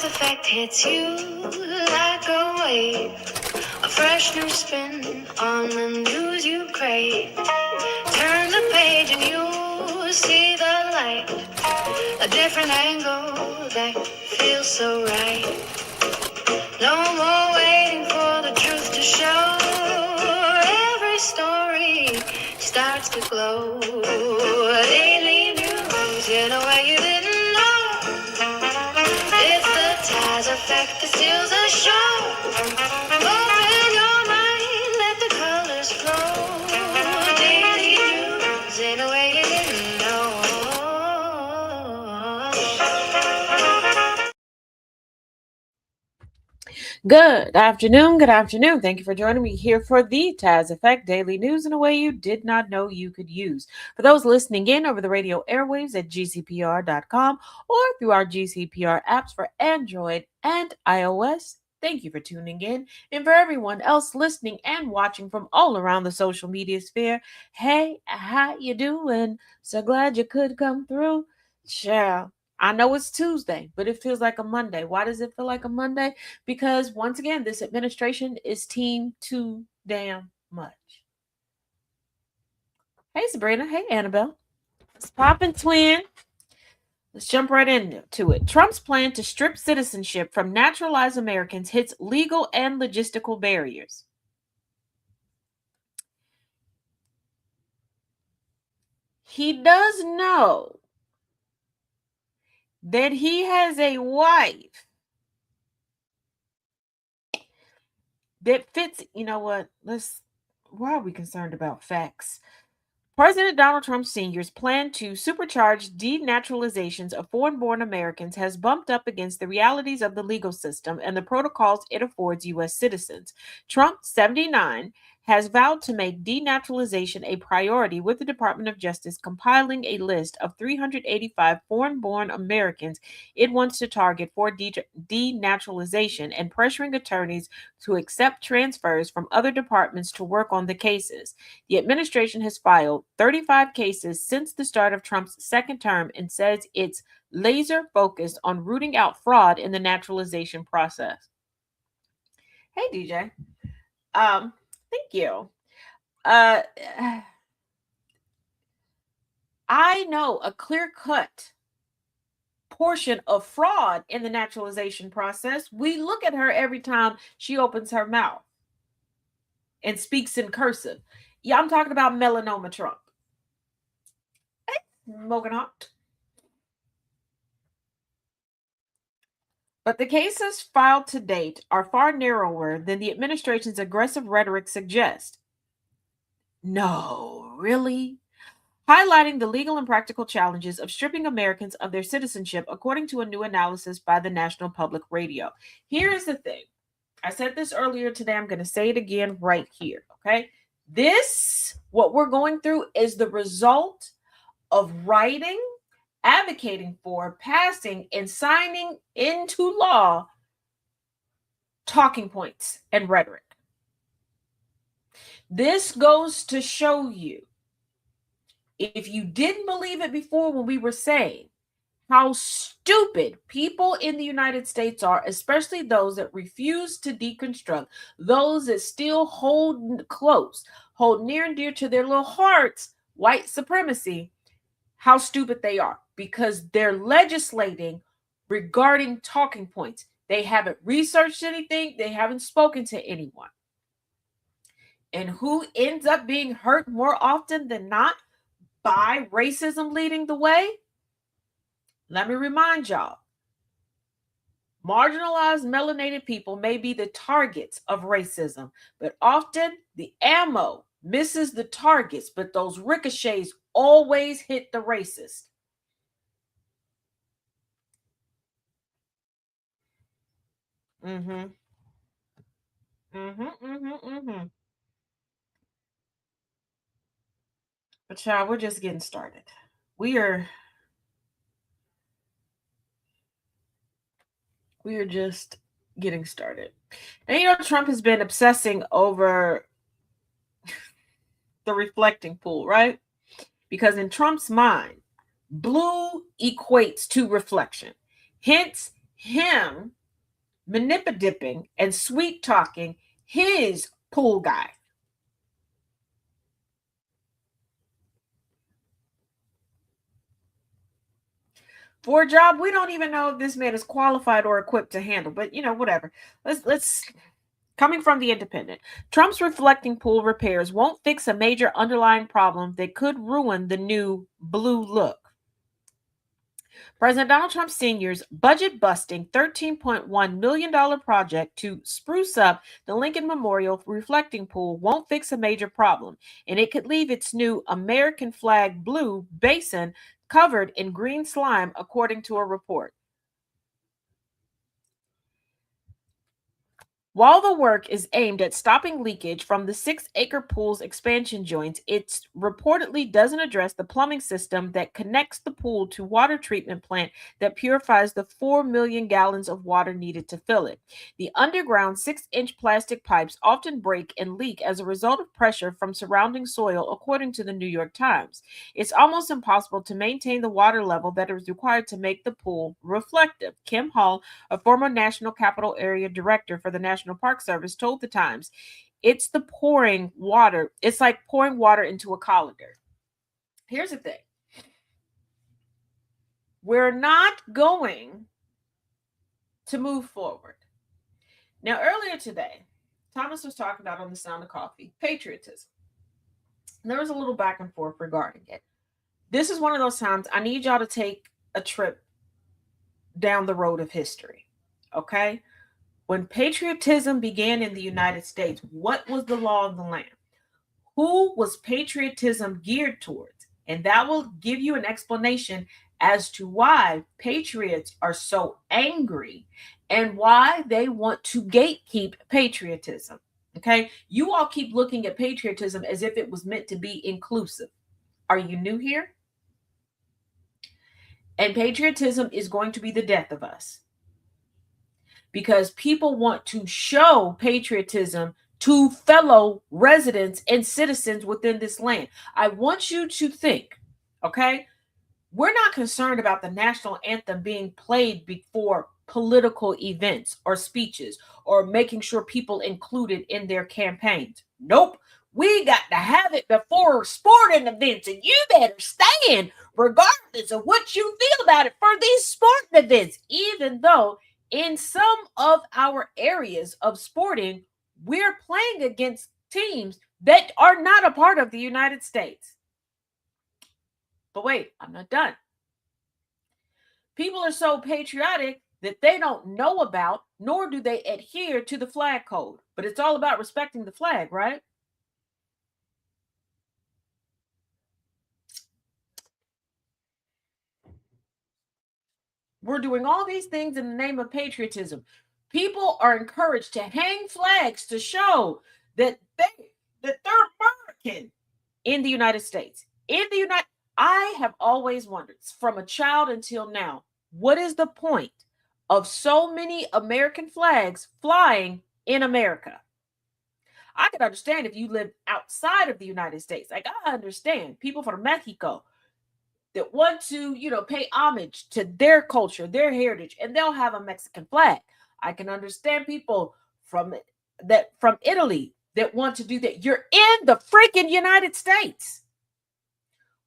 Taz effect hits you like a wave, a fresh new spin on the news you crave. Turn the page and you see the light, a different angle that feels so right. No more waiting for the truth to show. Every story starts to glow. Daily news in a way you didn't know. It's the Taz effect that steals the show. Open your mind, let the colors flow. Daily news in a way you didn't know. Good afternoon. Good afternoon. Thank you for joining me here for the Taz Effect Daily News in a way you did not know you could use. For those listening in over the radio airwaves at GCPR.com or through our GCPR apps for Android and iOS, thank you for tuning in. And for everyone else listening and watching from all around the social media sphere, hey, how you doing? So glad you could come through. Child, I know it's Tuesday, but it feels like a Monday. Why does it feel like a Monday? Because once again, this administration is team too damn much. Hey, Sabrina. Hey, Annabelle. It's poppin' twin. Let's jump right into it. Trump's plan to strip citizenship from naturalized Americans hits legal and logistical barriers. He does know that he has a wife that fits. You know what? Why are we concerned about facts? President Donald Trump Sr.'s plan to supercharge denaturalizations of foreign-born Americans has bumped up against the realities of the legal system and the protocols it affords U.S. citizens. Trump, 79, has vowed to make denaturalization a priority, with the Department of Justice compiling a list of 385 foreign-born Americans it wants to target for denaturalization and pressuring attorneys to accept transfers from other departments to work on the cases. The administration has filed 35 cases since the start of Trump's second term and says it's laser focused on rooting out fraud in the naturalization process. Hey, DJ. Thank you. I know a clear-cut portion of fraud in the naturalization process. We look at her every time she opens her mouth and speaks in cursive. Yeah, I'm talking about melanoma Trump. Smokin Hot. But the cases filed to date are far narrower than the administration's aggressive rhetoric suggests. No, really? Highlighting the legal and practical challenges of stripping Americans of their citizenship, according to a new analysis by the National Public Radio. Here is the thing. I said this earlier today. I'm going to say it again right here, okay? What we're going through, is the result of writing, advocating for, passing, and signing into law talking points and rhetoric. This goes to show you, if you didn't believe it before when we were saying how stupid people in the United States are, especially those that refuse to deconstruct, those that still hold close, hold near and dear to their little hearts, white supremacy, how stupid they are, because they're legislating regarding talking points. They haven't researched anything. They haven't spoken to anyone. And who ends up being hurt more often than not by racism leading the way? Let me remind y'all, marginalized melanated people may be the targets of racism, but often the ammo misses the targets, but those ricochets always hit the racist. But child, we're just getting started. We are just getting started. And Trump has been obsessing over the reflecting pool, right? Because in Trump's mind, blue equates to reflection. Hence, him manipulating and sweet talking his pool guy. For a job we don't even know if this man is qualified or equipped to handle, but whatever. Let's Coming from the Independent, Trump's reflecting pool repairs won't fix a major underlying problem that could ruin the new blue look. President Donald Trump Sr.'s budget busting $13.1 million project to spruce up the Lincoln Memorial reflecting pool won't fix a major problem, and it could leave its new American flag blue basin covered in green slime, according to a report. While the work is aimed at stopping leakage from the 6-acre pool's expansion joints, it reportedly doesn't address the plumbing system that connects the pool to water treatment plant that purifies the 4 million gallons of water needed to fill it. The underground 6-inch plastic pipes often break and leak as a result of pressure from surrounding soil, according to the New York Times. It's almost impossible to maintain the water level that is required to make the pool reflective. Kim Hall, a former National Capital Area Director for the National Park Service, told the Times, it's like pouring water into a colander. Here's the thing. We're not going to move forward. Now, earlier today, Thomas was talking about on the Sound of Coffee, patriotism. There was a little back and forth regarding it. This is one of those times I need y'all to take a trip down the road of history. Okay? When patriotism began in the United States, what was the law of the land? Who was patriotism geared towards? And that will give you an explanation as to why patriots are so angry and why they want to gatekeep patriotism. Okay? You all keep looking at patriotism as if it was meant to be inclusive. Are you new here? And patriotism is going to be the death of us, because people want to show patriotism to fellow residents and citizens within this land. I want you to think, okay? We're not concerned about the national anthem being played before political events or speeches or making sure people included in their campaigns. Nope. We got to have it before sporting events, and you better stand regardless of what you feel about it for these sporting events, even though in some of our areas of sporting, we're playing against teams that are not a part of the United States. But wait, I'm not done. People are so patriotic that they don't know about, nor do they adhere to the flag code. But it's all about respecting the flag, right? We're doing all these things in the name of patriotism. People are encouraged to hang flags to show that they're American in the United States. I have always wondered, from a child until now, what is the point of so many American flags flying in America? I can understand if you live outside of the United States. Like, I understand people from Mexico that want to, pay homage to their culture, their heritage, and they'll have a Mexican flag. I can understand people from Italy that want to do that. You're in the freaking United States.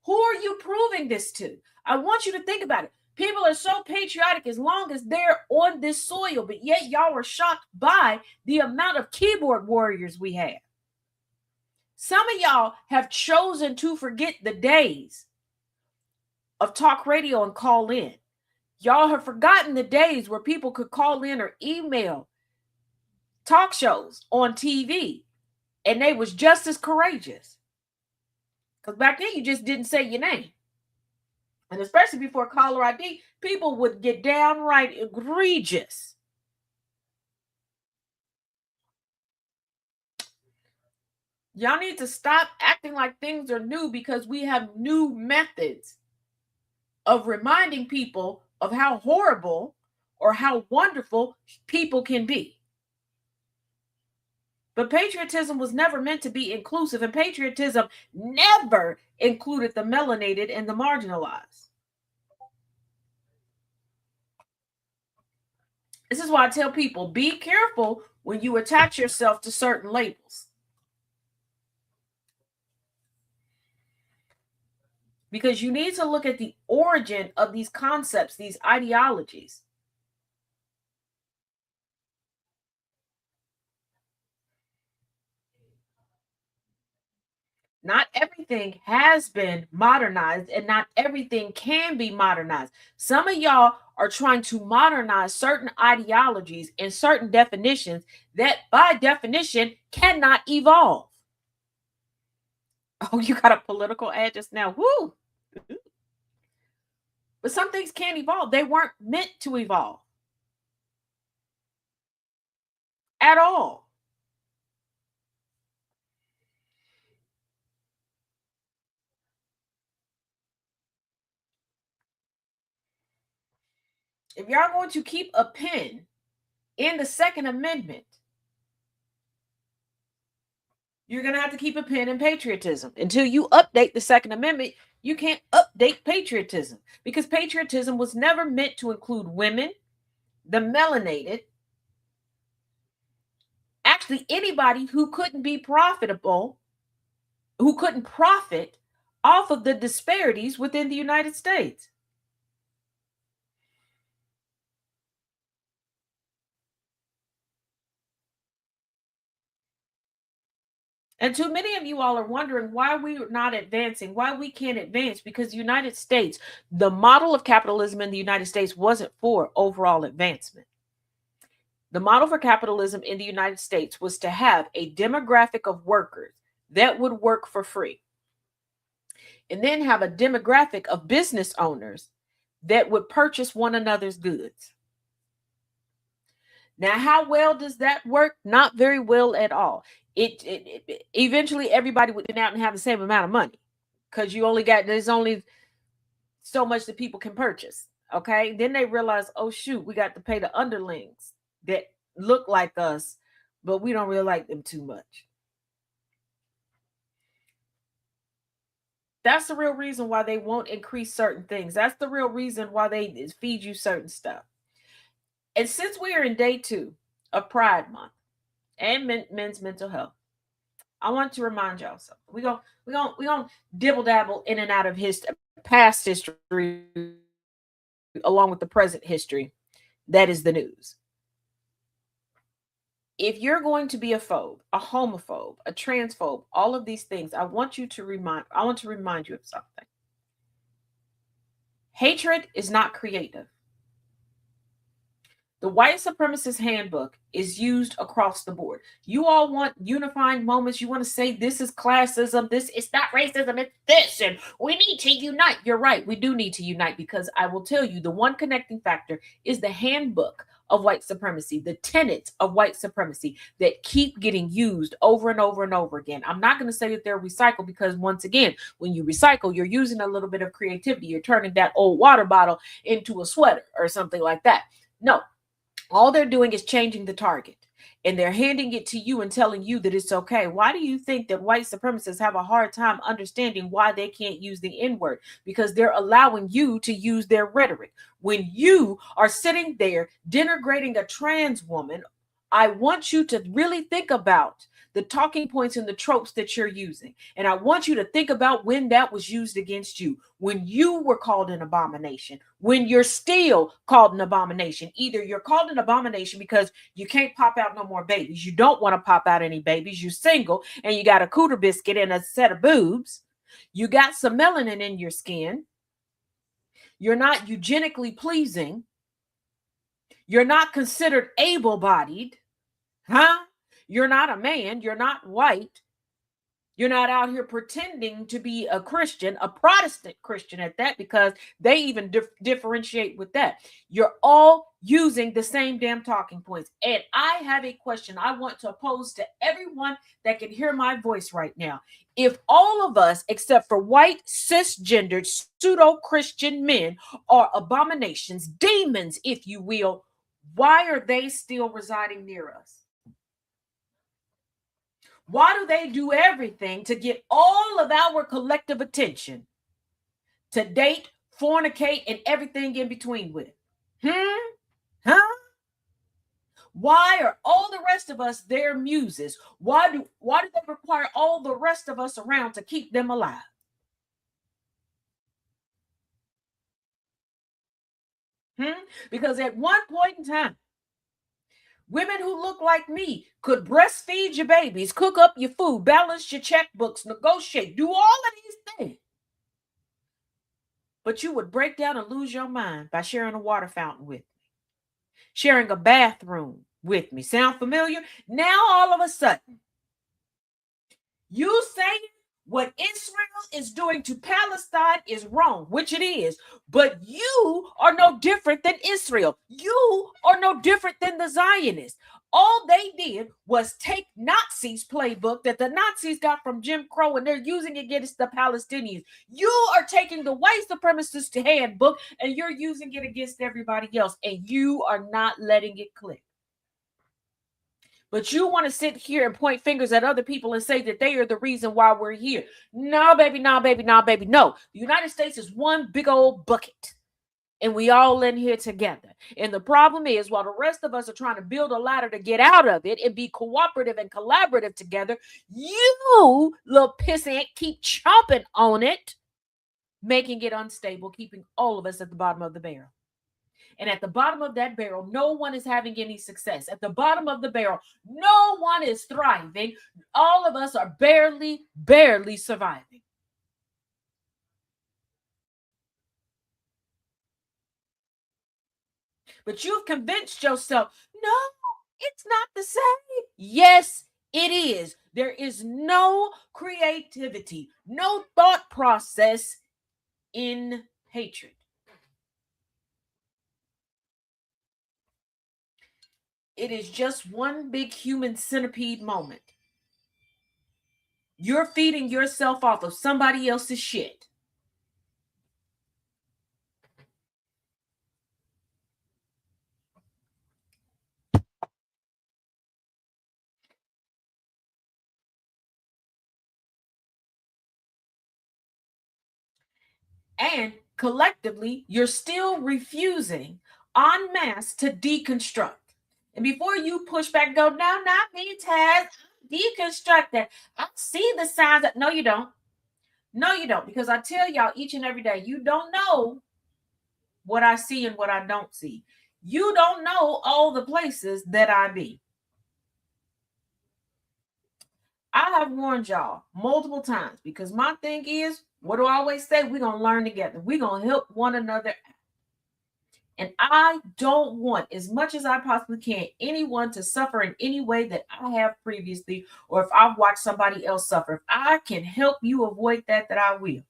Who are you proving this to? I want you to think about it. People are so patriotic as long as they're on this soil, but yet y'all are shocked by the amount of keyboard warriors we have. Some of y'all have chosen to forget the days of talk radio and call in. Y'all have forgotten the days where people could call in or email talk shows on TV, and they was just as courageous. Because back then, you just didn't say your name. And especially before caller ID, people would get downright egregious. Y'all need to stop acting like things are new, because we have new methods of reminding people of how horrible or how wonderful people can be. But patriotism was never meant to be inclusive, and patriotism never included the melanated and the marginalized. This is why I tell people, be careful when you attach yourself to certain labels. Because you need to look at the origin of these concepts, these ideologies. Not everything has been modernized and not everything can be modernized. Some of y'all are trying to modernize certain ideologies and certain definitions that by definition cannot evolve. Oh, you got a political ad just now. Woo! But some things can't evolve. They weren't meant to evolve at all. If y'all going to keep a pen in the Second Amendment, you're going to have to keep a pen in patriotism. Until you update the Second Amendment, you can't update patriotism because patriotism was never meant to include women, the melanated, actually anybody who couldn't be profitable, who couldn't profit off of the disparities within the United States. And too many of you all are wondering why we're not advancing, why we can't advance, because the United States, the model of capitalism in the United States wasn't for overall advancement. The model for capitalism in the United States was to have a demographic of workers that would work for free, and then have a demographic of business owners that would purchase one another's goods. Now, how well does that work? Not very well at all. It eventually everybody would get out and have the same amount of money because there's only so much that people can purchase. Okay. Then they realize, oh shoot, we got to pay the underlings that look like us, but we don't really like them too much. That's the real reason why they won't increase certain things. That's the real reason why they feed you certain stuff. And since we are in day 2 of Pride Month and men's mental health, I want to remind y'all something. We gonna dibble dabble in and out of past history, along with the present history. That is the news. If you're going to be a phobe, a homophobe, a transphobe, all of these things, I want to remind you of something. Hatred is not creative. The white supremacist handbook is used across the board. You all want unifying moments. You want to say this is classism, this is not racism, it's this, and we need to unite. You're right. We do need to unite because I will tell you the one connecting factor is the handbook of white supremacy, the tenets of white supremacy that keep getting used over and over and over again. I'm not going to say that they're recycled because once again, when you recycle, you're using a little bit of creativity. You're turning that old water bottle into a sweater or something like that. No. All they're doing is changing the target and they're handing it to you and telling you that it's okay. Why do you think that white supremacists have a hard time understanding why they can't use the N-word? Because they're allowing you to use their rhetoric. When you are sitting there denigrating a trans woman, I want you to really think about the talking points and the tropes that you're using. And I want you to think about when that was used against you, when you were called an abomination, when you're still called an abomination. Either you're called an abomination because you can't pop out no more babies. You don't want to pop out any babies. You're single and you got a cooter biscuit and a set of boobs. You got some melanin in your skin. You're not eugenically pleasing. You're not considered able-bodied. Huh? You're not a man. You're not white. You're not out here pretending to be a Christian, a Protestant Christian at that, because they even differentiate with that. You're all using the same damn talking points. And I have a question I want to pose to everyone that can hear my voice right now. If all of us, except for white, cisgendered, pseudo-Christian men, are abominations, demons, if you will, why are they still residing near us? Why do they do everything to get all of our collective attention to date, fornicate, and everything in between with? Huh? Why are all the rest of us their muses? Why do they require all the rest of us around to keep them alive? Because at one point in time, women who look like me could breastfeed your babies, cook up your food, balance your checkbooks, negotiate, do all of these things. But you would break down and lose your mind by sharing a water fountain with me, sharing a bathroom with me. Sound familiar? Now, all of a sudden, you saying what Israel is doing to Palestine is wrong, which it is, but you are no different than Israel. You are no different than the Zionists. All they did was take Nazis' playbook that the Nazis got from Jim Crow, and they're using it against the Palestinians. You are taking the white supremacist handbook and you're using it against everybody else, and you are not letting it click. But you want to sit here and point fingers at other people and say that they are the reason why we're here. No, baby, no, baby, no, baby, no. The United States is one big old bucket, and we all in here together. And the problem is, while the rest of us are trying to build a ladder to get out of it and be cooperative and collaborative together, you, little pissant, keep chomping on it, making it unstable, keeping all of us at the bottom of the barrel. And at the bottom of that barrel, no one is having any success. At the bottom of the barrel, no one is thriving. All of us are barely surviving. But you've convinced yourself, no, it's not the same. Yes, it is. There is no creativity, no thought process in hatred. It is just one big human centipede moment. You're feeding yourself off of somebody else's shit. And collectively, you're still refusing en masse to deconstruct. And before you push back, go, no, not me, Taz. Deconstruct. I see the signs that, no, you don't. No, you don't. Because I tell y'all each and every day, you don't know what I see and what I don't see. You don't know all the places that I be. I have warned y'all multiple times because my thing is, what do I always say? We're going to learn together. We're going to help one another. And I don't want, as much as I possibly can, anyone to suffer in any way that I have previously, or if I've watched somebody else suffer. If I can help you avoid that, I will.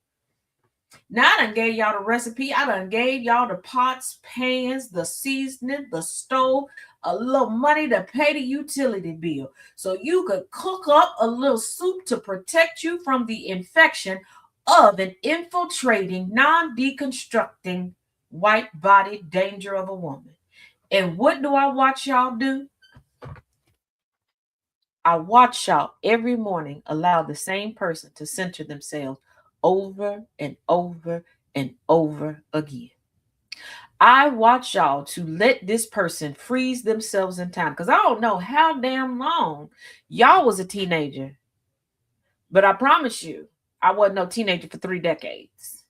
Now, I done gave y'all the recipe. I done gave y'all the pots, pans, the seasoning, the stove, a little money to pay the utility bill. So you could cook up a little soup to protect you from the infection of an infiltrating, non-deconstructing, white-bodied danger of a woman. And what do I watch y'all do? I watch y'all every morning allow the same person to center themselves over and over and over again. I watch y'all to let this person freeze themselves in time, because I don't know how damn long y'all was a teenager, but I promise you, I wasn't no teenager for 3 decades.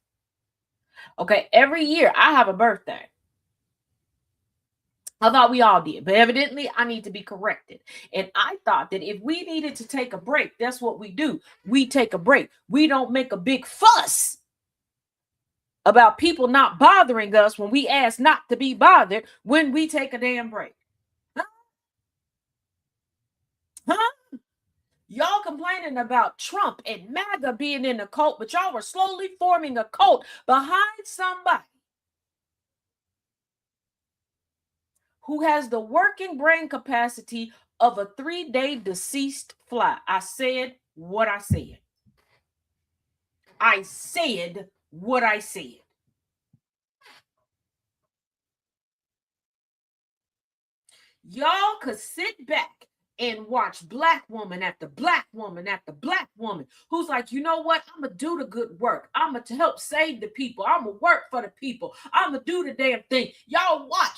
Okay, every year I have a birthday. I thought we all did, but evidently I need to be corrected. And I thought that if we needed to take a break, that's what we do. We take a break. We don't make a big fuss about people not bothering us when we ask not to be bothered when we take a damn break. Huh? Y'all complaining about Trump and MAGA being in a cult, but y'all were slowly forming a cult behind somebody who has the working brain capacity of a 3-day deceased fly. I said what I said. I said what I said. Y'all could sit back and watch black woman after black woman after black woman who's like, you know what? I'm going to do the good work. I'm going to help save the people. I'm going to work for the people. I'm going to do the damn thing. Y'all watch.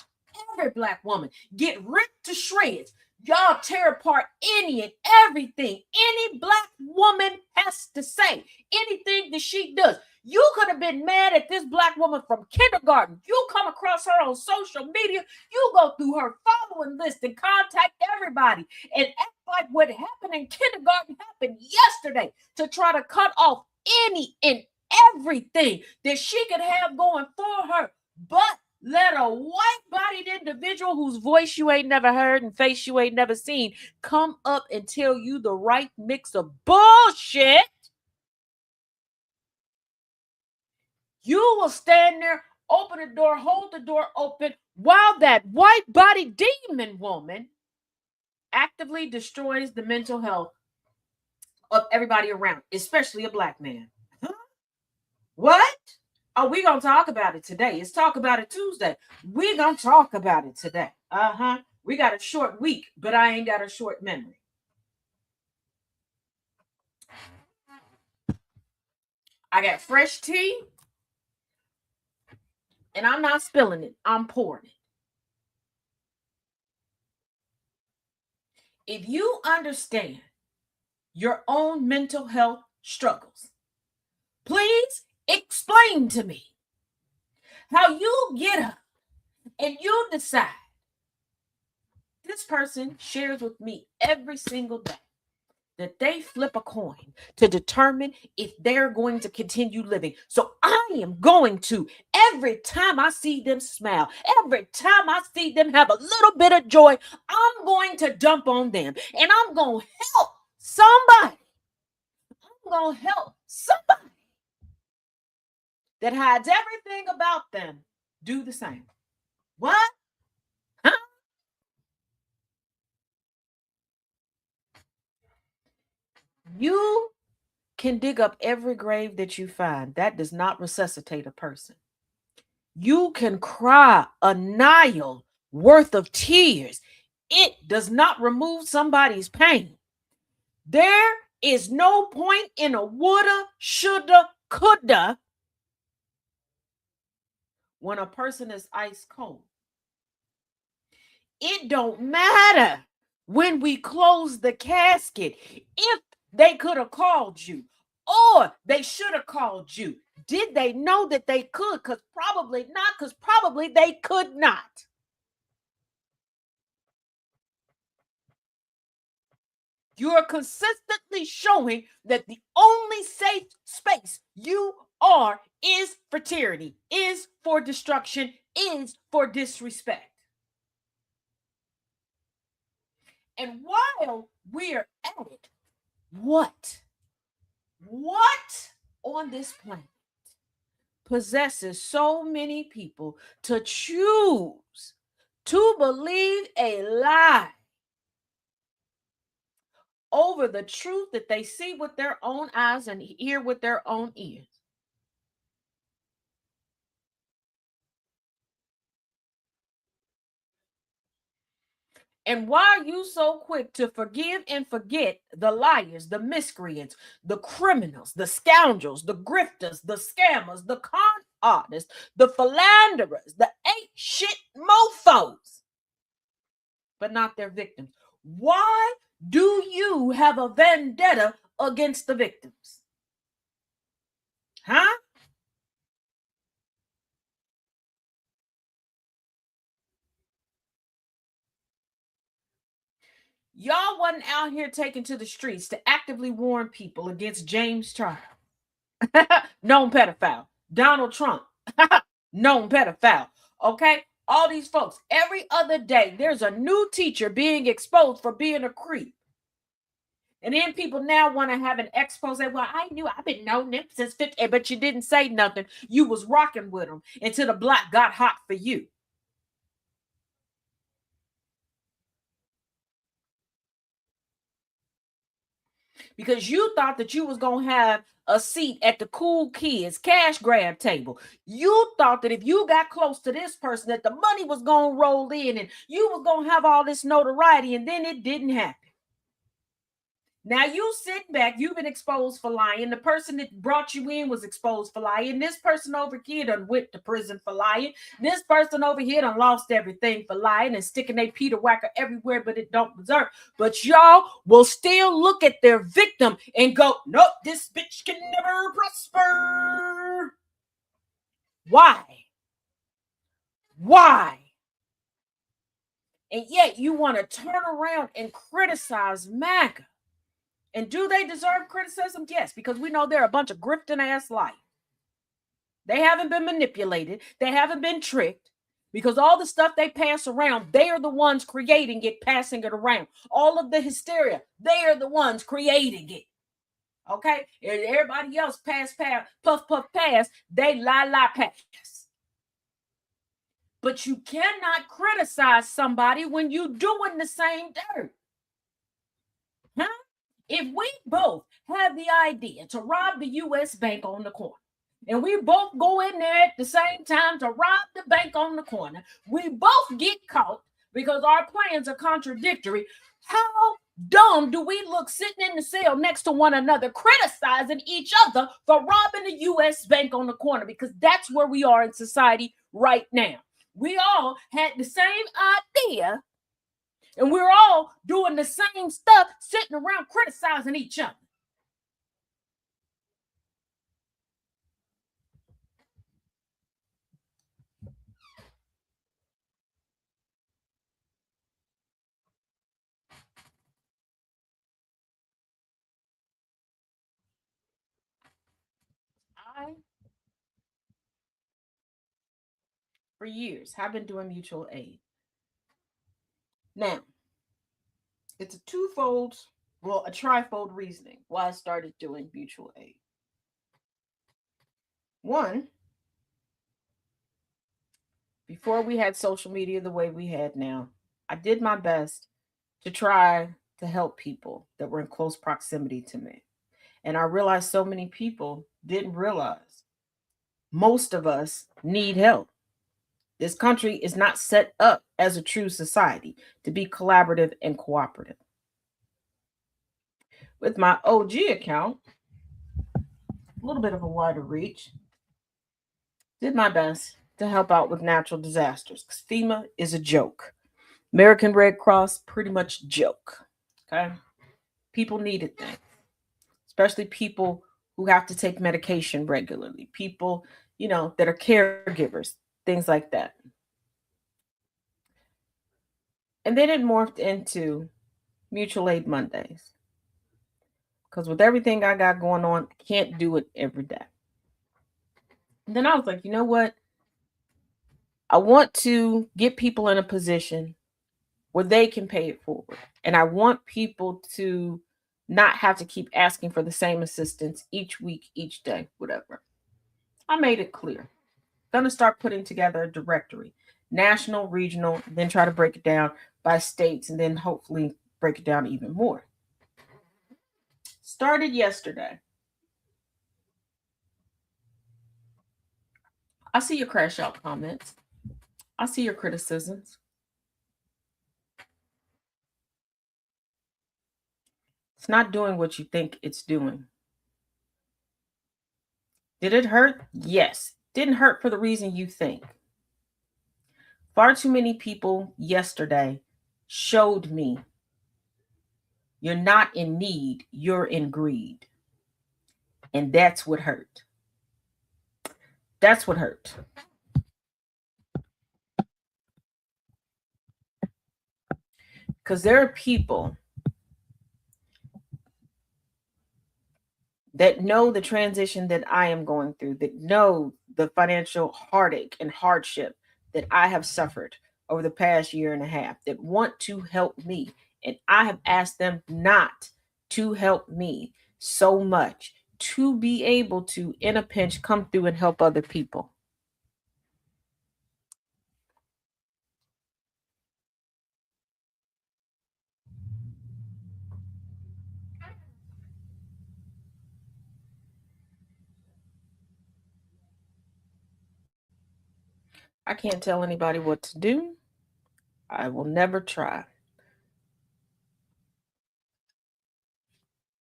every black woman get ripped to shreds. Y'all tear apart any and everything any black woman has to say, anything that she does. You could have been mad at this black woman from kindergarten. You come across her on social media, you go through her following list and contact everybody and act like what happened in kindergarten happened yesterday to try to cut off any and everything that she could have going for her. But let a white-bodied individual whose voice you ain't never heard and face you ain't never seen come up and tell you the right mix of bullshit. You will stand there, open the door, hold the door open, while that white-bodied demon woman actively destroys the mental health of everybody around, especially a black man. Huh? What? Oh, we're going to talk about it today. It's Talk About It Tuesday. We're going to talk about it today. We got a short week, but I ain't got a short memory. I got fresh tea, and I'm not spilling it. I'm pouring it. If you understand your own mental health struggles, please explain to me how you get up and you decide. This person shares with me every single day that they flip a coin to determine if they're going to continue living. So I am going to, every time I see them smile, every time I see them have a little bit of joy, I'm going to dump on them and I'm going to help somebody. I'm going to help somebody that hides everything about them do the same. What? Huh? You can dig up every grave that you find. That does not resuscitate a person. You can cry a Nile worth of tears. It does not remove somebody's pain. There is no point in a woulda, shoulda, coulda when a person is ice cold. It don't matter when we close the casket. If they could have called you or they should have called you, did they know that they could? Because probably not, because probably they could not. You are consistently showing that the only safe space you are is for tyranny, is for destruction, is for disrespect. And while we're at it, what on this planet possesses so many people to choose to believe a lie over the truth that they see with their own eyes and hear with their own ears? And why are you so quick to forgive and forget the liars, the miscreants, the criminals, the scoundrels, the grifters, the scammers, the con artists, the philanderers, the ain't shit mofos, but not their victims? Why do you have a vendetta against the victims? Huh? Y'all wasn't out here taking to the streets to actively warn people against James Charles, known pedophile, Donald Trump, known pedophile. Okay? All these folks, every other day, there's a new teacher being exposed for being a creep. And then people now want to have an expose. Well, I knew, I've been knowing them since 50, but you didn't say nothing. You was rocking with them until the block got hot for you. Because you thought that you was going to have a seat at the cool kids cash grab table. You thought that if you got close to this person that the money was going to roll in and you was going to have all this notoriety, and then it didn't happen. Now you sitting back, you've been exposed for lying. The person that brought you in was exposed for lying. This person over here done went to prison for lying. This person over here done lost everything for lying and sticking a Peter Whacker everywhere, but it don't deserve. But y'all will still look at their victim and go, nope, this bitch can never prosper. Why? Why? And yet you want to turn around and criticize MAGA. And do they deserve criticism? Yes, because we know they're a bunch of grifting ass liars. They haven't been manipulated. They haven't been tricked, because all the stuff they pass around, they are the ones creating it, passing it around. All of the hysteria, they are the ones creating it. Okay? And everybody else pass, puff, pass, they lie, pass. But you cannot criticize somebody when you're doing the same dirt. Huh? If we both have the idea to rob the U.S. bank on the corner, and we both go in there at the same time to rob the bank on the corner, we both get caught because our plans are contradictory. How dumb do we look sitting in the cell next to one another, criticizing each other for robbing the U.S. bank on the corner? Because that's where we are in society right now. We all had the same idea, and we're all doing the same stuff, sitting around criticizing each other. I, for years, have been doing mutual aid. Now, it's a a trifold reasoning why I started doing mutual aid. One, before we had social media the way we had now, I did my best to try to help people that were in close proximity to me. And I realized so many people didn't realize most of us need help. This country is not set up as a true society to be collaborative and cooperative. With my OG account, a little bit of a wider reach, did my best to help out with natural disasters, because FEMA is a joke. American Red Cross, pretty much joke. Okay? People needed things, especially people who have to take medication regularly, people, that are caregivers, things like that. And then it morphed into mutual aid Mondays. Because with everything I got going on, I can't do it every day. And then I was like, you know what? I want to get people in a position where they can pay it forward. And I want people to not have to keep asking for the same assistance each week, each day, whatever. I made it clear. I'm going to start putting together a directory, national, regional, then try to break it down by states, and then hopefully break it down even more. Started yesterday. I see your crash out comments. I see your criticisms. It's not doing what you think it's doing. Did it hurt? Yes. Didn't hurt for the reason you think. Far too many people yesterday showed me you're not in need, you're in greed. And that's what hurt. That's what hurt. Because there are people that know the transition that I am going through, that know the financial heartache and hardship that I have suffered over the past year and a half, that want to help me. And I have asked them not to help me so much to be able to, in a pinch, come through and help other people. I can't tell anybody what to do. I will never try.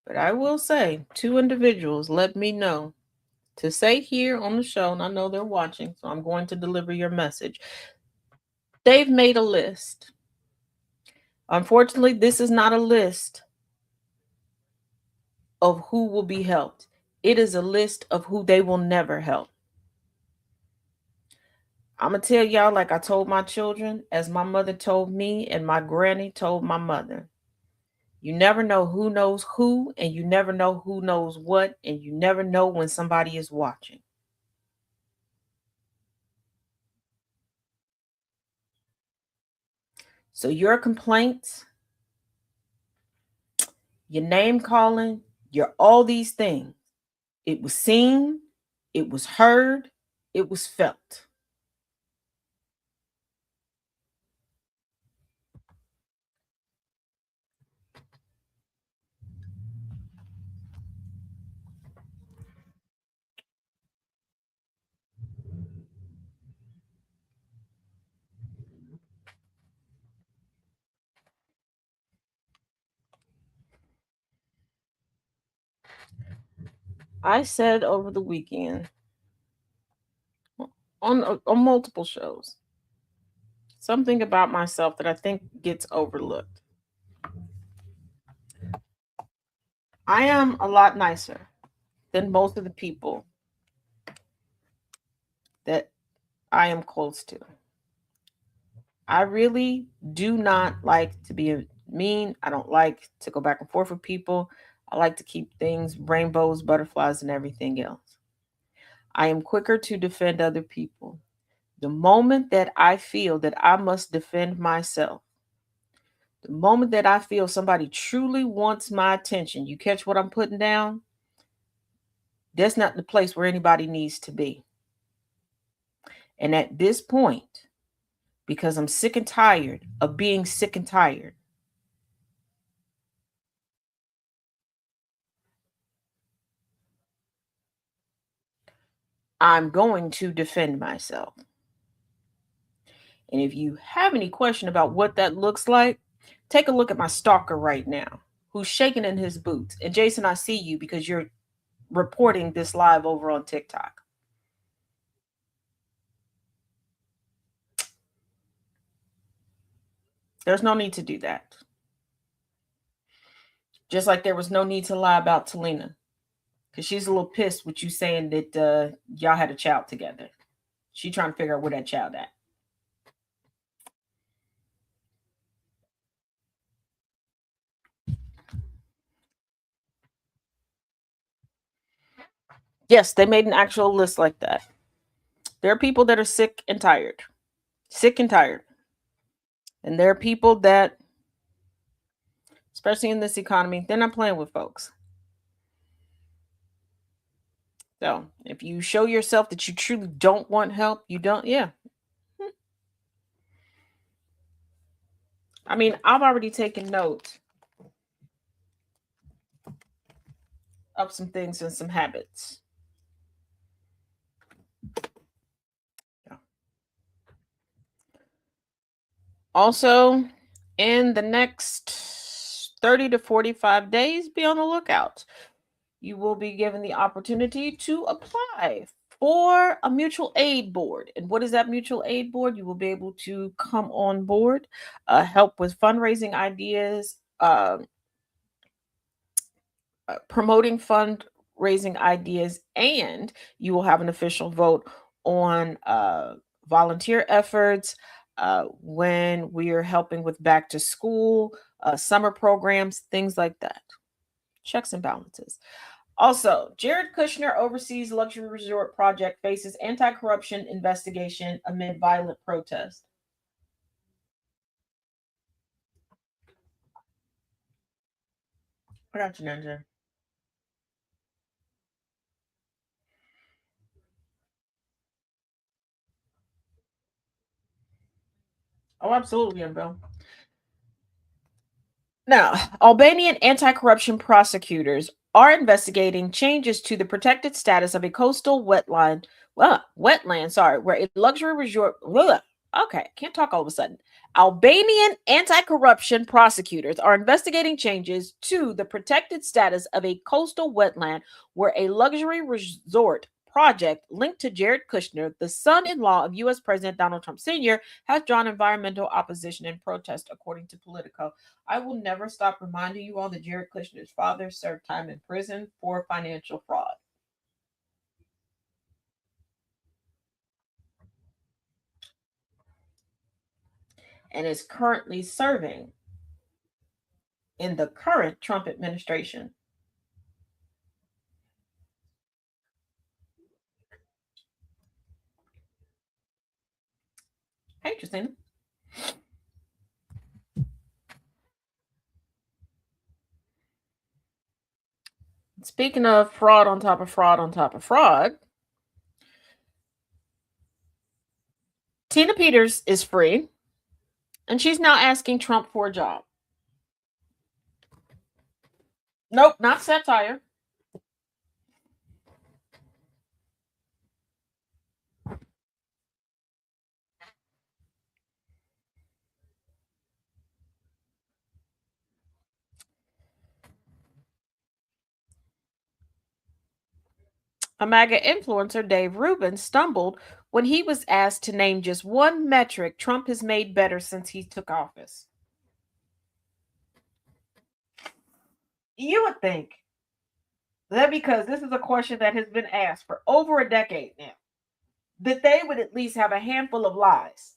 But I will say, two individuals let me know to say here on the show, and I know they're watching, so I'm going to deliver your message. They've made a list. Unfortunately, this is not a list of who will be helped. It is a list of who they will never help. I'm going to tell y'all, like I told my children, as my mother told me, and my granny told my mother. You never know who knows who, and you never know who knows what, and you never know when somebody is watching. So your complaints, your name calling, your all these things, it was seen, it was heard, it was felt. I said over the weekend on multiple shows something about myself that I think gets overlooked. I am a lot nicer than most of the people that I am close to. I really do not like to be mean. I don't like to go back and forth with people. I like to keep things rainbows, butterflies, and everything else. I am quicker to defend other people. The moment that I feel that I must defend myself, the moment that I feel somebody truly wants my attention, you catch what I'm putting down? That's not the place where anybody needs to be. And at this point, because I'm sick and tired of being sick and tired, I'm going to defend myself. And if you have any question about what that looks like, take a look at my stalker right now, who's shaking in his boots. And Jason, I see you because you're reporting this live over on TikTok. There's no need to do that. Just like there was no need to lie about Talina, because she's a little pissed with you saying that y'all had a child together. She trying to figure out where that child at. Yes, they made an actual list like that. There are people that are sick and tired. Sick and tired. And there are people that, especially in this economy, they're not playing with folks. So if you show yourself that you truly don't want help, you don't, yeah. I mean, I've already taken note of some things and some habits. Yeah. Also, in the next 30 to 45 days, be on the lookout. You will be given the opportunity to apply for a mutual aid board. And what is that mutual aid board? You will be able to come on board, help with fundraising ideas, promoting fundraising ideas, and you will have an official vote on volunteer efforts when we are helping with back to school, summer programs, things like that. Checks and balances. Also, Jared Kushner oversees luxury resort project faces anti-corruption investigation amid violent protest. I got you, Ninja. Oh, absolutely, Annabelle. Now, Albanian anti-corruption prosecutors are investigating changes to the protected status of a coastal wetland, sorry, where a luxury resort, Okay, can't talk all of a sudden. Albanian anti-corruption prosecutors are investigating changes to the protected status of a coastal wetland where a luxury resort project linked to Jared Kushner, the son-in-law of US President Donald Trump Sr., has drawn environmental opposition and protest, according to Politico. I will never stop reminding you all that Jared Kushner's father served time in prison for financial fraud and is currently serving in the current Trump administration. Hey, Christina. Speaking of fraud on top of fraud on top of fraud, Tina Peters is free, and she's now asking Trump for a job. Nope, not satire. A MAGA influencer, Dave Rubin, stumbled when he was asked to name just one metric Trump has made better since he took office. You would think that because this is a question that has been asked for over a decade now, that they would at least have a handful of lies.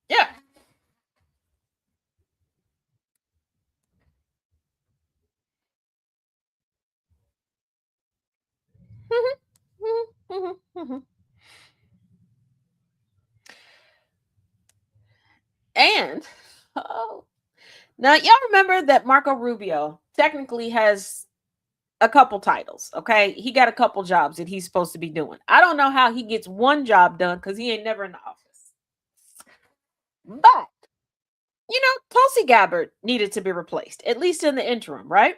Yeah. And oh, now y'all remember that Marco Rubio technically has a couple titles, okay? He got a couple jobs that he's supposed to be doing. I don't know how he gets one job done because he ain't never in the office. But Tulsi Gabbard needed to be replaced, at least in the interim, right?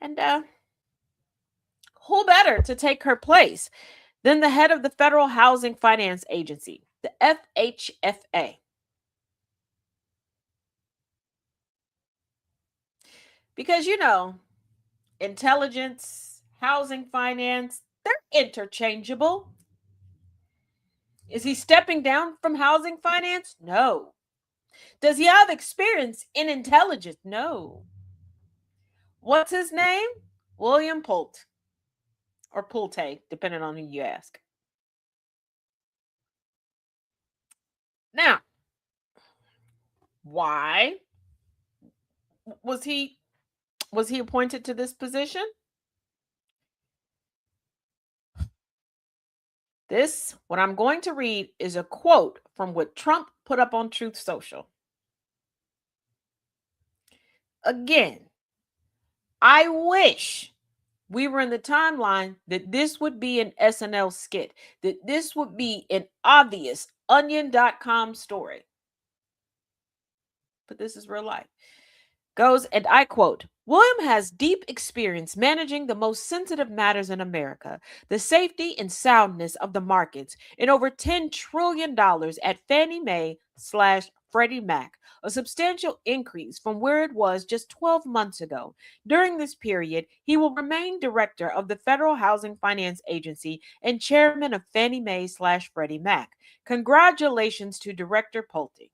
And who better to take her place than the head of the Federal Housing Finance Agency, the FHFA? Because intelligence, housing finance, they're interchangeable. Is he stepping down from housing finance? No. Does he have experience in intelligence? No. What's his name? William Pult. Or Pulte, depending on who you ask. Now, why was he appointed to this position? This, what I'm going to read, is a quote from what Trump put up on Truth Social. Again, I wish we were in the timeline that this would be an SNL skit, that this would be an obvious onion.com story. But this is real life. Goes, and I quote, William has deep experience managing the most sensitive matters in America, the safety and soundness of the markets, and over $10 trillion at Fannie Mae / Freddie Mac, a substantial increase from where it was just 12 months ago. During this period, he will remain director of the Federal Housing Finance Agency and chairman of Fannie Mae / Freddie Mac. Congratulations to Director Pulte.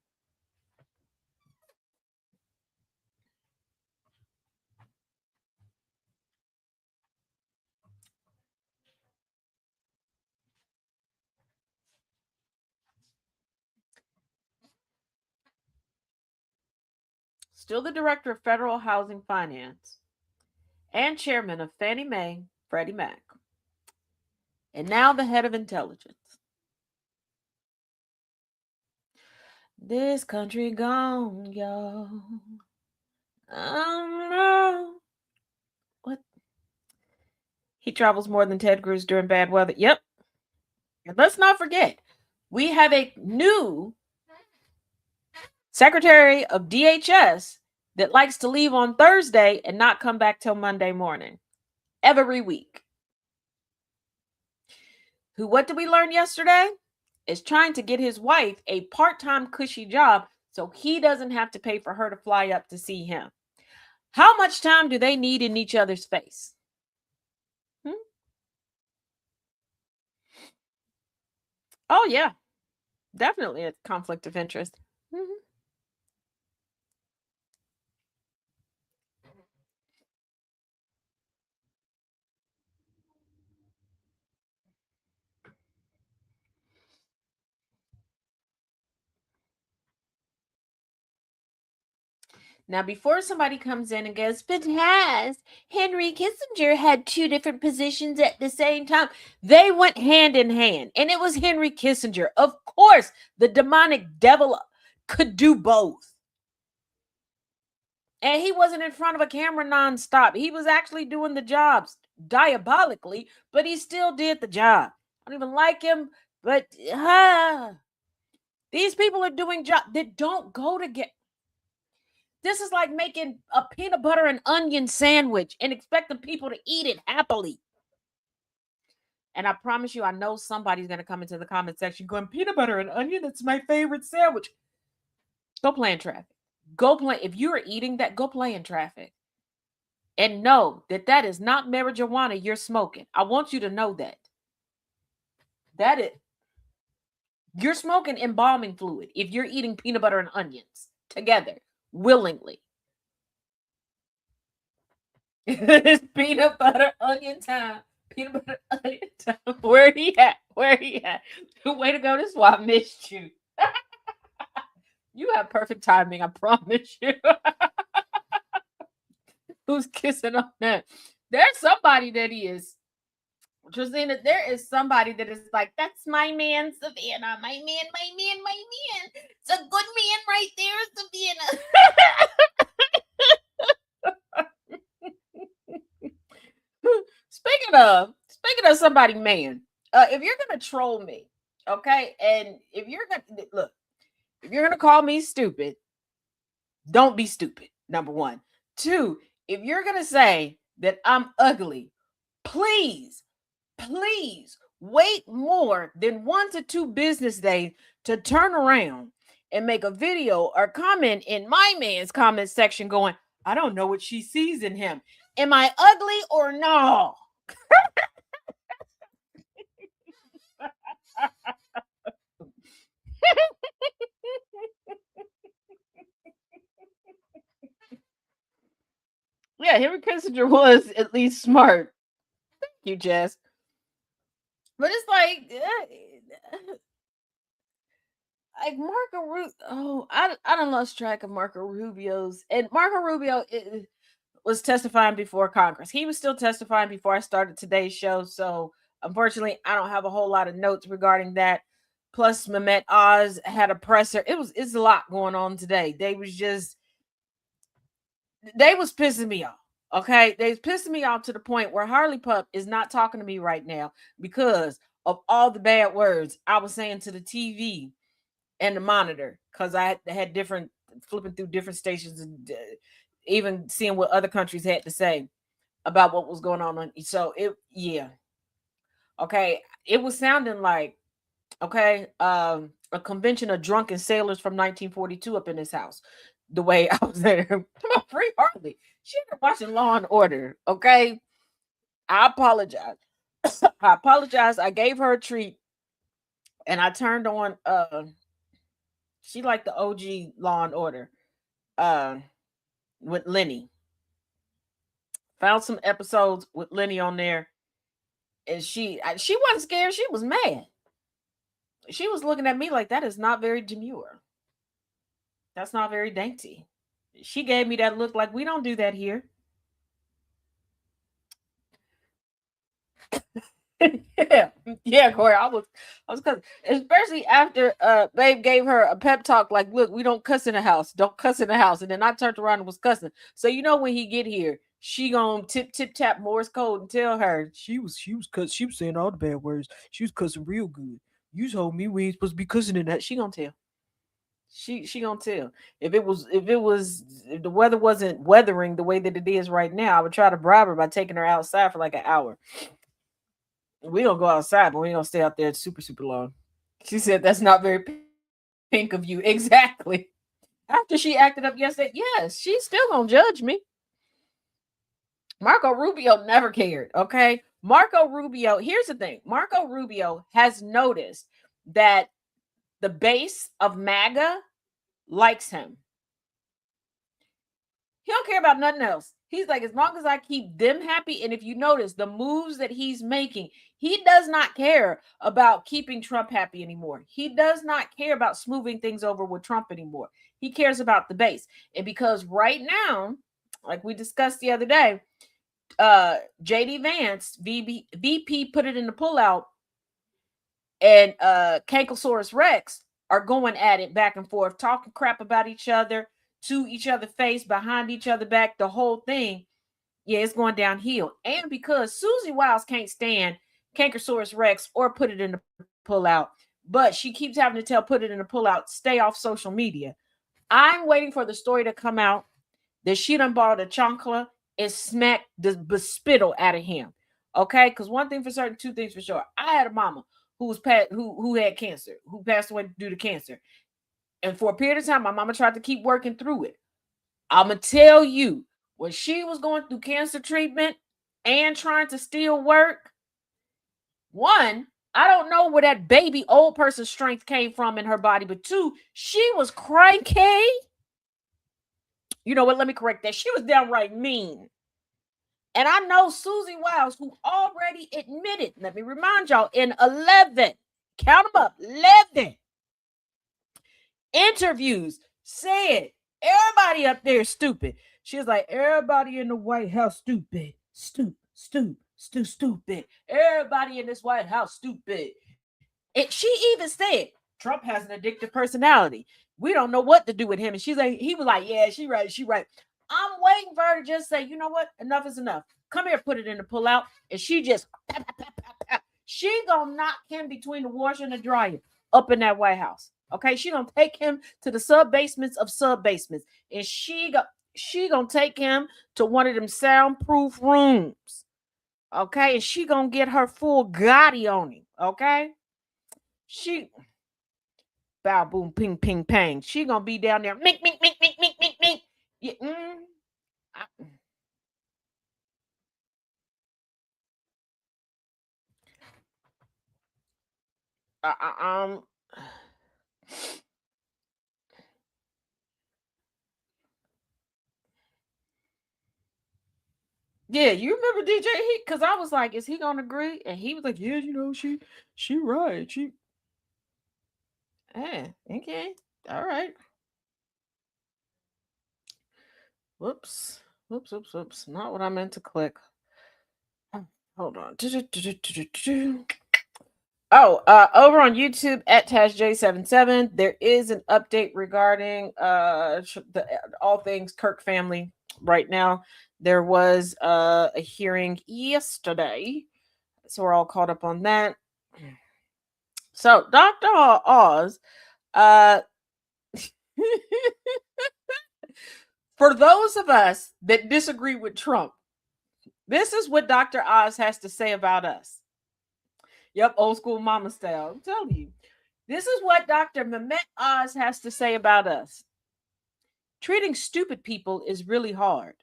Still the director of Federal Housing Finance and chairman of Fannie Mae, Freddie Mac, and now the head of intelligence. This country gone, y'all. No. What? He travels more than Ted Cruz during bad weather. Yep. And let's not forget, we have a new Secretary of DHS that likes to leave on Thursday and not come back till Monday morning. Every week. What did we learn yesterday? is trying to get his wife a part-time cushy job so he doesn't have to pay for her to fly up to see him. How much time do they need in each other's face? Hmm? Oh, yeah, definitely a conflict of interest. Mhm. Now, before somebody comes in and goes, but has Henry Kissinger had two different positions at the same time? They went hand in hand, and it was Henry Kissinger. Of course, the demonic devil could do both. And he wasn't in front of a camera nonstop. He was actually doing the jobs diabolically, but he still did the job. I don't even like him, but these people are doing jobs that don't go together. This is like making a peanut butter and onion sandwich and expecting people to eat it happily. And I promise you, I know somebody's going to come into the comment section going, peanut butter and onion, it's my favorite sandwich. Go play in traffic. Go play. If you're eating that, go play in traffic. And know that that is not marijuana you're smoking. I want you to know that. That is, you're smoking embalming fluid if you're eating peanut butter and onions together willingly. It's peanut butter onion time. Peanut butter onion time. Where he at? Where he at? Way to go. This is why I missed you. You have perfect timing, I promise you. Who's kissing on that? There's somebody that is. Tristina, there is somebody that is like, that's my man, Savannah. My man, my man, my man. It's a good man right there, Savannah. Speaking of somebody, man, if you're gonna troll me, okay, and if you're gonna look, if you're gonna call me stupid, don't be stupid. Number one. Two, if you're gonna say that I'm ugly, please, please wait more than 1 to 2 business days to turn around and make a video or comment in my man's comment section going, I don't know what she sees in him. Am I ugly or no? Yeah, Henry Kissinger was at least smart. Thank you, Jess. But it's like Marco Rubio. Oh, I done lost track of Marco Rubio's. And Marco Rubio was testifying before Congress. He was still testifying before I started today's show. So unfortunately, I don't have a whole lot of notes regarding that. Plus, Mehmet Oz had a presser. It's a lot going on today. They was pissing me off. Okay, they was pissing me off to the point where Harley Pup is not talking to me right now because of all the bad words I was saying to the TV and the monitor, because I had different flipping through different stations and even seeing what other countries had to say about what was going on. So okay, it was sounding like a convention of drunken sailors from 1942 up in this house. The way I was there, come on, free Harley. She been watching Law and Order. Okay, I apologize. I apologize. I gave her a treat, and I turned on. She liked the OG Law and Order. Uh, with Lenny. Found some episodes with Lenny on there, and she wasn't scared. She was mad. She was looking at me like that is not very demure. That's not very dainty. She gave me that look like we don't do that here. Yeah, Corey. I was cussing, especially after Babe gave her a pep talk like, "Look, we don't cuss in the house. Don't cuss in the house." And then I turned around and was cussing. So when he get here, she gonna tip tap Morse code and tell her she was saying all the bad words. She was cussing real good. You told me we ain't supposed to be cussing in that. She gonna tell. She gonna tell. If the weather wasn't weathering the way that it is right now, I would try to bribe her by taking her outside for like an hour. We don't go outside, but we don't stay out there super, super long. She said, that's not very pink of you. Exactly. After she acted up yesterday, yes, she's still going to judge me. Marco Rubio never cared, okay? Marco Rubio, here's the thing. Marco Rubio has noticed that the base of MAGA likes him. He don't care about nothing else. He's like, as long as I keep them happy, and if you notice the moves that he's making, he does not care about keeping Trump happy anymore. He does not care about smoothing things over with Trump anymore. He cares about the base. And because right now, like we discussed the other day, JD Vance, VP put it in the pullout, and Kankosaurus Rex are going at it back and forth, talking crap about each other, to each other face, behind each other back, the whole thing. Yeah, it's going downhill. And because Susie Wiles can't stand Kankosaurus Rex or put it in the pullout, but she keeps having to tell put it in the pullout, stay off social media. I'm waiting for the story to come out that she done borrowed a chancla and smacked the bespittle out of him. Okay, because one thing for certain, two things for sure. I had a mama who was who had cancer, who passed away due to cancer. And for a period of time, my mama tried to keep working through it. I'ma tell you, when she was going through cancer treatment and trying to still work, one, I don't know where that baby old person strength came from in her body, but two, she was cranky. You know what? Let me correct that. She was downright mean. And I know Susie Wiles, who already admitted, let me remind y'all, in 11, count them up, 11 interviews, said everybody up there is stupid. She was like, everybody in the White House stupid. Stupid. Everybody in this White House stupid. And she even said, Trump has an addictive personality. We don't know what to do with him. And she's like, he was like, yeah, she right. I'm waiting for her to just say, you know what? Enough is enough. Come here, put it in the pullout. And she just, she gonna knock him between the washer and the dryer up in that White House. Okay, she gonna take him to the sub basements of sub basements, and she gonna take him to one of them soundproof rooms. Okay, and she gonna get her full Gotti on him. Okay, she bow boom ping ping pang. She gonna be down there mink mink mink mink mink mink mink. Yeah, um. Yeah, you remember DJ Heat? Because I was like, is he gonna agree? And he was like, yeah, you know, she right. Okay. All right. Whoops. Whoops. Not what I meant to click. Hold on. Oh, over on YouTube at TashJ77, there is an update regarding all things Kirk family right now. There was a hearing yesterday, so we're all caught up on that. So Dr. Oz, for those of us that disagree with Trump, this is what Dr. Oz has to say about us. Yep, old school mama style. I'm telling you. This is what Dr. Mehmet Oz has to say about us. Treating stupid people is really hard.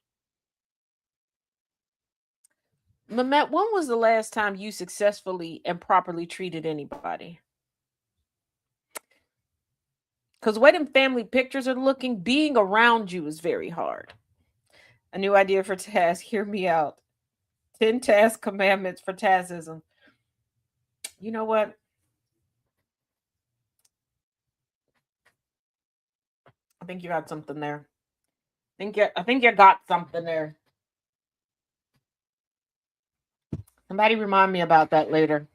Mehmet, when was the last time you successfully and properly treated anybody? Because the way them family pictures are looking, being around you is very hard. A new idea for Taz. Hear me out. 10 Taz commandments for Tazism. You know what? I think you got something there. I think you got something there. Somebody remind me about that later.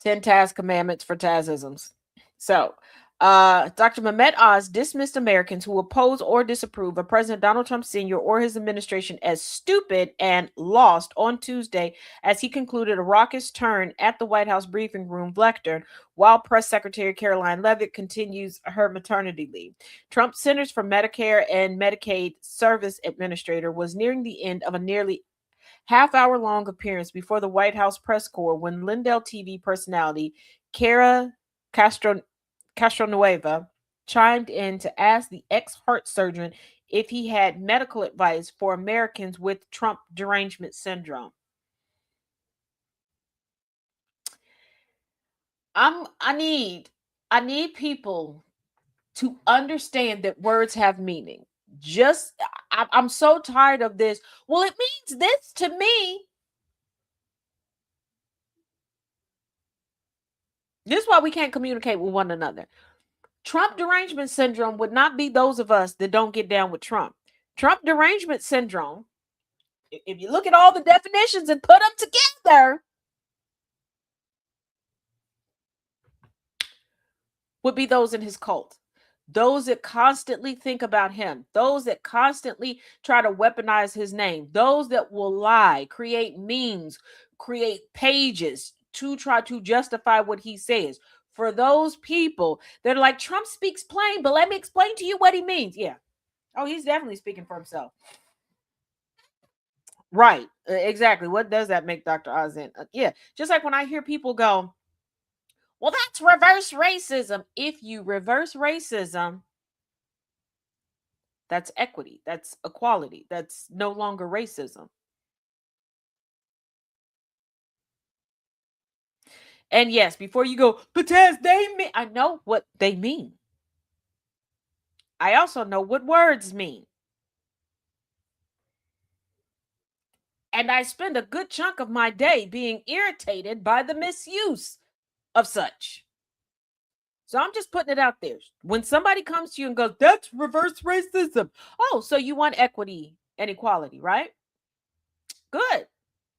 10 Taz commandments for Tazisms. So, Dr. Mehmet Oz dismissed Americans who oppose or disapprove of President Donald Trump Sr. or his administration as stupid and lost on Tuesday as he concluded a raucous turn at the White House briefing room lectern while Press Secretary Caroline Leavitt continues her maternity leave. Trump's Centers for Medicare and Medicaid Service Administrator was nearing the end of a nearly half-hour long appearance before the White House press corps when Lindell TV personality Cara Castro Castronueva chimed in to ask the ex-heart surgeon if he had medical advice for Americans with Trump derangement syndrome. I'm I need I need people to understand that words have meaning. Just I'm so tired of this. Well, it means this to me. This is why we can't communicate with one another. Trump derangement syndrome would not be those of us that don't get down with Trump. Trump derangement syndrome, if you look at all the definitions and put them together, would be those in his cult. Those that constantly think about him, those that constantly try to weaponize his name, those that will lie, create memes, create pages to try to justify what he says. For those people that are like, Trump speaks plain, but let me explain to you what he means. Yeah. Oh, he's definitely speaking for himself. Right. Exactly. What does that make Dr. Oz in? Yeah. Just like when I hear people go, well, that's reverse racism. If you reverse racism, that's equity. That's equality. That's no longer racism. And yes, before you go, but as they mean, I know what they mean. I also know what words mean. And I spend a good chunk of my day being irritated by the misuse of such. So I'm just putting it out there. When somebody comes to you and goes, that's reverse racism. Oh, so you want equity and equality, right? Good.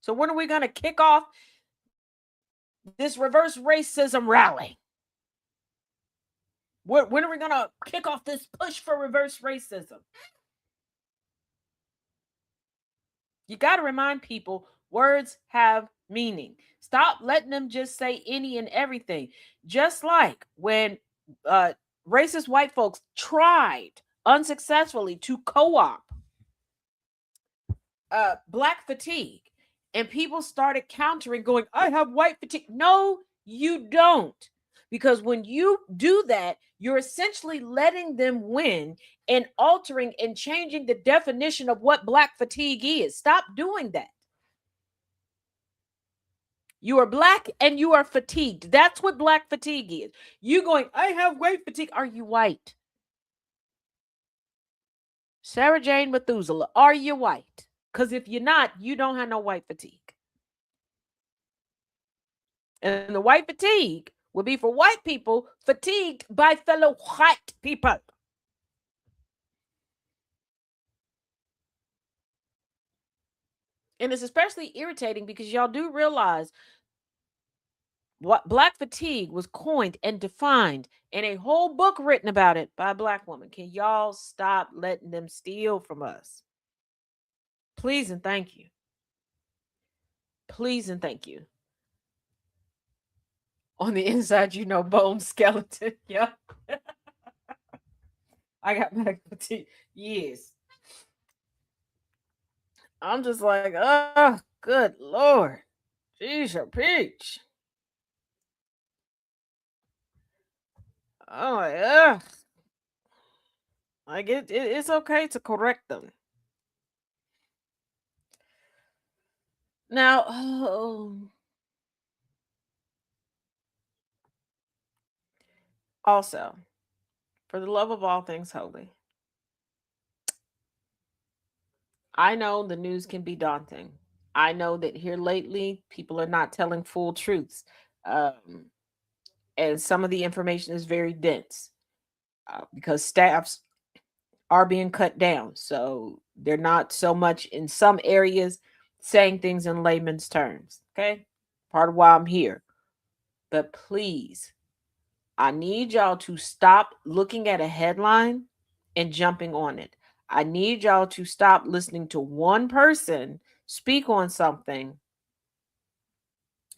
So when are we going to kick off this reverse racism rally? When are we going to kick off this push for reverse racism? You got to remind people words have meaning. Stop letting them just say any and everything. Just like when racist white folks tried unsuccessfully to co-opt black fatigue, and people started countering, going, I have white fatigue. No, you don't. Because when you do that, you're essentially letting them win and altering and changing the definition of what black fatigue is. Stop doing that. You are black and you are fatigued. That's what black fatigue is. You going, I have white fatigue. Are you white? Sarah Jane Methuselah, are you white? Because if you're not, you don't have no white fatigue. And the white fatigue will be for white people fatigued by fellow white people. And it's especially irritating because y'all do realize what black fatigue was coined and defined and a whole book written about it by a black woman. Can y'all stop letting them steal from us? Please and thank you. Please and thank you. On the inside, you know, bone skeleton. Yeah. I got black fatigue. Yes. I'm just like, oh, good Lord. Jeez, your peach. Oh, yeah. Like it's okay to correct them. Now, also, for the love of all things holy, I know the news can be daunting. I know that here lately, people are not telling full truths. Um, and some of the information is very dense because staffs are being cut down. So they're not so much in some areas saying things in layman's terms. Okay. Part of why I'm here. But please, I need y'all to stop looking at a headline and jumping on it. I need y'all to stop listening to one person speak on something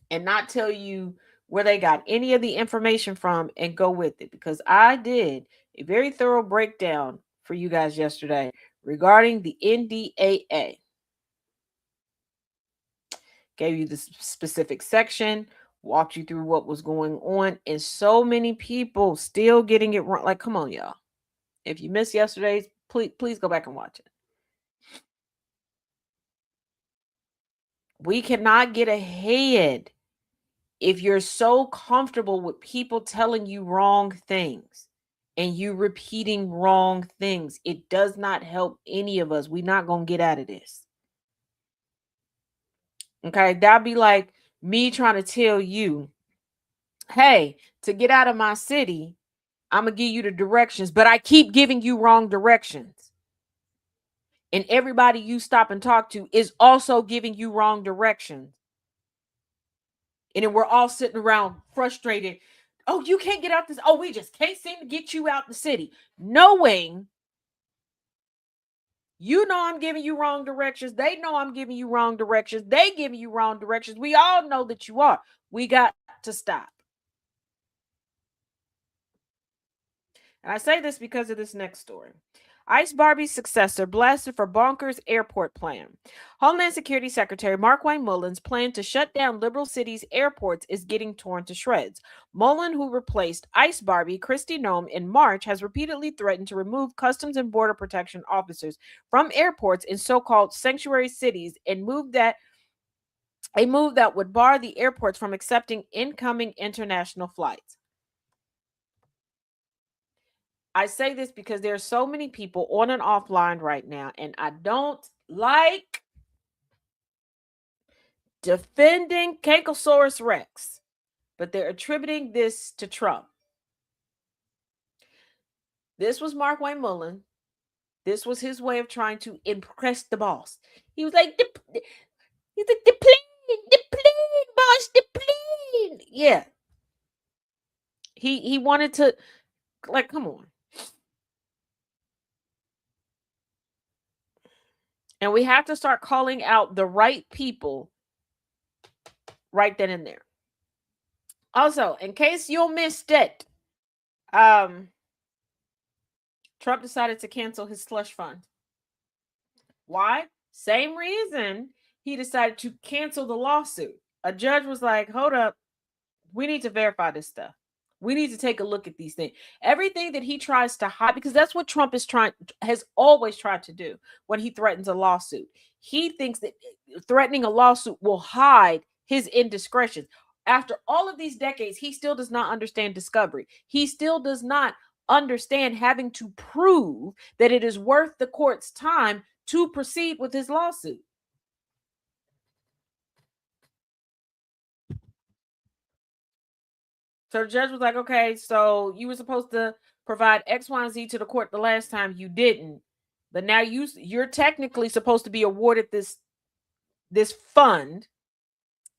and not tell you where they got any of the information from and go with it, because I did a very thorough breakdown for you guys yesterday regarding the NDAA. gave you the specific section, walked you through what was going on, and so many people still getting it wrong. Like, come on, y'all. If you missed yesterday's, please go back and watch it. We cannot get ahead if you're so comfortable with people telling you wrong things and you repeating wrong things. It does not help any of us. We're not going to get out of this. Okay, that'd be like me trying to tell you, hey, to get out of my city, I'm going to give you the directions, but I keep giving you wrong directions. And everybody you stop and talk to is also giving you wrong directions. And then we're all sitting around frustrated. Oh, you can't get out this. Oh, we just can't seem to get you out the city. Knowing you know I'm giving you wrong directions. They know I'm giving you wrong directions. They giving you wrong directions. We all know that you are. We got to stop. And I say this because of this next story. Ice Barbie's successor blasted for bonkers airport plan. Homeland Security Secretary Markwayne Mullin's plan to shut down liberal cities' airports is getting torn to shreds. Mullin, who replaced Ice Barbie Kristi Noem in March, has repeatedly threatened to remove Customs and Border Protection officers from airports in so-called sanctuary cities and a move that would bar the airports from accepting incoming international flights. I say this because there are so many people on and offline right now, and I don't like defending Cankosaurus Rex, but they're attributing this to Trump. This was Markwayne Mullin. This was his way of trying to impress the boss. He was like, the plane, boss, the plane. Yeah. He wanted to, like, come on. And we have to start calling out the right people right then and there. Also, in case you missed it, Trump decided to cancel his slush fund. Why? Same reason he decided to cancel the lawsuit. A judge was like, hold up, we need to verify this stuff. We need to take a look at these things. Everything that he tries to hide, because that's what Trump has always tried to do when he threatens a lawsuit. He thinks that threatening a lawsuit will hide his indiscretions. After all of these decades, he still does not understand discovery. He still does not understand having to prove that it is worth the court's time to proceed with his lawsuit. So the judge was like, okay, so you were supposed to provide X, Y, and Z to the court the last time, you didn't. But now you're technically supposed to be awarded this fund,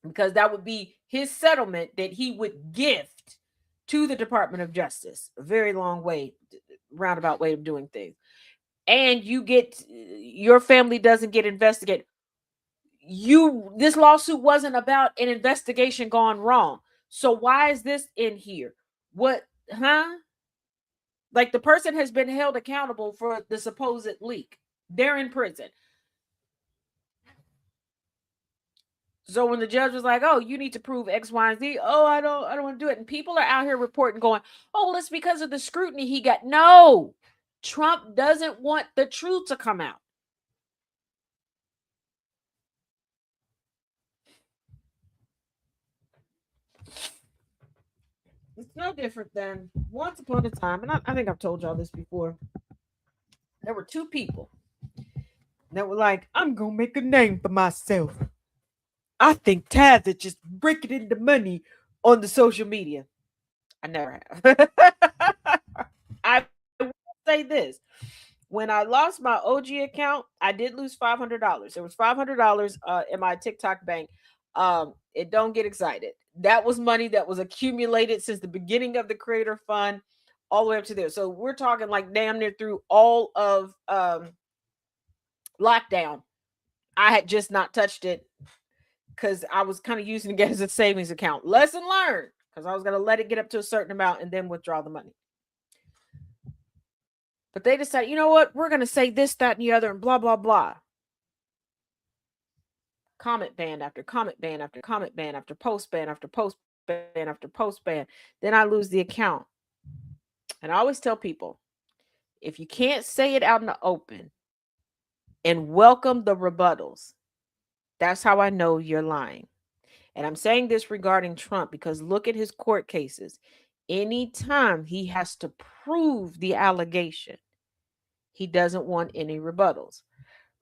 because that would be his settlement that he would gift to the Department of Justice. A very long way, roundabout way of doing things. And your family doesn't get investigated. This lawsuit wasn't about an investigation gone wrong. So why is this in here? What, huh? Like, the person has been held accountable for the supposed leak. They're in prison. So when the judge was like, oh, you need to prove X, Y, and Z. Oh, I don't want to do it. And people are out here reporting going, oh, well, it's because of the scrutiny he got. No, Trump doesn't want the truth to come out. It's no different than once upon a time, and I think I've told y'all this before. There were two people that were like, I'm going to make a name for myself. I think Taz is just breaking into money on the social media. I never have. I will say this. When I lost my OG account, I did lose $500. There was $500 in my TikTok bank. It don't get excited. That was money that was accumulated since the beginning of the creator fund all the way up to there. So we're talking like damn near through all of lockdown. I had just not touched it because I was kind of using it as a savings account. Lesson learned, because I was going to let it get up to a certain amount and then withdraw the money. But they decided, you know what? We're going to say this, that, and the other, and blah, blah, blah. comment ban after comment ban after comment ban after post ban after post ban after post ban. Then I lose the account. And I always tell people, if you can't say it out in the open and welcome the rebuttals, that's how I know you're lying. And I'm saying this regarding Trump because look at his court cases. Anytime he has to prove the allegation, he doesn't want any rebuttals.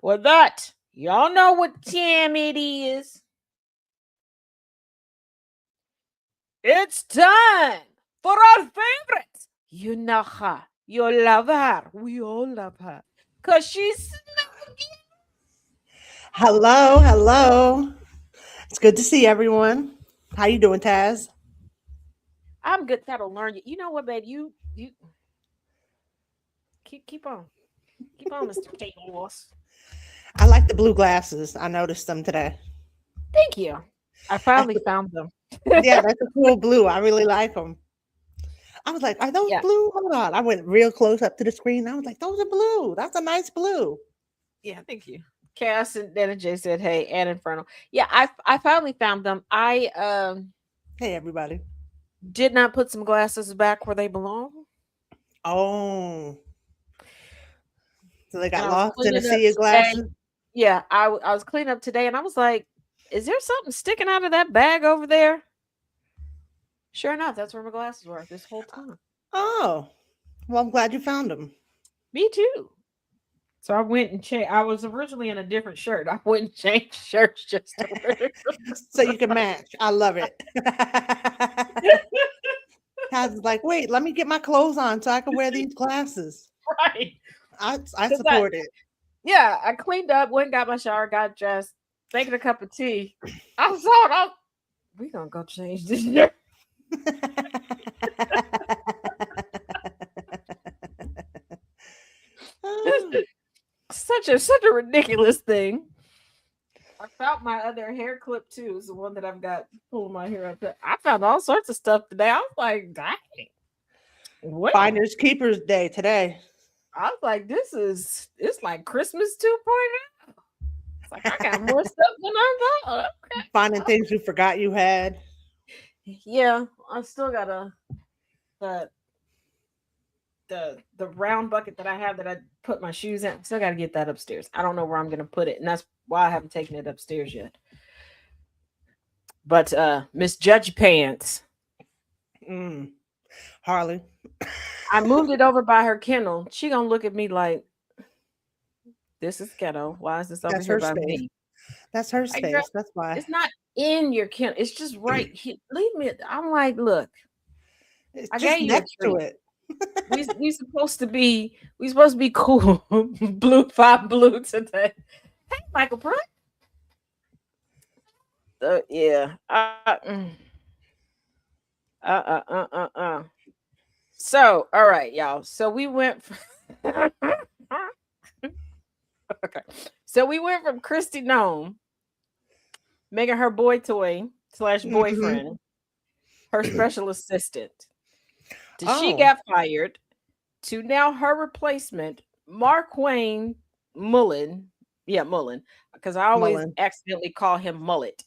For that, y'all know what time it is. It's time for our favorites. You know her. You love her. We all love her. Because she's smoking. Hello, hello. It's good to see everyone. How you doing, Taz? I'm good. That'll learn you. You know what, babe? You keep on. Keep on, Mr. Kate Moss. I like the blue glasses. I noticed them today. Thank you. I That's finally a, found them. yeah, that's a cool blue. I really like them. I was like, are those Yeah. blue? Hold on. I went real close up to the screen. I was like, those are blue. That's a nice blue. Yeah, thank you. Cass and Dana J said, "Hey, and Infernal." Yeah, I finally found them. I Hey, everybody. did not put some glasses back where they belong, Oh, so they and got I was lost in a cleaning up sea of today. glasses. Yeah, I was cleaning up today, and I was like, "Is there something sticking out of that bag over there?" Sure enough, that's where my glasses were this whole time. Oh, well, I'm glad you found them. Me too. So I went and changed. I was originally in a different shirt. I went and changed shirts just to wear it. So you can match. I love it. Taz is like, wait, let me get my clothes on so I can wear these glasses. Right. I 'Cause support it. yeah, I cleaned up, went and got my shower, got dressed, making a cup of tea. I was on. We gonna go change this shirt. Such a ridiculous thing. I found my other hair clip too. Is the one that I've got pulling my hair up. I found all sorts of stuff today. I was like, dang. Well, Finders Keepers Day today. I was like, it's like Christmas 2.0. It's like I got more stuff than I thought. Finding things you forgot you had. Yeah, I still got the the round bucket that I have that I put my shoes in. Still got to get that upstairs. I don't know where I'm gonna put it, and that's why I haven't taken it upstairs yet. But Miss Judge Pants, Harley. I moved it over by her kennel. She gonna look at me like, "This is ghetto. Why is this over That's here her by space. me?" That's her Like, girl, space. That's why. it's not in your kennel. It's just right here. Leave me. I'm like, look, It's I just gave you a next to treat. it. We supposed to be cool. Blue 5 blue today. Hey, Michael Pruitt. Yeah. Uh, uh, uh, uh. So, all right, y'all. So we went. Okay. So we went from Christy Nome making her boy toy / Mhm. boyfriend her special assistant. To she Oh, got fired to now her replacement, Mark Wayne Mullen. Yeah, Mullen. Because I always Mullen. accidentally call him Mullet.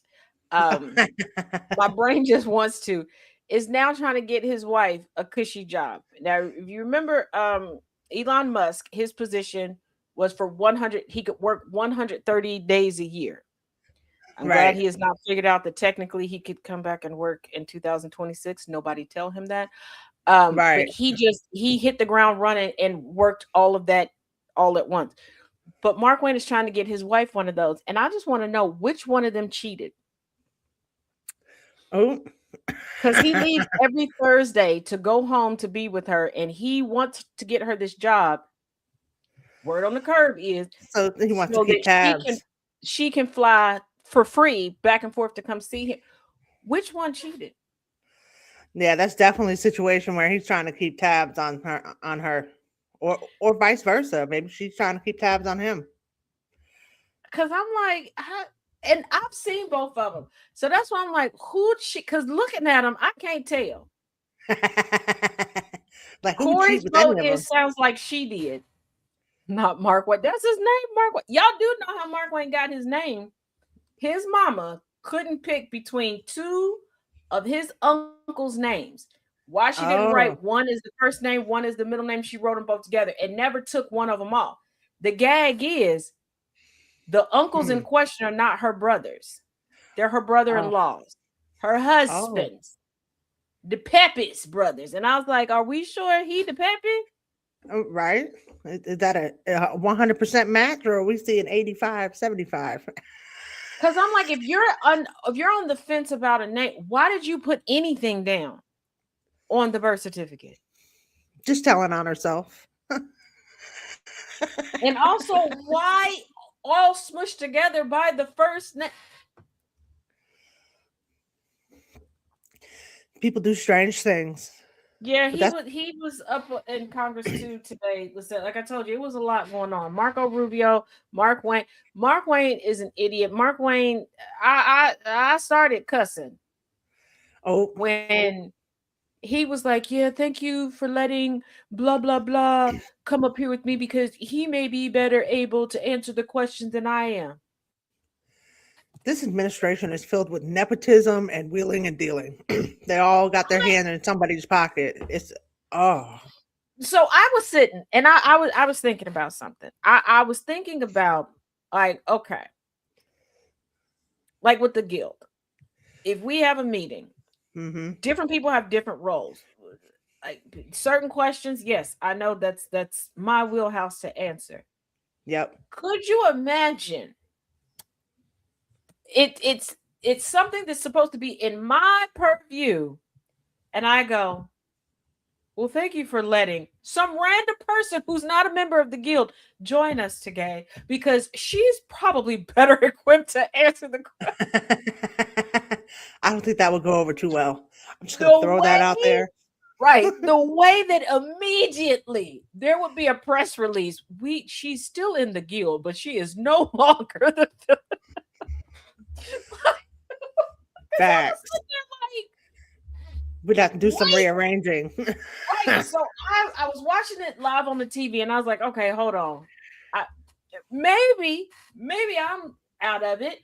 My brain just wants to. Is now trying to get his wife a cushy job. Now, if you remember, Elon Musk, his position was for 100. He could work 130 days a year. I'm glad Right. he has not figured out that technically he could come back and work in 2026. Nobody tell him that. But Right. he hit the ground running and worked all of that all at once. But Mark Wayne is trying to get his wife one of those, and I just want to know which one of them cheated. Oh. Because he leaves every Thursday to go home to be with her, and he wants to get her this job. Word on the curb is So he wants to so keep that tabs. she can fly for free back and forth to come see him. Which one cheated? Yeah, that's definitely a situation where he's trying to keep tabs on her. Or vice versa. Maybe she's trying to keep tabs on him. Because I'm like, and I've seen both of them, so that's why I'm like, who she? Because looking at them, I can't tell. Like who would cheat Corey's with any vote of is them? sounds like she did, not Mark. What? That's his name, Mark. Y'all do know how Mark Wayne got his name? his mama couldn't pick between two of his uncle's names. Why she didn't write Oh. one is the first name, one is the middle name. She wrote them both together and never took one of them off. The gag is the uncles in Hmm. question are not her brothers. They're her Oh. brother-in-laws, her Oh. husbands, the Pepe's brothers. And I was like, are we sure he the Pepe? Right. Is that a 100% match, or are we seeing 85-75? Because I'm like, if you're on the fence about a name, why did you put anything down on the birth certificate? Just telling on herself. And also, why all smushed together by the first name? People do strange things. Yeah, But that's he was up in Congress too today. Listen, like I told you, it was a lot going on. Marco Rubio, Mark Wayne. Mark Wayne is an idiot. Mark Wayne, I started cussing oh, when he was like, "Yeah, thank you for letting blah blah blah come up here with me because he may be better able to answer the questions than I am." this administration is filled with nepotism and wheeling and dealing. They all got their hand in somebody's pocket. It's oh. So I was sitting and I was thinking about something. I was thinking about like, okay, like with the guild. If we have a meeting, Mm-hmm. different people have different roles. Like certain questions, yes, I know that's my wheelhouse to answer. Yep. Could you imagine it's something that's supposed to be in my purview, and I go, well, thank you for letting some random person who's not a member of the guild join us today because she's probably better equipped to answer the question. I don't think that would go over too well. I'm just gonna The throw that out way, there. right, the way that immediately there would be a press release. She's still in the guild, but she is no longer the. Facts. Like, We'd have to do some wait, rearranging. right. So I was watching it live on the TV, and I was like, okay, hold on. Maybe I'm out of it.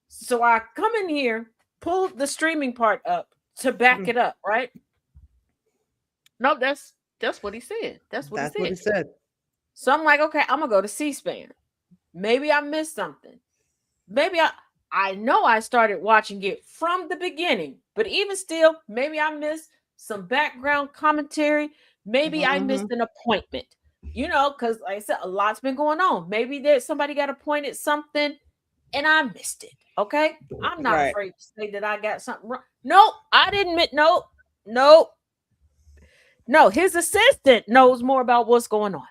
So I come in here, pull the streaming part up to back it up, right? No, that's what he said. That's what he said. So I'm like, okay, I'm gonna go to C-SPAN. Maybe I missed something. Maybe I know I started watching it from the beginning, but even still, maybe I missed some background commentary. Maybe I missed an appointment. You know, because like I said, a lot's been going on. Maybe there's somebody got appointed something and I missed it. Okay. I'm not afraid to say that I got something wrong. Nope, I didn't admit. Nope. No, his assistant knows more about what's going on.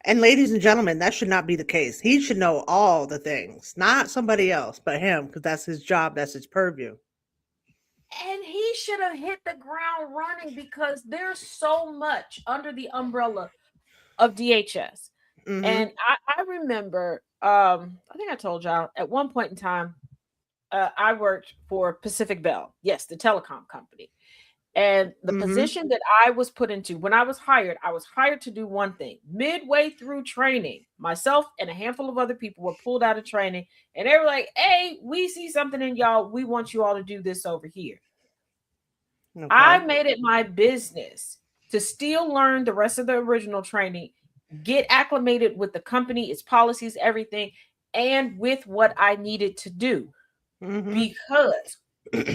And ladies and gentlemen, that should not be the case. He should know all the things, not somebody else, but him, because that's his job, that's his purview. And he should have hit the ground running because there's so much under the umbrella of DHS. Mm-hmm. And I remember, I think I told y'all at one point in time, I worked for Pacific Bell. Yes, the telecom company. And the position that I was put into when I was hired to do one thing. Midway through training, myself and a handful of other people were pulled out of training, and they were like, hey, we see something in y'all. We want you all to do this over here. Okay. I made it my business to still learn the rest of the original training, get acclimated with the company, its policies, everything, and with what I needed to do. Because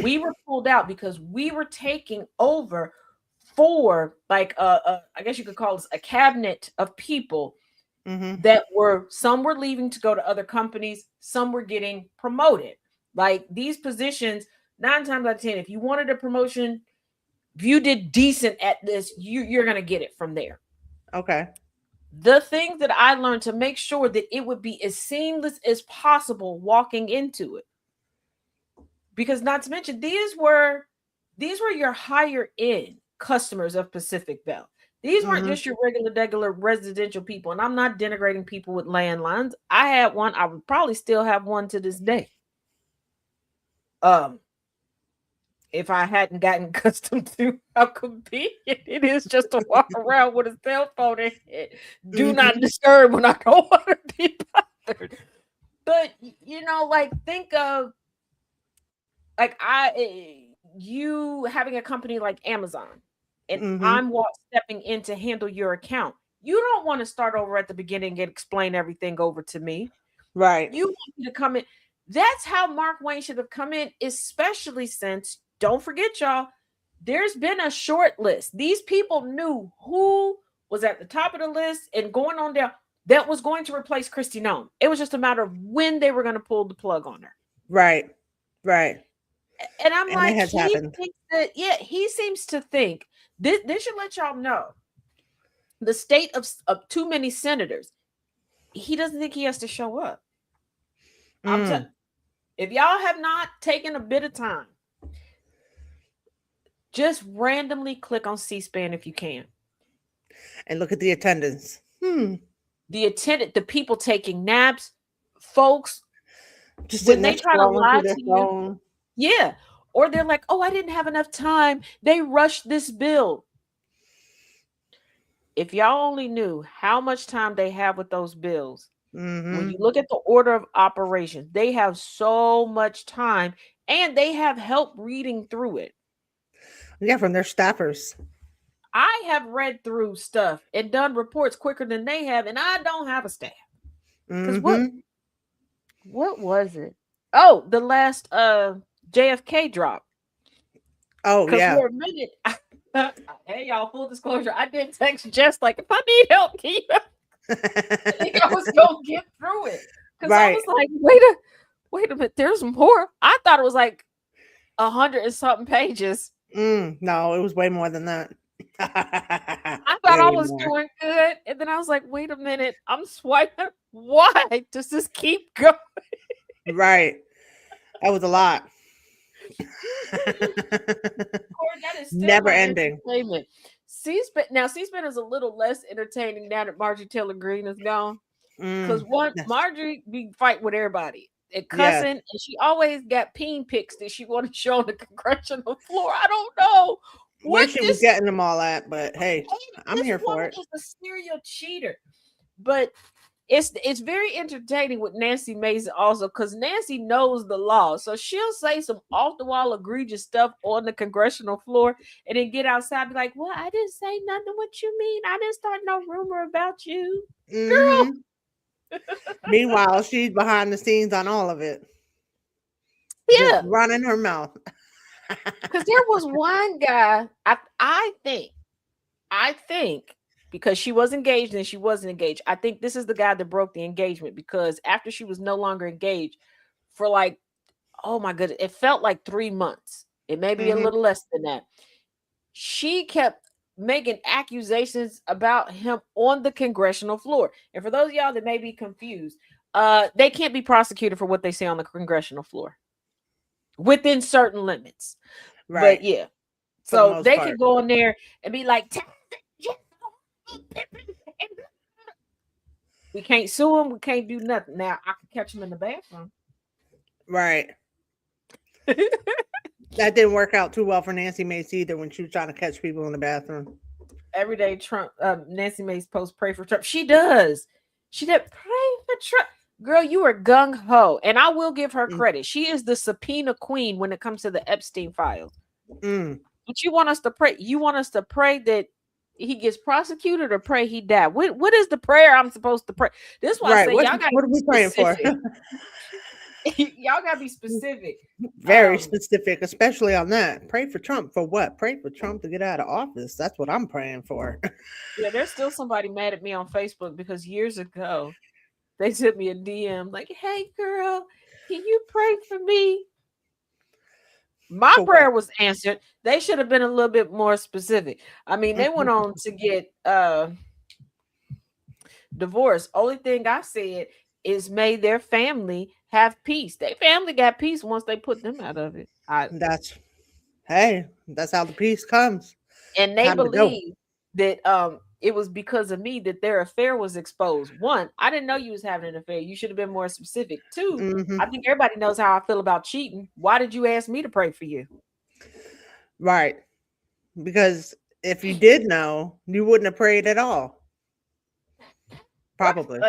we were pulled out because we were taking over for like I guess you could call this a cabinet of people that some were leaving to go to other companies, some were getting promoted. Like these positions, 9 times out of 10, if you wanted a promotion, if you did decent at this, you're gonna get it from there. Okay. The thing that I learned to make sure that it would be as seamless as possible walking into it. Because not to mention, these were your higher end customers of Pacific Bell. These weren't just your regular residential people. And I'm not denigrating people with landlines. I had one. I would probably still have one to this day. If I hadn't gotten accustomed to how convenient it is just to walk around with a cell phone and do not disturb when I don't want to be bothered. But like think of like you having a company like Amazon, and Mm-hmm. I'm stepping in to handle your account. You don't want to start over at the beginning and explain everything over to me. Right. You want me to come in. That's how Mark Wayne should have come in, especially since, don't forget, y'all, there's been a short list. These people knew who was at the top of the list and going on down that was going to replace Christy Nome. It was just a matter of when they were going to pull the plug on her. Right. Right. And I'm And it like, has he happened. thinks that, yeah, he seems to think this should let y'all know the state of too many senators. He doesn't think he has to show up. Mm. If y'all have not taken a bit of time, just randomly click on C-SPAN if you can. And look at the attendance. The people taking naps, folks, Just when sitting there they try to scrolling lie through their to you, phone. yeah, or they're like, oh, I didn't have enough time. They rushed this bill. If y'all only knew how much time they have with those bills, when you look at the order of operations, they have so much time and they have help reading through it. Yeah, from their staffers. I have read through stuff and done reports quicker than they have, and I don't have a staff. Because what was it? Oh, the last JFK drop. Oh, Because yeah. for a minute, hey y'all, full disclosure, I did text Jess like, if I need help, can you I think I was gonna get through it. Because I Right. was like, wait a minute, there's more. I thought it was like 100 and something pages. No, it was way more than that. I thought I Way was more. doing good. And then I was like, wait a minute, I'm swiping. Why does this keep going? Right. That was a lot. Corey, that is still Never my ending. entertainment. C-SPAN is a little less entertaining now that Marjorie Taylor Greene is gone. Because Yes. Marjorie be fighting with everybody and Yes. cussing, and she always got peen pics that she want to show on the congressional floor. I don't know Where what she was this. getting them all at, but hey, I'm This here for woman it. is a serial cheater, but it's very entertaining with Nancy Mason also, because Nancy knows the law, so she'll say some off the wall egregious stuff on the congressional floor, and then get outside and be like, "Well, I didn't say nothing. What you mean? I didn't start no rumor about you, girl." Meanwhile, she's behind the scenes on all of it. Just Yeah, running her mouth. because there was one guy. I think because she was engaged and she wasn't engaged. I think this is the guy that broke the engagement, because after she was no longer engaged for like, oh my goodness, it felt like 3 months. It may be a little less than that. She kept making accusations about him on the congressional floor. And for those of y'all that may be confused, they can't be prosecuted for what they say on the congressional floor within certain limits. Right. But yeah, For the so most they part. could go in there and be like, we can't sue him, we can't do nothing. Now I can catch him in the bathroom. Right. That didn't work out too well for Nancy Mace either when she was trying to catch people in the bathroom. Every day Trump, Nancy Mace posts pray for Trump. She does. She did pray for Trump. Girl, you are gung ho, and I will give her credit. She is the subpoena queen when it comes to the Epstein files. But you want us to pray? You want us to pray that he gets prosecuted, or pray he died? What is the prayer I'm supposed to pray? This is why I say y'all got What are we praying for? Y'all gotta be specific. Very specific, especially on that. Pray for Trump for what? Pray for Trump to get out of office. That's what I'm praying for. Yeah, there's still somebody mad at me on Facebook because years ago they sent me a DM like, "Hey, girl, can you pray for me?" My For prayer what? was answered. They should have been a little bit more specific. I mean, they went on to get divorced. Only thing I said is, may their family have peace. Their family got peace once they put them out of it. That's how the peace comes. And they Time to go. believe that it was because of me that their affair was exposed. One, I didn't know you was having an affair. You should have been more specific. Two, I think everybody knows how I feel about cheating. Why did you ask me to pray for you? Right. Because if you did know, you wouldn't have prayed at all. Probably.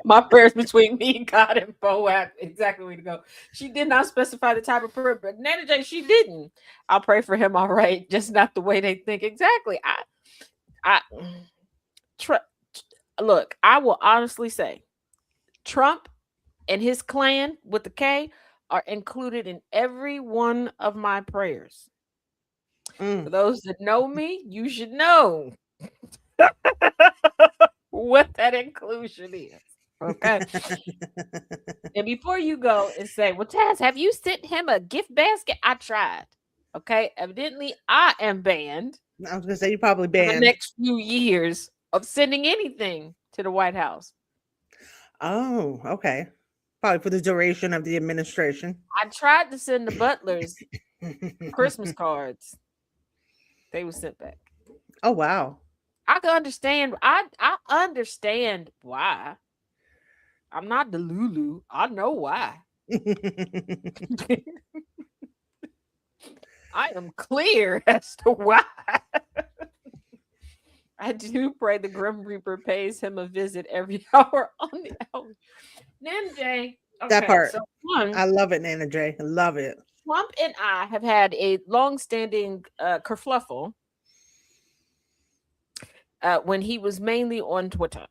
My prayers between me and God and Boab, exactly where to go. She did not specify the type of prayer, but Nana J, she didn't. I'll pray for him, all right, just not the way they think. Exactly. I tr- look. I will honestly say, Trump and his clan with the K are included in every one of my prayers. For those that know me, you should know what that inclusion is. Okay. And before you go and say, well, Taz, have you sent him a gift basket? I tried. Okay. Evidently, I am banned I was gonna say you probably for the banned. next few years of sending anything to the White House. Oh, okay. Probably for the duration of the administration. I tried to send the butlers Christmas cards. They were sent back. Oh wow. I can understand. I understand why. I'm not the Lulu. I know why. I am clear as to why. I do pray the Grim Reaper pays him a visit every hour on the hour. Ninja. That Okay, part. so one, I love it, Nana J. I love it. Trump and I have had a long-standing kerfluffle when he was mainly on Twitter.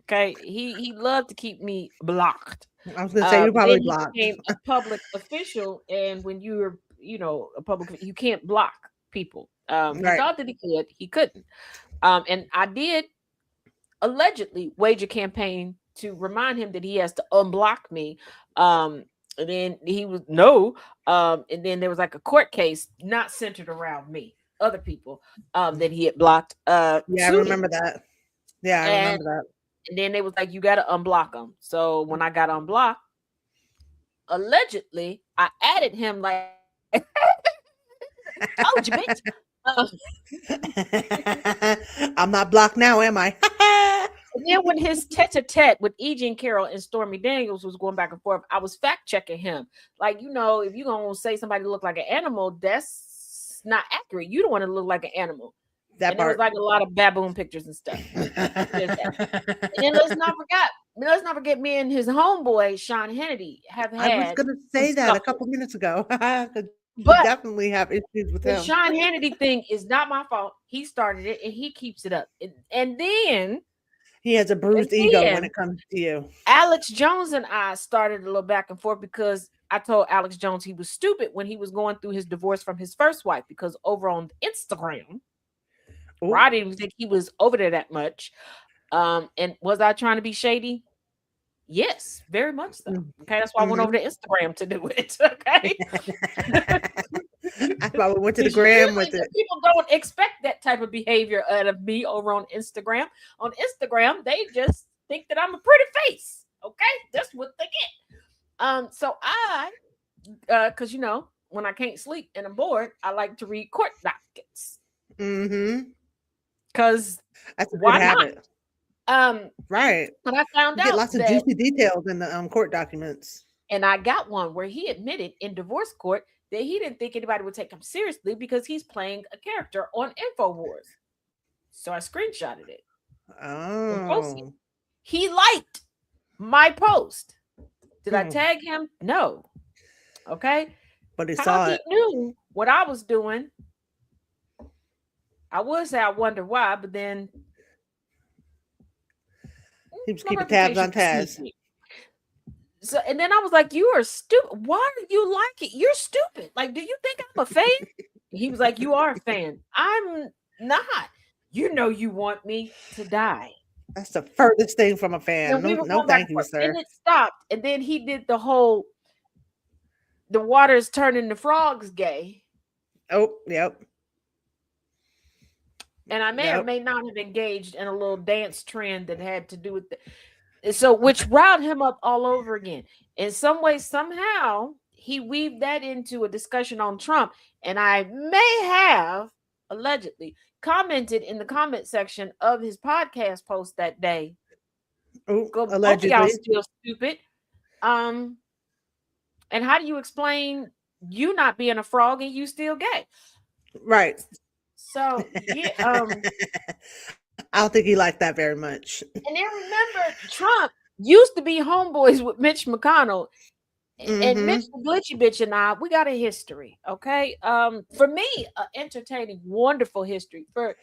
Okay, he loved to keep me blocked. I was gonna say you're But then probably he blocked. became a public official, and when you're, a public, you can't block people. He Right. thought that he couldn't. And I did allegedly wage a campaign to remind him that he has to unblock me. And then he was no. And then there was like a court case not centered around me, other people that he had blocked. Yeah, I Tootie. remember that. Yeah, I And, remember that. and then they was like, you got to unblock him. So when I got unblocked, allegedly, I added him like, told you, bitch. I'm not blocked now, am I? And then when his tete-a-tete with E. Jean Carroll and Stormy Daniels was going back and forth, I was fact checking him. Like, if you're gonna say somebody look like an animal, that's not accurate. You don't want to look like an animal. That And there was part. like a lot of baboon pictures and stuff. And then let's not forget me and his homeboy Sean Hennedy have I was had gonna some say that a scuffles. couple minutes ago. 'Cause you But definitely have issues with the him. Sean Hannity thing is not my fault. He started it and he keeps it up. And then He has a bruised ego when it comes to you. Alex Jones and I started a little back and forth because I told Alex Jones he was stupid when he was going through his divorce from his first wife, because over on Instagram, Ooh. I didn't think he was over there that much. And was I trying to be shady? Yes, very much so. Okay, that's why I went over to Instagram to do it. Okay. I probably went to the gram with it. People don't expect that type of behavior out of me over on Instagram. On Instagram, they just think that I'm a pretty face. Okay, that's what they get. So I, because when I can't sleep and I'm bored, I like to read court dockets. Because that's a good why habit. not? Right. But I found You out get lots of juicy details in the court documents. And I got one where he admitted in divorce court that he didn't think anybody would take him seriously because he's playing a character on InfoWars. So I screenshotted it. Oh. He liked my post. Did I tag him? No. Okay. But he saw it. He knew what I was doing. I would say I wonder why, but then he was keeping tabs on Taz. So, and then I was like, you are stupid. Why do you like it? You're stupid. Like, do you think I'm a fan? He was like, you are a fan. I'm not. You want me to die. That's the furthest thing from a fan. No, thank you, sir. And it stopped. And then he did the whole, the water is turning the frogs gay. Oh, yep. And I may or may not have engaged in a little dance trend that had to do with so which riled him up all over again. In some way, somehow, he weaved that into a discussion on Trump. And I may have allegedly commented in the comment section of his podcast post that day. Allegedly. Y'all still stupid. And how do you explain you not being a frog and you still gay? Right. So yeah, I don't think he liked that very much. And then remember, Trump used to be homeboys with Mitch McConnell. And Mitch the glitchy bitch and I, we got a history, okay? For me, entertaining, wonderful history. For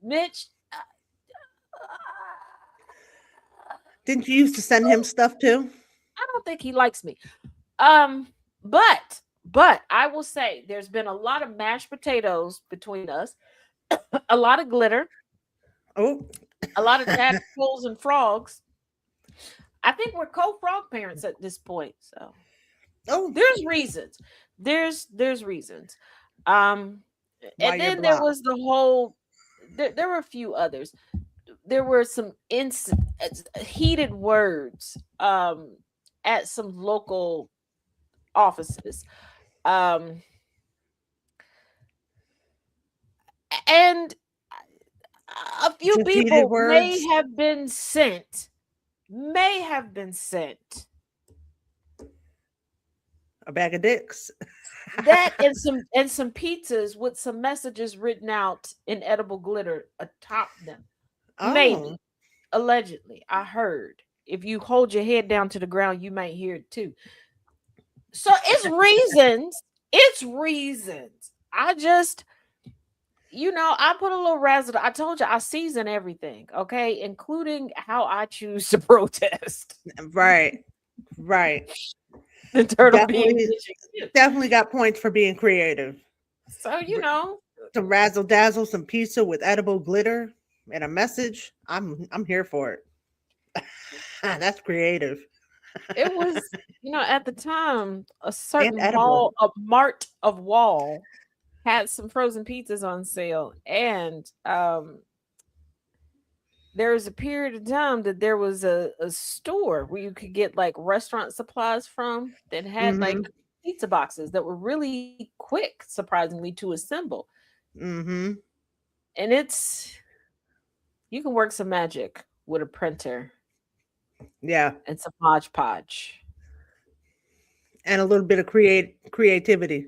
Mitch, Didn't you used to send him stuff too? I don't think he likes me. But I will say there's been a lot of mashed potatoes between us, a lot of glitter, Oh, a lot of tadpoles and frogs. I think we're co-frog parents at this point, so oh, there's reasons. There's reasons. Um, why and you're then there blocked? was the whole. There were a few others. There were some heated words at some local offices. Um, and a few Just heated people words. may have been sent A bag of dicks. that and some pizzas with some messages written out in edible glitter atop them. Maybe, Oh, allegedly, I heard. If you hold your head down to the ground, you might hear it too. So it's reasons. It's reasons. I just, I put a little razzle. I told you I season everything, okay, including how I choose to protest. right, right. The turtle being Definitely, bitching. definitely got points for being creative. So Some razzle dazzle, some pizza with edible glitter and a message. I'm here for it. That's creative it was, at the time, a and certain edible. mart of wall had some frozen pizzas on sale, and there was a period of time that there was a store where you could get like restaurant supplies from that had like Mm-hmm. pizza boxes that were really quick, surprisingly, to assemble. Mm-hmm. And you can work some magic with a printer Yeah. and some hodgepodge. And a little bit of creativity.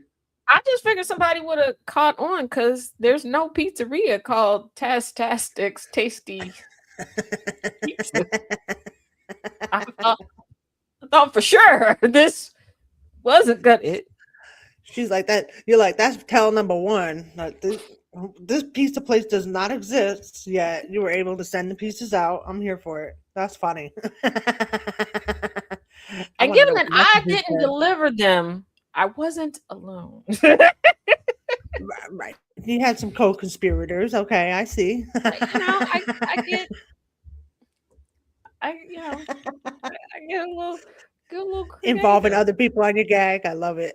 I just figured somebody would have caught on because there's no pizzeria called Tastastic's Tasty Pizza. I thought for sure this wasn't gonna. She's like that. You're like, that's tell number one. Like this pizza place does not exist yet. You were able to send the pieces out. I'm here for it. That's funny. I And want to given know that what the I messages didn't said. deliver them, I wasn't alone. Right. You had some co-conspirators. Okay, I see. I get, I get a little Involving creative. other people on your gag. I love it.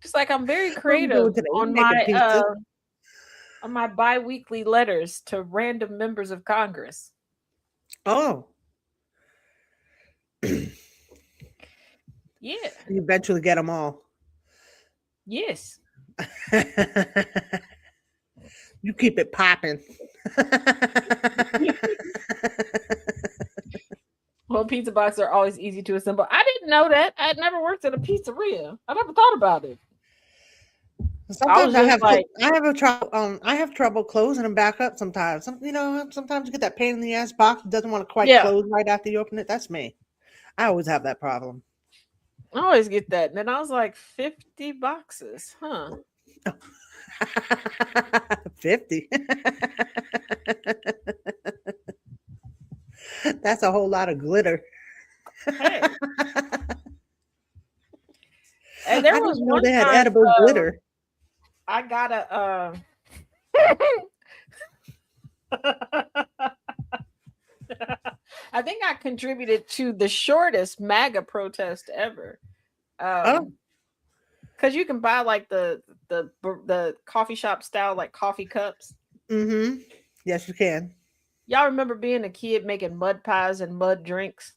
It's like I'm very What are you doing creative today? You making pizza? on my bi-weekly letters to random members of Congress. Oh, Yeah. you eventually get them all. Yes. You keep it popping. Well, pizza boxes are always easy to assemble. I didn't know that. I had never worked at a pizzeria. I never thought about it. Sometimes I was just like, I have trouble closing them back up. Sometimes, sometimes you get that pain in the ass box that doesn't want to quite yeah, close right after you open it. That's me. I always have that problem. I always get that. And then I was like, 50 boxes, huh? 50. That's a whole lot of glitter. Hey. And there I was didn't know one they had time edible glitter. I got I think I contributed to the shortest MAGA protest ever. Oh, Because you can buy like the coffee shop style like coffee cups. mm-hmm. Yes, you can. Y'all remember being a kid making mud pies and mud drinks?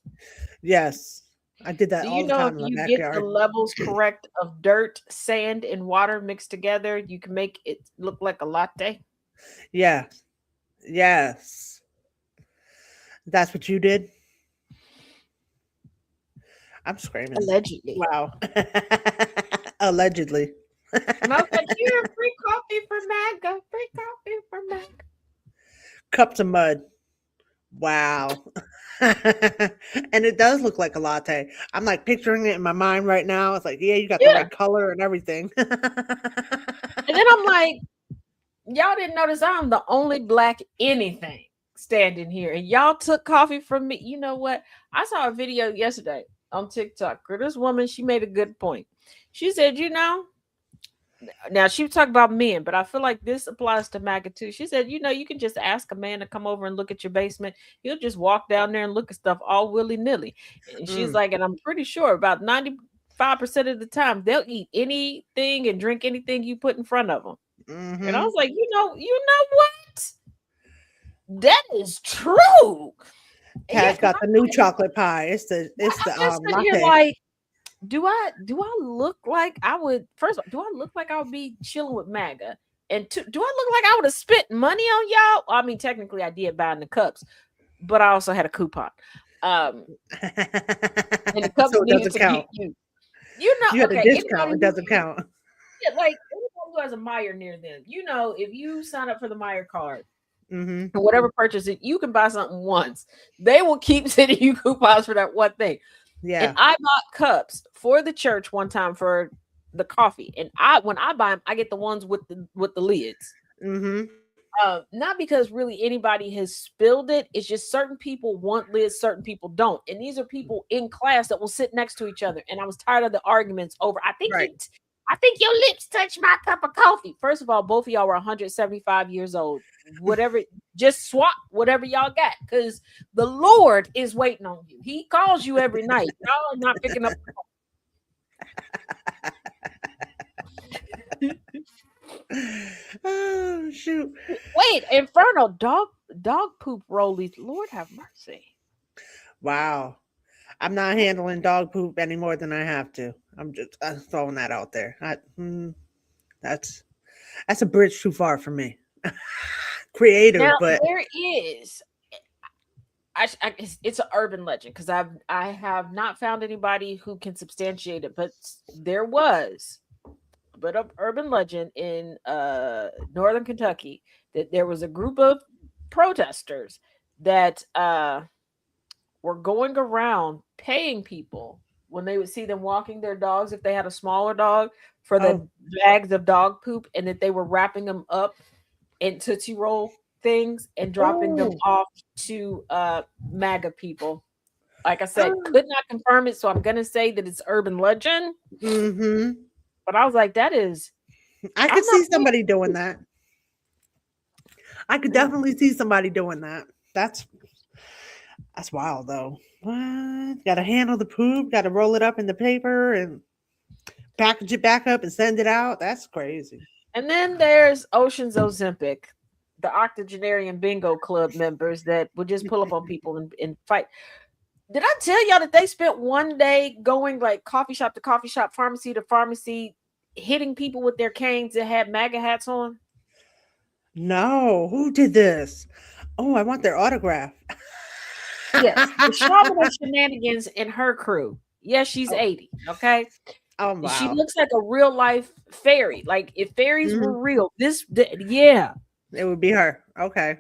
Yes, I did that Do all you the know if time in my you get the backyard. levels correct of dirt, sand, and water mixed together, you can make it look like a latte? Yeah, yes, that's what you did. I'm screaming. Allegedly. Wow. Allegedly. And I was like, here, free coffee for MAGA, free coffee for MAGA. Cups of mud. Wow. And it does look like a latte. I'm like picturing it in my mind right now. It's like, yeah, you got the Yeah. right color and everything. And then I'm like, y'all didn't notice I'm the only black anything standing here. And y'all took coffee from me. You know what? I saw a video yesterday on TikTok where this woman, she made a good point. She said, now she was talking about men, but I feel like this applies to MAGA too. She said, you can just ask a man to come over and look at your basement. He'll just walk down there and look at stuff all willy-nilly. And she's Mm, like, and I'm pretty sure about 95% of the time they'll eat anything and drink anything you put in front of them. And I hmm was like, you know what? That is true. Yeah, Tad's because got the new chocolate pie. It's the I'm just sitting here latte. like, do I look like I would? First of all, do I look like I would be chilling with MAGA? And two, do I look like I would have spent money on y'all? I mean, technically, I did buy the cups, but I also had a coupon. And the cups So it needed doesn't to be count. used. You had a Okay, discount. It doesn't count. like anybody who has a Meyer near them, if you sign up for the Meyer card, Hmm or whatever purchase it, you can buy something once. They will keep sending you coupons for that one thing. And Yeah. I bought cups for the church one time for the coffee. And when I buy them, I get the ones with the lids. hmm Not because really anybody has spilled it. It's just certain people want lids, certain people don't. And these are people in class that will sit next to each other. And I was tired of the arguments over. Right. I think your lips touched my cup of coffee. First of all, both of y'all were 175 years old. Whatever, just swap whatever y'all got, because the Lord is waiting on you. He calls you every night. Y'all are not picking up. Oh shoot. Wait, Inferno, dog poop rollies. Lord have mercy. Wow. I'm not handling dog poop any more than I have to. I'm throwing that out there. That's a bridge too far for me. Now Creative, but there is. It's an urban legend because I have not found anybody who can substantiate it, but there was a bit of urban legend in northern Kentucky that there was a group of protesters that were going around paying people when they would see them walking their dogs, if they had a smaller dog, for oh, the bags of dog poop, and that they were wrapping them up in Tootsie Roll things and dropping them oh, off to MAGA people. Like I said, oh. could not confirm it, so I'm gonna say that it's urban legend. Mm-hmm. But I was like, that is, I I'm could not see somebody doing that. I could playing. definitely see somebody doing that. That's wild though. What? Got to handle the poop. Got to roll it up in the paper and package it back up and send it out. That's crazy. And then there's Ocean's Ozempic, the octogenarian bingo club members that would just pull up on people and fight. Did I tell y'all that they spent one day going like coffee shop to coffee shop, pharmacy to pharmacy, hitting people with their canes that had MAGA hats on? No, who did this? Oh, I want their autograph. Yes, the Charlamagne Shenanigans and her crew. Yes, she's Oh, 80. Okay. oh She wow. looks like a real life fairy. Like if fairies Mhm. were real, yeah. It would be her. Okay.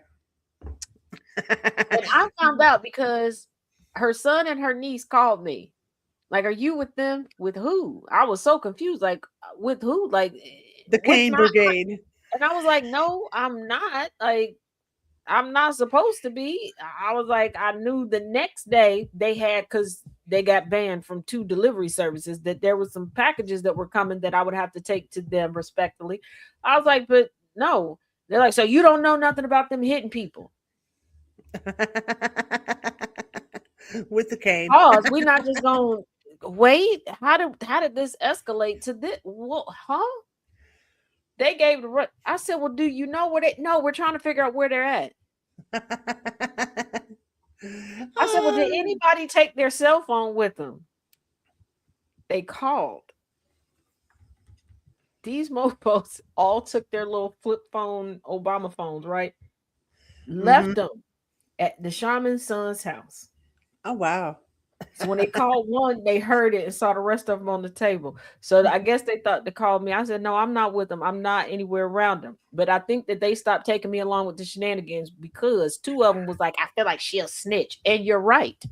And I found out because her son and her niece called me. Like, are you with them? With who? I was so confused. Like, with who? Like, The with Cane my. Brigade. And I was like, no, I'm not. Like, I'm not supposed to be. I was like, I knew the next day they had, because they got banned from 2 delivery services, that there was some packages that were coming that I would have to take to them respectfully. I was like, but no. They're like, so you don't know nothing about them hitting people. With the cane. Pause. We're not just going to wait. How did this escalate to this? Well, huh? They gave the. I said, well, do you know where they? No, we're trying to figure out where they're at. I said, well, did anybody take their cell phone with them? They called. These mofos all took their little flip phone, Obama phones, right? Mhm. Left them at the shaman's son's house. Oh wow. So when they called one, they heard it and saw the rest of them on the table. So I guess they thought to call me. I said, no, I'm not with them. I'm not anywhere around them. But I think that they stopped taking me along with the shenanigans because two of them was like, I feel like she'll snitch. And you're right.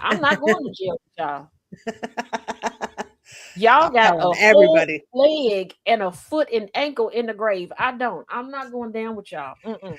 I'm not going to jail with y'all. Y'all I'm got telling a whole everybody. leg and a foot and ankle in the grave. I don't. I'm not going down with y'all. Mm-mm.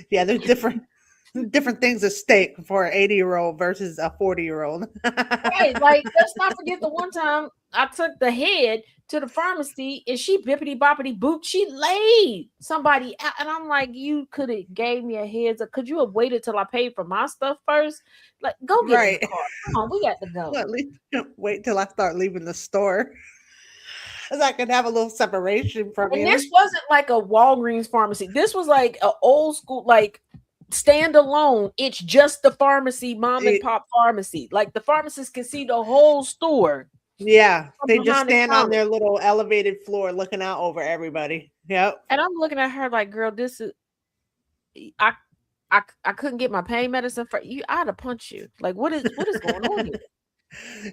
Yeah, there's different things at stake for an 80-year-old versus a 40-year-old. Right. Like, let's not forget the one time I took the head to the pharmacy and she bippity boppity boop. She laid somebody out. And I'm like, you could have gave me a heads up. Could you have waited till I paid for my stuff first? Like, go get in the Right. car. Come on, we got to go. Well, at least wait till I start leaving the store. Because I can have a little separation from And you. this wasn't like a Walgreens pharmacy. This was like an old school, like standalone. It's just the pharmacy, mom and pop pharmacy. Like the pharmacist can see the whole store. Yeah, from they just behind the stand on counter. their little elevated floor looking out over everybody. Yep. And I'm looking at her like, girl, this is I couldn't get my pain medicine for you. I'd have punched you. Like, what is going on here?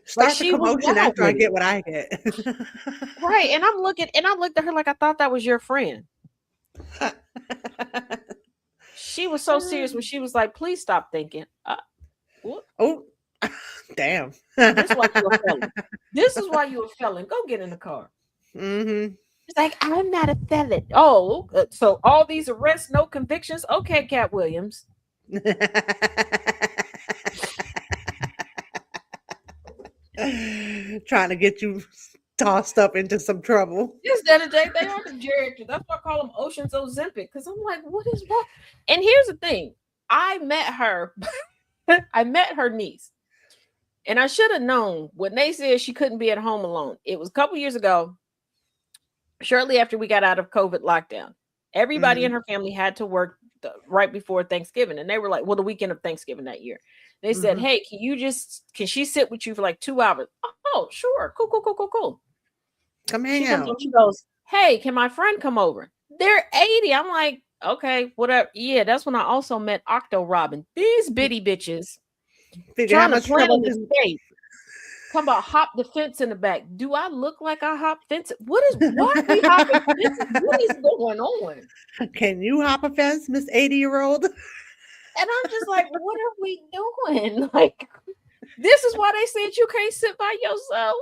Start the she was commotion wild after I with it. get what I get. Right. And I looked at her like I thought that was your friend. She was so serious when she was like, please stop thinking. What? Oh, damn. This is why you a felon. This is why you a felon. Go get in the car. Mm-hmm. She's like, I'm not a felon. Oh, so all these arrests, no convictions. Okay, Cat Williams. Trying to get you tossed up into some trouble. Just the other day, they are the geriatrics. That's why I call them Ocean's Ozempic, because I'm like, what is wrong? And here's the thing. I met her. I met her niece. And I should have known when they said she couldn't be at home alone. It was a couple years ago, shortly after we got out of COVID lockdown. Everybody in her family had to work right before Thanksgiving. And they were like, well, the weekend of Thanksgiving that year. They said, hey, can she sit with you for like 2 hours? Oh, sure. Cool. Come hang out. She goes, hey, can my friend come over? They're 80. I'm like, okay, whatever. Yeah, that's when I also met Octo Robin. These bitty bitches trying to plan an escape. Come about hop the fence in the back. Do I look like I hop fence? Why are we hopping fences? What is going on? Can you hop a fence, Miss 80-year-old? And I'm just like, what are we doing? Like, this is why they said you can't sit by yourself.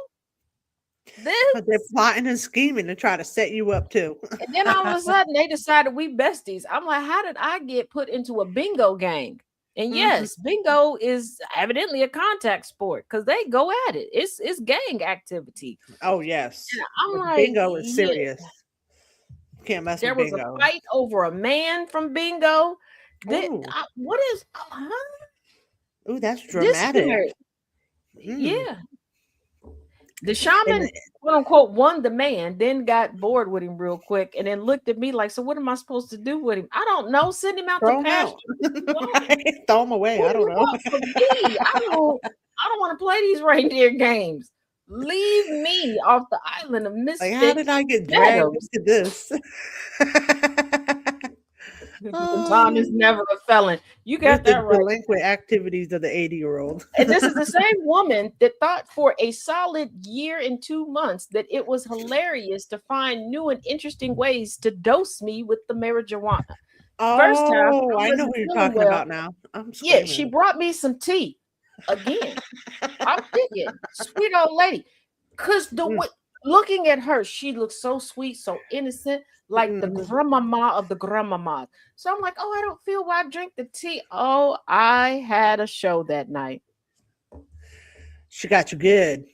But they're plotting and scheming to try to set you up too. And then all of a sudden they decided we besties. I'm like, how did I get put into a bingo gang? And yes, bingo is evidently a contact sport because they go at it. It's gang activity. Oh yes, I'm like, bingo is serious. Can't mess with bingo. There was a fight over a man from bingo. What is? Ooh, that's dramatic. Yeah. The shaman, quote unquote, won the man, then got bored with him real quick, and then looked at me like, so what am I supposed to do with him? I don't know. Send him out to pasture. Right. Throw him away. I don't know. I don't want to play these reindeer games. Leave me off the island of misfits. Like, how did I get dragged into this? Tom is never a felon. You got that right. Delinquent activities of the 80-year-old. And this is the same woman that thought for a solid year and 2 months that it was hilarious to find new and interesting ways to dose me with the marijuana. First time, I know what you're talking about now. Yeah, she brought me some tea. Again, I'm thinking, sweet old lady. Because looking at her, she looks so sweet, so innocent, like the grandmama of the grandmamas. So I'm like, oh, I don't feel why I drink the tea. Oh, I had a show that night. She got you good.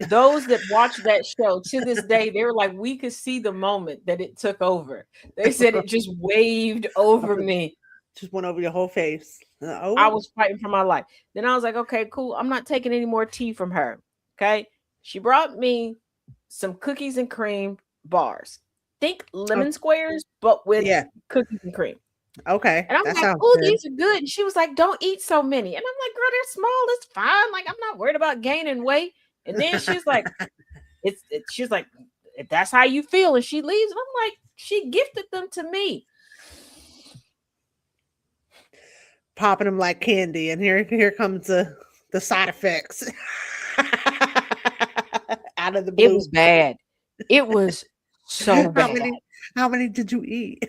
Those that watched that show to this day, they were like, we could see the moment that it took over. They said it just waved over me. Just went over your whole face. I was fighting for my life. Then I was like, okay, cool. I'm not taking any more tea from her. Okay. She brought me some cookies and cream bars. Think lemon squares, but with cookies and cream. Okay. And I'm like, oh, these are good. And she was like, don't eat so many. And I'm like, girl, they're small. It's fine. Like, I'm not worried about gaining weight. And then she's like, she's like, if that's how you feel. And she leaves. And I'm like, she gifted them to me. popping them like candy, and here comes the side effects out of the It blue. was bad. It was so How bad. many how many did you eat?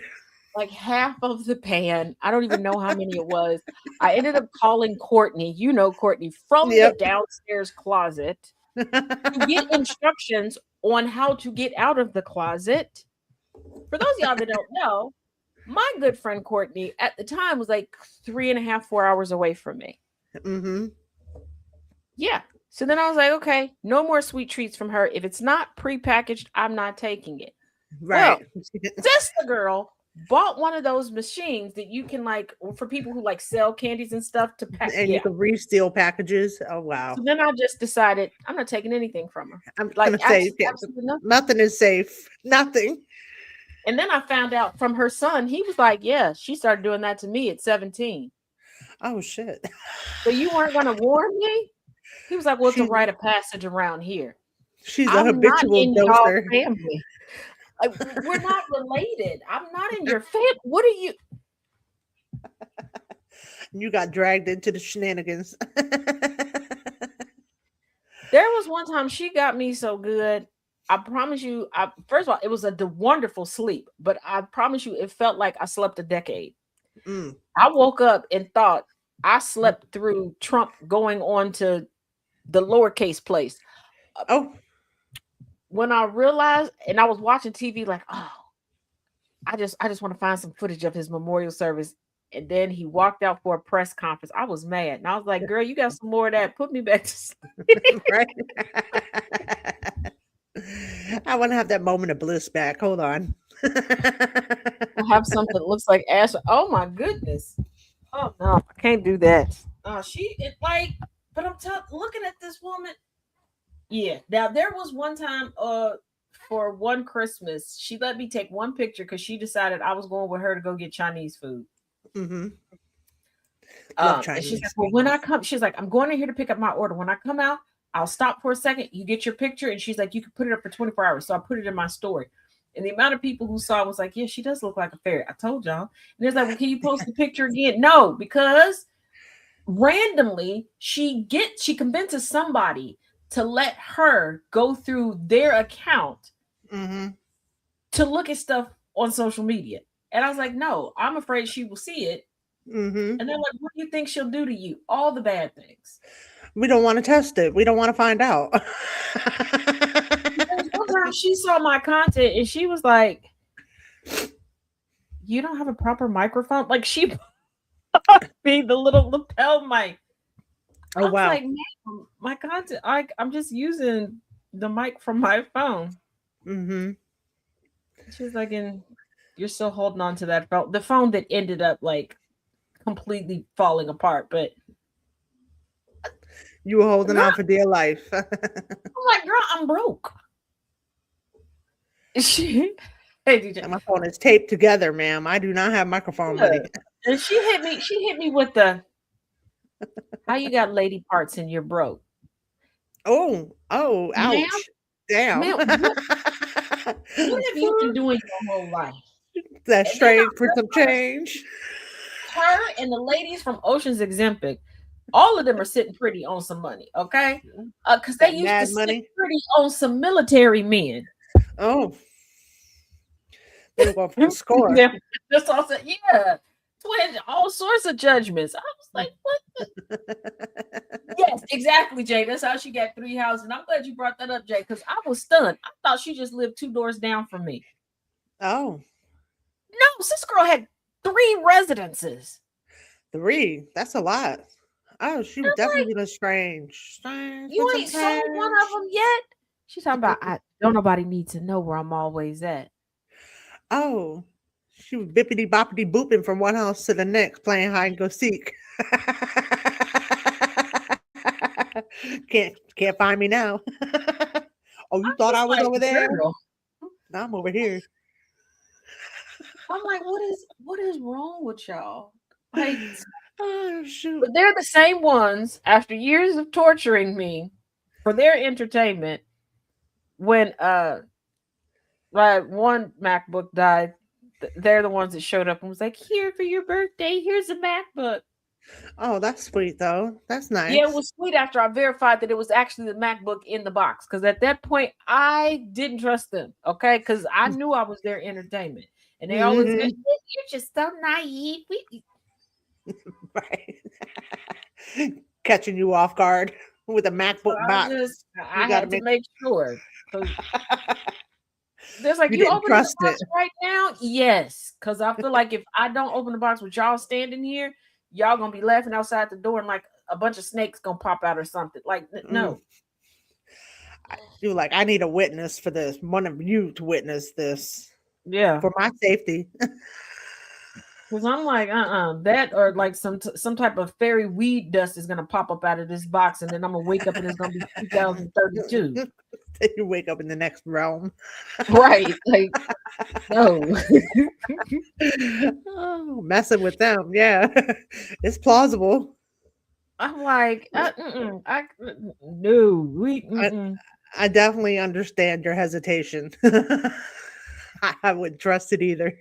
Like half of the pan. I don't even know how many it was. I ended up calling Courtney, Courtney, from the Yep. downstairs closet to get instructions on how to get out of the closet. For those of y'all that don't know, my good friend Courtney at the time was like 3.5, 4 hours away from me. Mm-hmm. Yeah. So then I was like, okay, no more sweet treats from her. If it's not prepackaged, I'm not taking it. Well, Right. sister girl bought one of those machines that you can like for people who like sell candies and stuff to pack. And Yeah. you can reseal packages. Oh wow. So then I just decided I'm not taking anything from her. I'm Like gonna say absolutely nothing. nothing is safe. Nothing. And then I found out from her son, he was like, yeah, she started doing that to me at 17. Oh shit. So you weren't gonna warn me? He was like, well, it's a She's rite of passage around here. she's a I'm not habitual in y'all doser. family. We're not related. I'm not in your family. What are you? You got dragged into the shenanigans. There was one time she got me so good. I promise you. First of all, it was a wonderful sleep, but I promise you, it felt like I slept a decade. Mm. I woke up and thought I slept through Trump going on to the lowercase place. Oh, When I realized, and I was watching TV, like, oh, I just want to find some footage of his memorial service. And then he walked out for a press conference. I was mad. And I was like, girl, you got some more of that. Put me back to sleep. right. I want to have that moment of bliss back. Hold on. I have something that looks like ash. Oh my goodness. Oh no, I can't do that. But I'm looking at this woman. Yeah. Now there was one time for one Christmas, she let me take one picture because she decided I was going with her to go get Chinese food. Mm-hmm. Love Chinese. And she's like, well, when I come, she's like, I'm going in here to pick up my order. When I come out, I'll stop for a second. You get your picture. And she's like, you can put it up for 24 hours. So I put it in my story. And the amount of people who saw it was like, yeah, she does look like a fairy. I told y'all. And it's like, well, can you post the picture again? No, because randomly she convinces somebody to let her go through their account to look at stuff on social media. And I was like, no, I'm afraid she will see it. Mm-hmm. And they're like, what do you think she'll do to you? All the bad things. We don't want to test it. We don't want to find out. One time she saw my content and she was like, you don't have a proper microphone? Like she bought me the little lapel mic. Oh, wow. Like, man, my content, I'm just using the mic from my phone. Mm-hmm. She was like, and you're still holding on to that phone. The phone that ended up like completely falling apart, but you were holding on for dear life. I'm like, girl, I'm broke. Hey, DJ. My phone is taped together, ma'am. I do not have microphone money. And she hit me with the how you got lady parts and you're broke. Oh, ouch. Ma'am? Damn. Ma'am, what have you been doing your whole life? That's straight for some change. Her and the ladies from Ocean's Exemplic, all of them are sitting pretty on some money, okay? Because they used to sit pretty on some military men. Oh. They were going for the score. Just also, yeah. Twin, all sorts of judgments. I was like, what the? Yes, exactly, Jay. That's how she got 3 houses. And I'm glad you brought that up, Jay, because I was stunned. I thought she just lived 2 doors down from me. Oh. No, this girl had 3 residences. 3? That's a lot. Oh, she was definitely like, strange. You ain't sold one of them yet? She's talking about, don't nobody need to know where I'm always at. Oh. She was bippity boppity booping from one house to the next, playing hide and go seek. Can't find me now. Oh, you thought I was like, over there? Girl. Now I'm over here. I'm like, what is wrong with y'all? Like, oh shoot! But they're the same ones after years of torturing me for their entertainment. When one MacBook died. They're the ones that showed up and was like, here for your birthday, here's a MacBook. Oh, that's sweet though. That's Yeah, it nice. was sweet after I verified that it was actually the MacBook in the box. Because at that point, I didn't trust them. Okay, because I knew I was their entertainment, and they always get, Hmm. "You're just so naive." Right. Catching you off guard with a So MacBook I box. just, You I got to had to make make sure because there's like, you you didn't opening the trust it. box right now? Yes, because I feel like if I don't open the box with y'all standing here, y'all gonna be laughing outside the door, and like a bunch of snakes gonna pop out or something. Like, Mm. no. You were like, I need a witness for this. One of you to witness this Yeah. for my safety. Because I'm like, that or like some type of fairy weed dust is gonna pop up out of this box, and then I'm gonna wake up and it's gonna be 2032. You wake up in the next realm. Right? Like, no. Oh, messing with them. Yeah. It's plausible. I'm like, no, I, I definitely understand your hesitation. I wouldn't trust it either.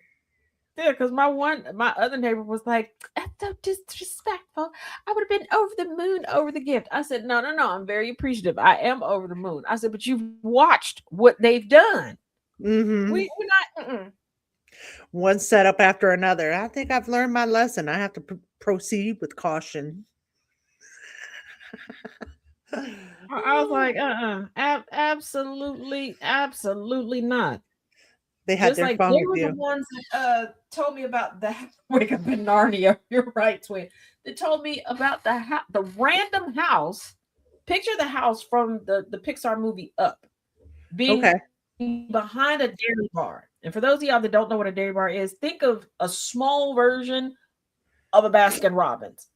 yeah, because my other neighbor was like, "That's so disrespectful. I would have been over the moon over the gift." I said, "No, no, no. I'm very appreciative. I am over the moon." I said, "But you've watched what they've done. Hmm. We're not." One setup after another. I think I've learned my lesson. I have to proceed with caution. I was like, absolutely, absolutely not. They had Just their like fun they with were the you. ones that told me about the wake up in Narnia. You're right, twin. They told me about the random house. Picture the house from the Pixar movie Up being Okay. behind a dairy bar. And for those of y'all that don't know what a dairy bar is, think of a small version of a Baskin Robbins.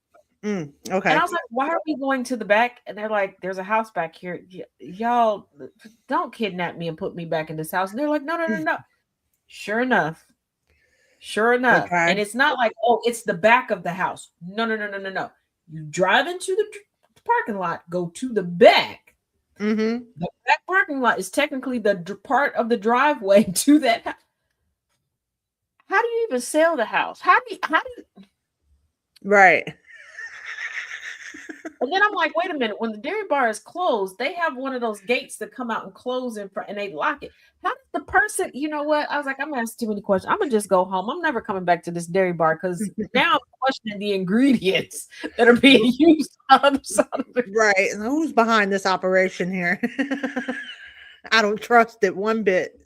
And Okay. I was like, why are we going to the back? And they're like, there's a house back here. Y'all don't kidnap me and put me back in this house. And they're like, no, no, no, no. Sure enough. Sure enough. And Okay. it's not like, oh, it's the back of the house. No, no, no, no, no, no. You drive into the parking lot, go to the back. Mm-hmm. The back parking lot is technically the part of the driveway to that house. How do you even sell the house? How do you, Right. and then I'm like, wait a minute. When the dairy bar is closed, they have one of those gates that come out and close in front, and they lock it. How does the person? You know what? I was like, I'm gonna ask too many questions. I'm gonna just go home. I'm never coming back to this dairy bar because now I'm questioning the ingredients that are being used on the other side of the. Right. Who's behind this operation here? I don't trust it one bit.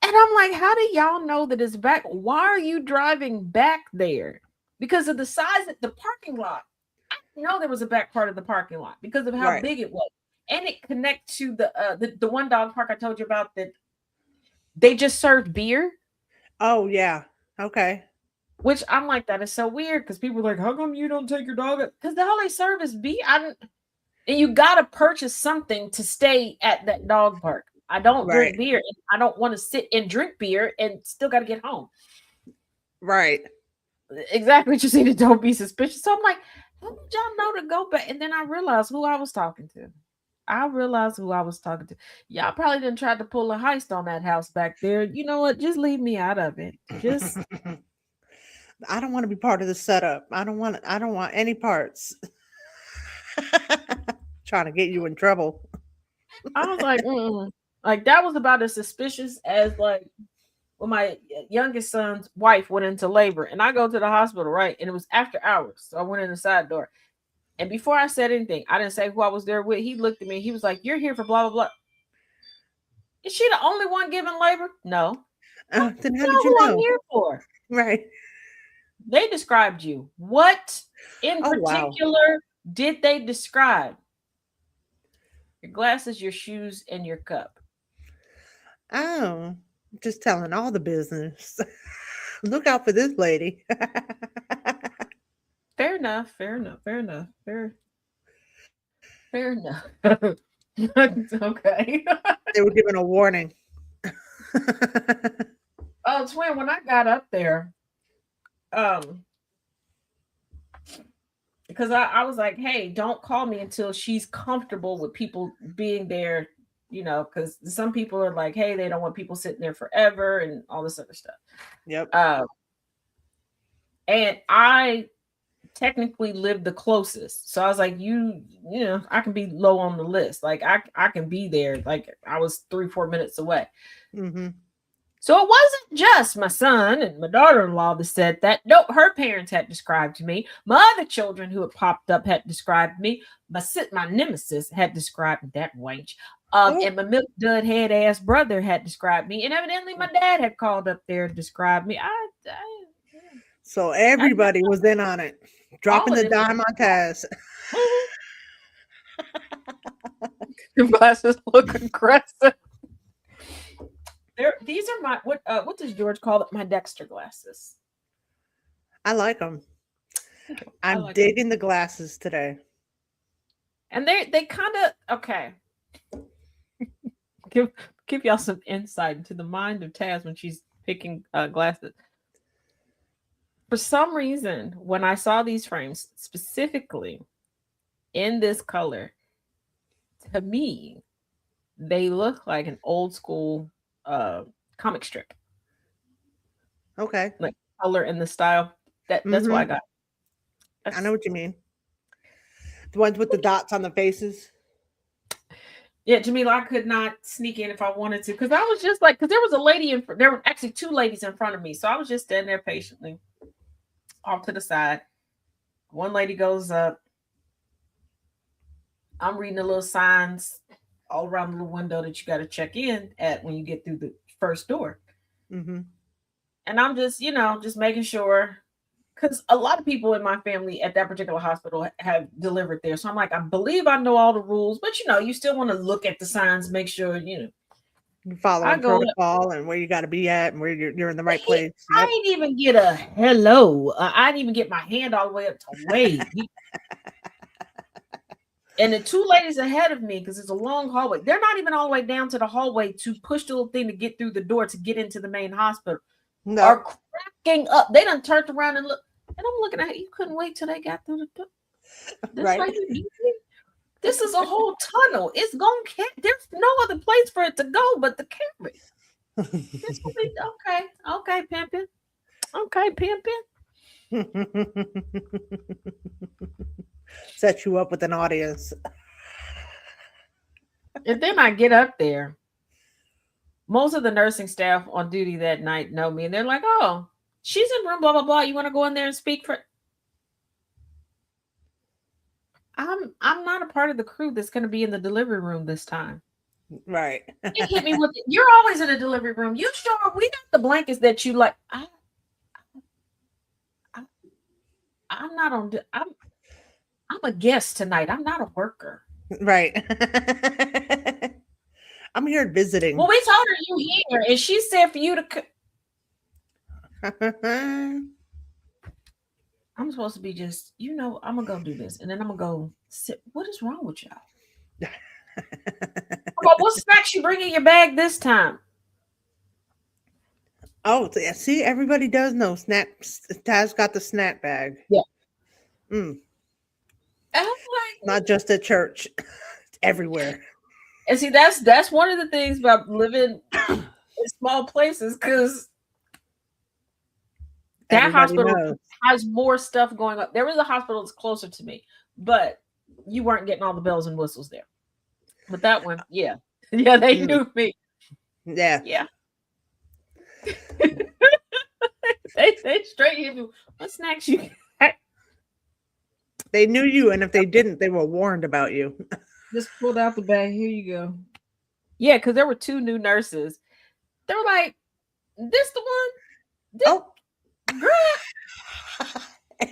And I'm like, how do y'all know that it's back? Why are you driving back there? Because of the size of the parking lot. I didn't know there was a back part of the parking lot because of how Right. big it was. And it connects to the one dog park I told you about that they just served beer, Oh yeah. Okay. which I'm like, that is so weird because people are like, how come you don't take your dog? Because all they serve is beer. And you gotta purchase something to stay at that dog park. I don't Right. drink beer, and I don't want to sit and drink beer and still gotta get home. Right. Exactly what you see. Don't be suspicious. So I'm like, how did y'all know to go back? And then I realized who I was talking to. I realized who I was talking to. Y'all probably didn't try to pull a heist on that house back there. You know what? Just leave me out of it. Just I don't want to be part of the setup. I don't want any parts. Trying to get you in trouble. I was like, mm-mm. Like that was about as suspicious as like when my youngest son's wife went into labor, and I go to the hospital, right? And it was after hours, so I went in the side door. And before I said anything, I didn't say who I was there with. He looked at me. He was like, "You're here for blah blah blah." Is she the only one giving labor? No. I Then how know did you who I'm know? here for. Right. They described you. What in Oh wow. particular did they describe? Your glasses, your shoes, and your cup. Oh, just telling all the business. Look out for this lady. Fair enough. Fair enough. Fair enough. Fair enough. Okay. They were given a warning. Oh, twin, when I got up there, um, because I was like, hey, don't call me until she's comfortable with people being there, because some people are like, hey, they don't want people sitting there forever and all this other stuff. Yep. And I technically live the closest. So I was like, you know, I can be low on the list. Like I can be there. Like I was 3-4 minutes away. Mm-hmm. So it wasn't just my son and my daughter-in-law that said that. No, her parents had described me. My other children who had popped up had described me. My nemesis had described that wench. Oh. And my milk dud head ass brother had described me. And evidently my dad had called up there to describe me. So everybody was in on it. Dropping the dime on Taz. Your glasses look aggressive. These are my what does George call it? My Dexter glasses. I like them. I'm like digging the glasses today. And they kind of okay. give y'all some insight into the mind of Taz when she's picking glasses. For some reason, when I saw these frames specifically in this color, to me, they look like an old school comic strip. Okay. Like color and the style. That's why I got. I know what you mean. The ones with the dots on the faces. Yeah, Jamila, I could not sneak in if I wanted to, because I was just like, because there was a lady there were actually 2 ladies in front of me, so I was just standing there patiently, off to the side. One lady goes up. I'm reading the little signs all around the little window that you got to check in at when you get through the first door. Mm-hmm. And I'm just, just making sure, because a lot of people in my family at that particular hospital have delivered there. So I'm like, I believe I know all the rules, but you still want to look at the signs, make sure, You're following protocol and where you got to be at and where you're in the right place. I didn't even get a hello. I didn't even get my hand all the way up to wave. And the 2 ladies ahead of me, because it's a long hallway, they're not even all the way down to the hallway to push the little thing to get through the door to get into the main hospital. No. Are cracking up. They done turned around and look. And I'm looking at it. You couldn't wait till they got through the door. Right. This is a whole tunnel. It's going to there's no other place for it to go but the camera. Okay, pimping. Okay, pimping. Set you up with an audience. And then I get up there. Most of the nursing staff on duty that night know me, and they're like, "Oh, she's in room blah blah blah. You want to go in there and speak for?" I'm not a part of the crew that's going to be in the delivery room this time. Right. It hit me with, you're always in the delivery room. You sure we got the blankets that you like? I'm not on. I'm a guest tonight. I'm not a worker. Right. I'm here visiting. Well, we told her you here, and she said for you to. I'm supposed to be just, I'm gonna go do this, and then I'm gonna go sit. What is wrong with y'all? Well, what snacks you bring in your bag this time? Oh, see, everybody does know snacks. Taz got the snack bag. Yeah. I'm like, not just at church, it's everywhere. And see, that's one of the things about living in small places, because that hospital has more stuff going on. There was a hospital that's closer to me, but you weren't getting all the bells and whistles there. But that one, yeah, they knew me. Yeah. They straight hit me. What snacks you got? They knew you, and if they didn't, they were warned about you. Just pulled out the bag. Here you go. Yeah, because there were 2 new nurses. They were like, "This the one?" Girl.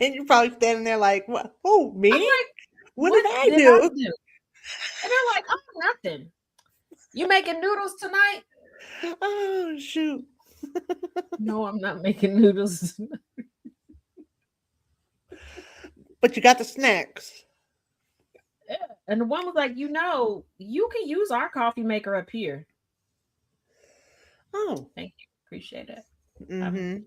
And you're probably standing there like, "What? Oh, me? Like, what did I do?" And they're like, "Oh, nothing. You making noodles tonight?" Oh, shoot. No, I'm not making noodles. But you got the snacks. Yeah. And the one was like, you can use our coffee maker up here. Oh. Thank you. Appreciate it. Mm-hmm.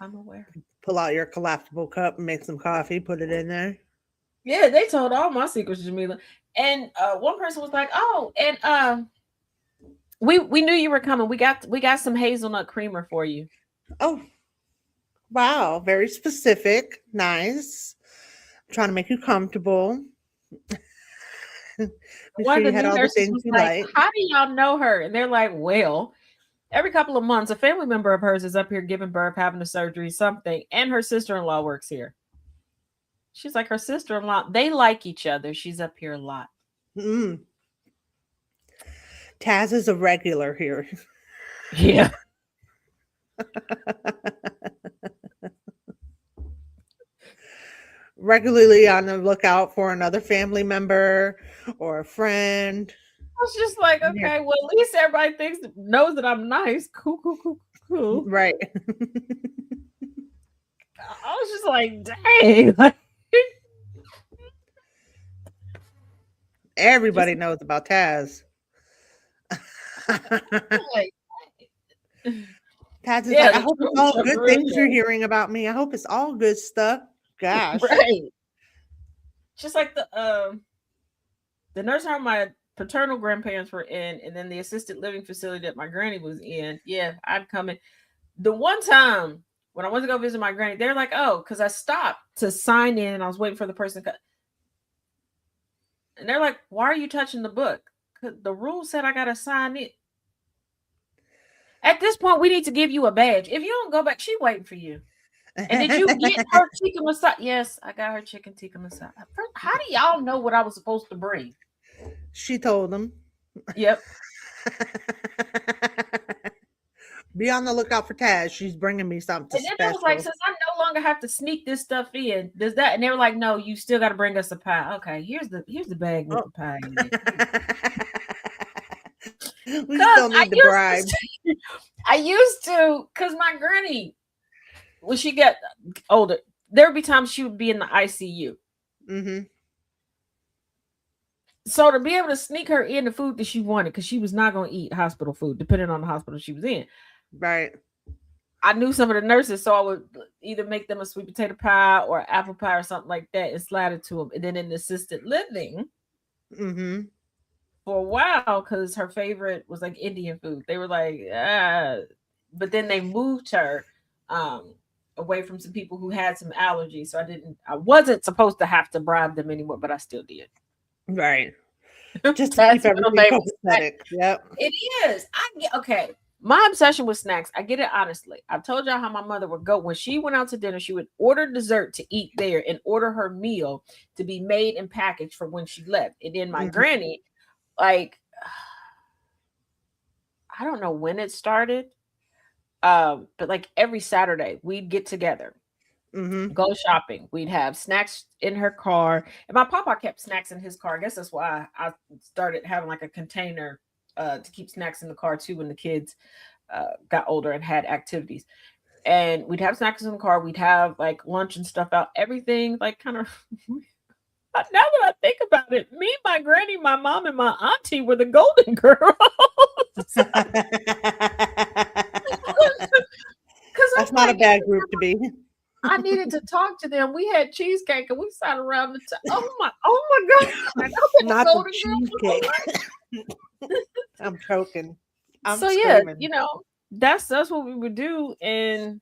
I'm aware. Pull out your collapsible cup and make some coffee, put it in there. Yeah, they told all my secrets, Jamila. And one person was like, "Oh, and we knew you were coming. We got some hazelnut creamer for you." Oh, Wow, very specific. Nice. Trying to make you comfortable. Make One sure of you the had new all the nurses things was you like, like. "How do y'all know her?" And they're like, "Well, every couple of months, a family member of hers is up here giving birth, having a surgery, something, and her sister-in-law works here." She's like, her sister-in-law, they like each other. She's up here a lot. Mm. Taz is a regular here. Yeah. Regularly on the lookout for another family member or a friend. I was just like, Yeah, okay, well, at least everybody knows that I'm nice. Cool, cool, cool, cool. right. I was just like, dang. Like, just Everybody knows about Taz. like, Taz is yeah, like, I the hope it's truth, all the good real things you're thing. hearing about me. I hope it's all good stuff. Gosh. Right. Just like the nurse home my paternal grandparents were in, and then the assisted living facility that my granny was in. Yeah, I'd come in. The one time when I went to go visit my granny, they're like, "Oh," because I stopped to sign in, and I was waiting for the person, and they're like, "Why are you touching the book? 'Cause the rule said I gotta sign it." At this point, we need to give you a badge. If you don't go back, she waiting for you. And did you get her tikka masala? Yes, I got her chicken tikka masala. How do y'all know what I was supposed to bring? She told him. Yep. Be on the lookout for Taz. She's bringing me something And then it was like, special. since I no longer have to sneak this stuff in, does that? And they were like, no, you still got to bring us a pie. Okay, here's the bag with Oh. the pie in it. We Cause still need the bribe. I used to, cause my granny, when she got older, there would be times she would be in the ICU. Mm-hmm. So to be able to sneak her in the food that she wanted, because she was not going to eat hospital food, depending on the hospital she was in. Right. I knew some of the nurses, so I would either make them a sweet potato pie or apple pie or something like that and slide it to them. And then in the assisted living, Mm-hmm. for a while, because her favorite was like Indian food. They were like, but then they moved her away from some people who had some allergies. So I wasn't supposed to have to bribe them anymore, but I still did. Right. Just to That's keep everything copacetic. Yep. It is. Okay. My obsession with snacks, I get it honestly. I've told y'all how my mother would go when she went out to dinner. She would order dessert to eat there and order her meal to be made and packaged for when she left. And then my Mhm. granny, like, I don't know when it started, but like every Saturday we'd get together, Mhm. go shopping. We'd have snacks in her car, and my papa kept snacks in his car. I guess that's why I started having like a container to keep snacks in the car too when the kids got older and had activities. And we'd have snacks in the car. We'd have like lunch and stuff out. Everything like kind of. Now that I think about it, me, my granny, my mom, and my auntie were the golden girls. Because That's I'm not a like, bad group to be. I needed to talk to them. We had cheesecake and we sat around the oh my god! I bet the Not the golden girls cheesecake. I'm choking. I'm so yeah, screaming. that's what we would do, and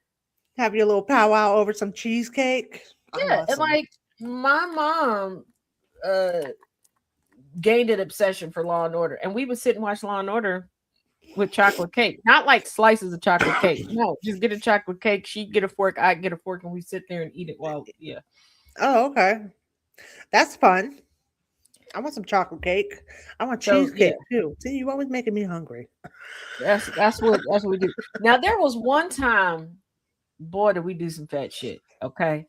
Have your little powwow over some cheesecake. yeah, and Awesome. like my mom gained an obsession for Law and Order, and we would sit and watch Law and Order with chocolate cake, not like slices of chocolate cake. No, just get a chocolate cake. She'd get a fork, I'd get a fork, and we sit there and eat it while Oh, okay. That's fun. I want some chocolate cake. I want So yeah, cheesecake too. See, you always making me hungry. that's what we do. Now there was one time, boy, did we do some fat shit. Okay.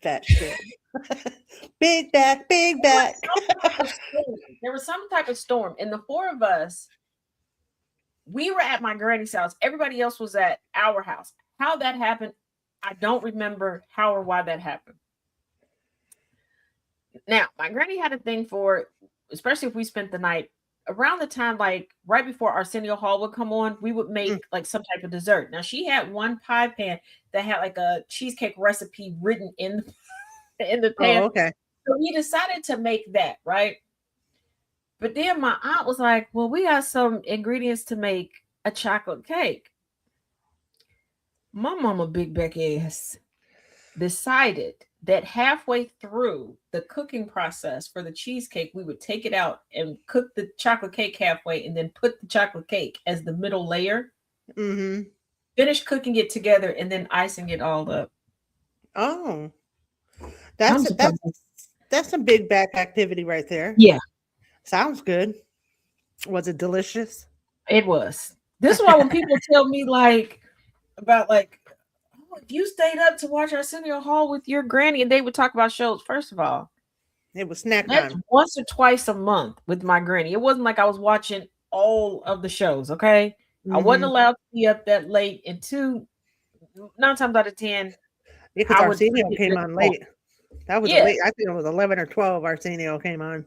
That shit. Big back, big back. There was some type of storm, and the four of us, we were at my granny's house. Everybody else was at our house. How that happened, I don't remember how or why that happened. Now, my granny had a thing for, especially if we spent the night around the time, like right before Arsenio Hall would come on, we would make like some type of dessert. Now, she had one pie pan that had like a cheesecake recipe written in the pan. Oh, okay. So we decided to make that, right? But then my aunt was like, well, we got some ingredients to make a chocolate cake. My mama, big back ass, decided that halfway through the cooking process for the cheesecake, we would take it out and cook the chocolate cake halfway and then put the chocolate cake as the middle layer, Mm-hmm. finish cooking it together, and then icing it all up. Oh, I'm that's a, surprised. that's a big back activity right there. Yeah, Sounds good. Was it delicious? it was. This is why when people tell me like about like, oh, if you stayed up to watch Arsenio Hall with your granny and they would talk about shows, first of all, It was snack that's time. once or twice a month with my granny. It wasn't like I was watching all of the shows, okay? I wasn't Mm-hmm. allowed to be up that late. And two, 9 times out of 10, Because I would Arsenio sit came at the on phone. late. That was a Yeah. late. I think it was 11 or 12. Arsenio came on.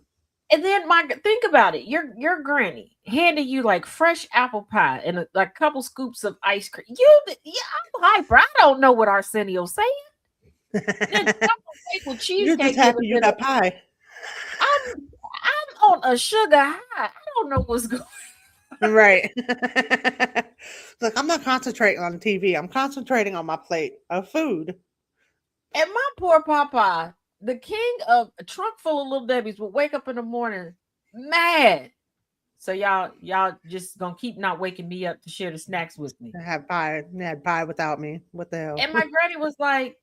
And then think about it. Your granny handed you like fresh apple pie and like a couple scoops of ice cream. Yeah, I'm hyper. I don't know what Arsenio's saying. Then chocolate cake with You're just cheesecake in the happy you middle. got pie. I'm on a sugar high. I don't know what's going. Right. Look, I'm not concentrating on TV. I'm concentrating on my plate of food. And my poor Papa, the king of a trunk full of little Debbie's, would wake up in the morning mad. So y'all just gonna keep not waking me up to share the snacks with me. I had pie. They had pie without me. What the hell? And my granny was like,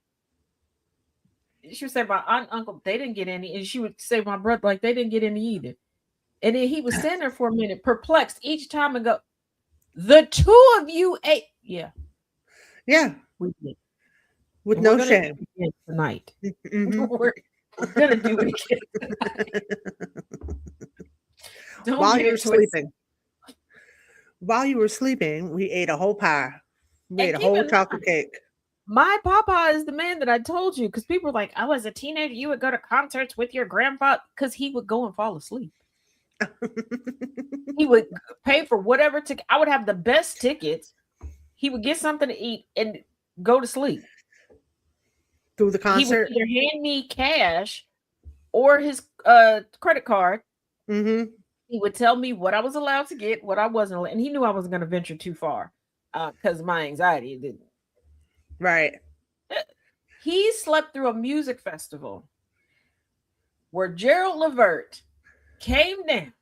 she would say my aunt and uncle, they didn't get any. And she would say my brother, like, they didn't get any either. And then he would stand there for a minute, perplexed each time and go, the two of you ate. Yeah, Yeah, we did. with And we're no gonna shame. do it again tonight. Mhm. We're gonna do it again tonight. Don't While get you were it twisted. sleeping. While you were sleeping, we ate a whole pie. We And ate a keep whole in chocolate mind, cake. my papa is the man that I told you because people were like, I was a teenager, you would go to concerts with your grandpa because he would go and fall asleep. He would pay for whatever ticket. I would have the best tickets. He would get something to eat and go to sleep. Through the He would concert. either hand me cash or his credit card. Mm-hmm. He would tell me what I was allowed to get, what I wasn't, and he knew I wasn't going to venture too far because of my anxiety. It didn't. Right. He slept through a music festival where Gerald Levert came down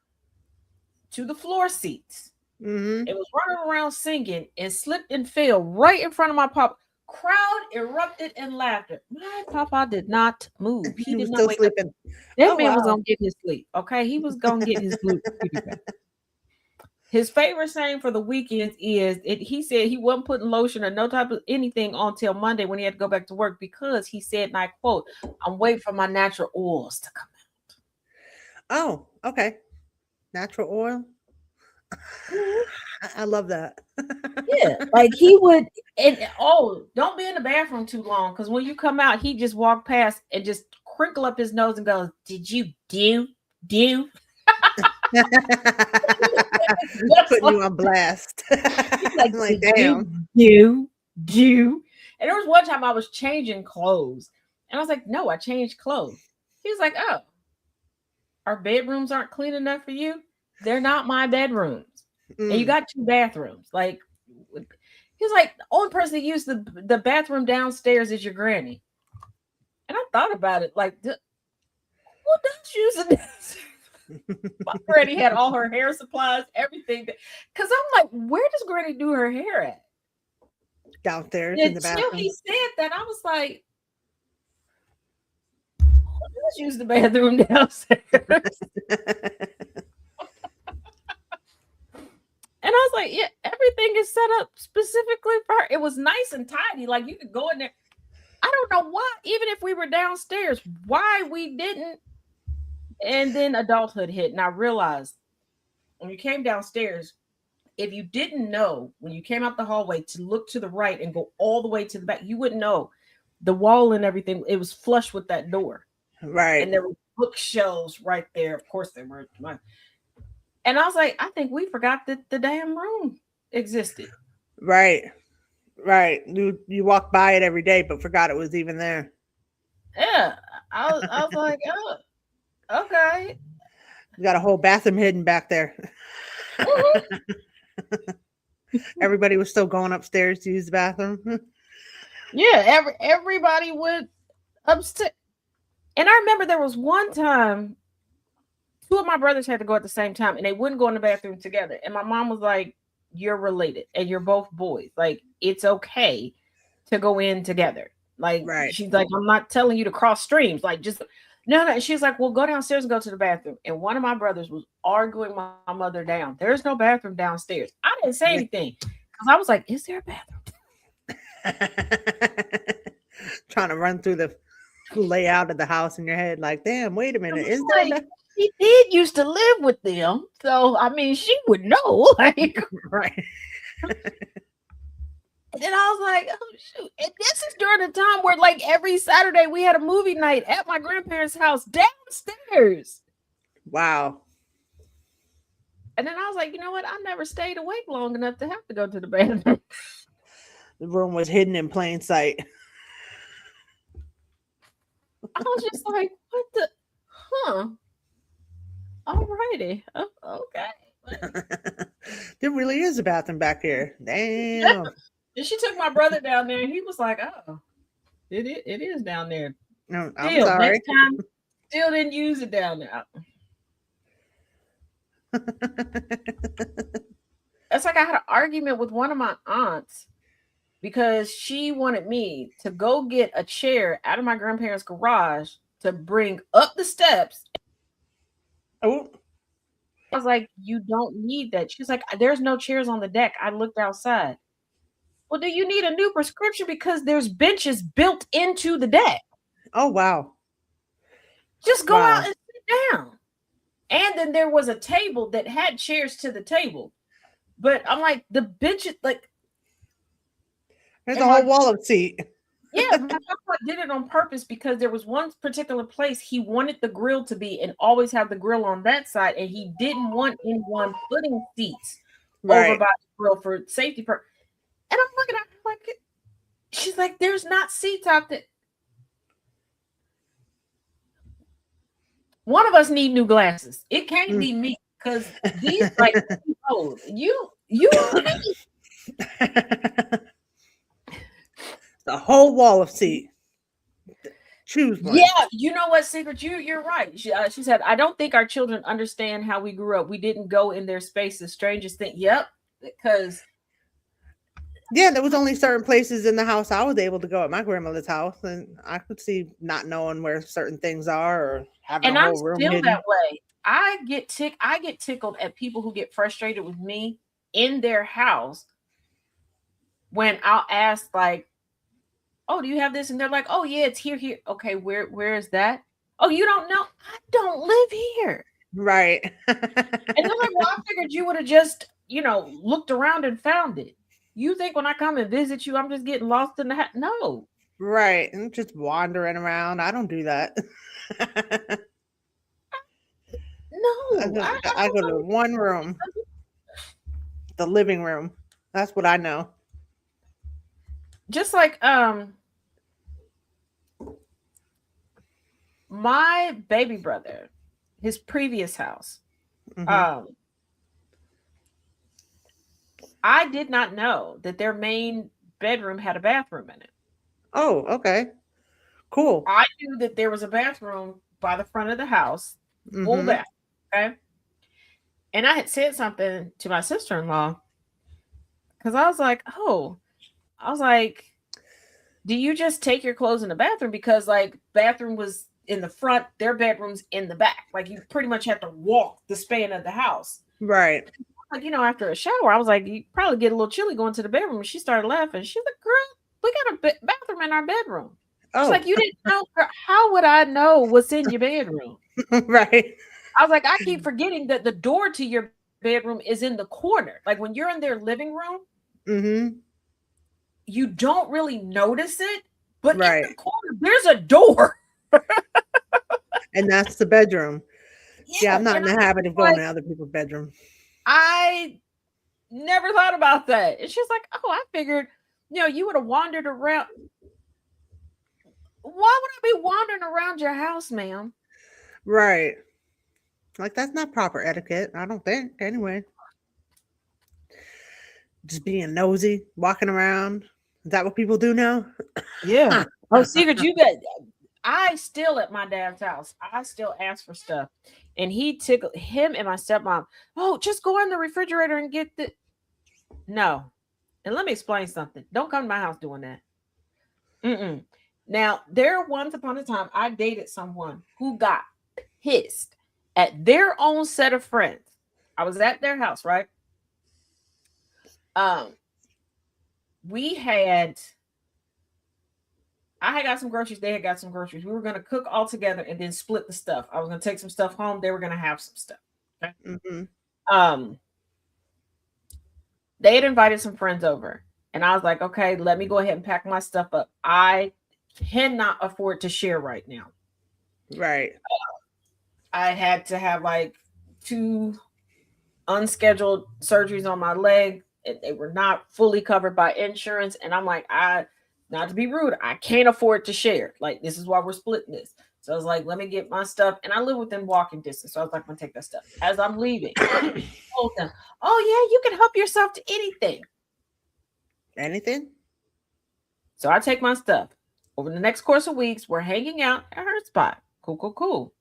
to the floor seats Mm-hmm. and was running around singing and slipped and fell right in front of my papa. Crowd erupted in laughter. My papa did not move. He He did was not still wake up. sleeping. That Oh man was wow. gonna get his sleep. Okay, he was gonna get his sleep pretty bad. His favorite saying for the weekends is he said he wasn't putting lotion or no type of anything on till Monday when he had to go back to work because he said, and I quote, I'm waiting for my natural oils to come Oh, okay. Natural oil. out. I love that. Yeah, like he would, and don't be in the bathroom too long because when you come out, he just walk past and just crinkle up his nose and goes, "Did you do?" Putting you on blast. He's like, I'm like, "Did damn. you do?" And there was one time I was changing clothes, and I was like, "No, I changed clothes." He was like, "Oh, our bedrooms aren't clean enough for you? They're not my bedrooms, and you Mm. got 2 bathrooms." Like, he's like, the only person that used the bathroom downstairs is your granny. And I thought about it, like, who does use it downstairs? My granny had all her hair supplies, everything. Because I'm like, where does granny do her hair at? Downstairs in And the until bathroom. he said that, I was like, who does use the bathroom downstairs? And I was like, yeah, everything is set up specifically for her. It was nice and tidy. Like you could go in there. I don't know why, even if we were downstairs, why we didn't. And then adulthood hit. And I realized when you came downstairs, if you didn't know when you came out the hallway to look to the right and go all the way to the back, you wouldn't know the wall and everything. It was flush with that door. Right. And there were bookshelves right there. Of course, there were. And I was like, I think we forgot that the damn room existed. Right. Right. You walk by it every day, but forgot it was even there. Yeah. I was like, oh, okay. You got a whole bathroom hidden back there. Mhm. Everybody was still going upstairs to use the bathroom. Yeah, everybody went upstairs. And I remember there was one time two of my brothers had to go at the same time and they wouldn't go in the bathroom together. And my mom was like, "You're related and you're both boys. Like, it's okay to go in together." Like, Right. she's like, "I'm not telling you to cross streams. Like, just no, no." And she's like, "Well, go downstairs and go to the bathroom." And one of my brothers was arguing my mother down. There's no bathroom downstairs. I didn't say anything because I was like, "Is there a bathroom?" Trying to run through the layout of the house in your head, like, damn, wait a minute, is there? Like, she did used to live with them, so I mean, she would know. Like, Right. and then I was like, "Oh shoot!" And this is during the time where, like, every Saturday we had a movie night at my grandparents' house downstairs. Wow. And then I was like, you know what? I never stayed awake long enough to have to go to the bathroom. The room was hidden in plain sight. I was just like, what the? Huh? Alrighty. Oh, okay. There really is a bathroom back here. Damn. And she took my brother down there, and he was like, "Oh, it is down there." No, I'm Still, sorry. next time, still didn't use it down there. It's like I had an argument with one of my aunts because she wanted me to go get a chair out of my grandparents' garage to bring up the steps. Oh, I was like, "You don't need that." She's like, "There's no chairs on the deck. I looked outside." Well, do you need a new prescription because there's benches built into the deck? oh wow. Just go Wow. out and sit down. And then there was a table that had chairs to the table. But I'm like, the bench, like, There's and a my, whole wall of seat. yeah, my papa did it on purpose because there was one particular place he wanted the grill to be and always have the grill on that side. And he didn't want anyone putting seats over Right. by the grill for safety purposes. And I'm looking at her like, she's like, "There's not seats out there." One of us need new glasses. It can't be me because these like old. You The whole wall of seat. Choose one. yeah, you know what, Secret? You're right. She said, "I don't think our children understand how we grew up. We didn't go in their space. The strangest thing." Yep, because Yeah, there was only certain places in the house I was able to go at my grandmother's house, and I could see not knowing where certain things are or having and a I'm whole room still hidden. that way. I get tickled at people who get frustrated with me in their house when I'll ask, like, "Oh, do you have this?" And they're like, "Oh yeah, it's here." Okay, where is that? "Oh, you don't know? I don't live here." Right. And they're like, "Well, I figured you would have just, looked around and found it. You think when I come and visit you, I'm just getting lost in the house?" No. Right. And just wandering around. I don't do that. No. I go to one room, the living room. That's what I know. Just like my baby brother, his previous house. Mhm. I did not know that their main bedroom had a bathroom in it. Oh, okay. Cool. I knew that there was a bathroom by the front of the house, full Mhm. bathroom. Okay. And I had said something to my sister-in-law because I was like, "Do you just take your clothes in the bathroom?" Because, like, bathroom was in the front, their bedroom's in the back. Like, you pretty much have to walk the span of the house. Right. Like, after a shower, I was like, "You probably get a little chilly going to the bedroom." And she started laughing. She's like, "Girl, we got a bathroom in our bedroom." She's Oh, like, "You didn't know? Girl, how would I know what's in your bedroom?" right. I was like, "I keep forgetting that the door to your bedroom is in the corner. Like, when you're in their living room, Mhm. you don't really notice it, but in Right. the corner, there's a door." And that's the bedroom. Yeah, I'm not in and the I habit of was going like, to other people's bedroom. I never thought about that. And she's like, "Oh, I figured, you would have wandered around." Why would I be wandering around your house, ma'am? Right. Like, that's not proper etiquette, I don't think, anyway. Just being nosy, walking around. Is that what people do now? Yeah. Oh, Secret, you got. I still at my dad's house. I still ask for stuff, and he took him and my stepmom. Oh, just go in the refrigerator and get the. No, and let me explain something. Don't come to my house doing that. Mm-mm. Now, there once upon a time, I dated someone who got pissed at their own set of friends. I was at their house, right? Um, we had I had got some groceries, they had got some groceries. We were gonna cook all together and then split the stuff. I was gonna take some stuff home, they were gonna have some stuff. Okay. Mm-hmm. Um, they had invited some friends over, and I was like, okay, let me go ahead and pack my stuff up. I cannot afford to share right now. Right. I had to have like 2 unscheduled surgeries on my leg. They were not fully covered by insurance. And I'm like, not to be rude, I can't afford to share. Like, this is why we're splitting this. So I was like, let me get my stuff. And I live within walking distance. So I was like, I'm going to take that stuff. As I'm leaving, I told them, oh, yeah, you can help yourself to anything. Anything? So I take my stuff. Over the next course of weeks, we're hanging out at her spot. Cool.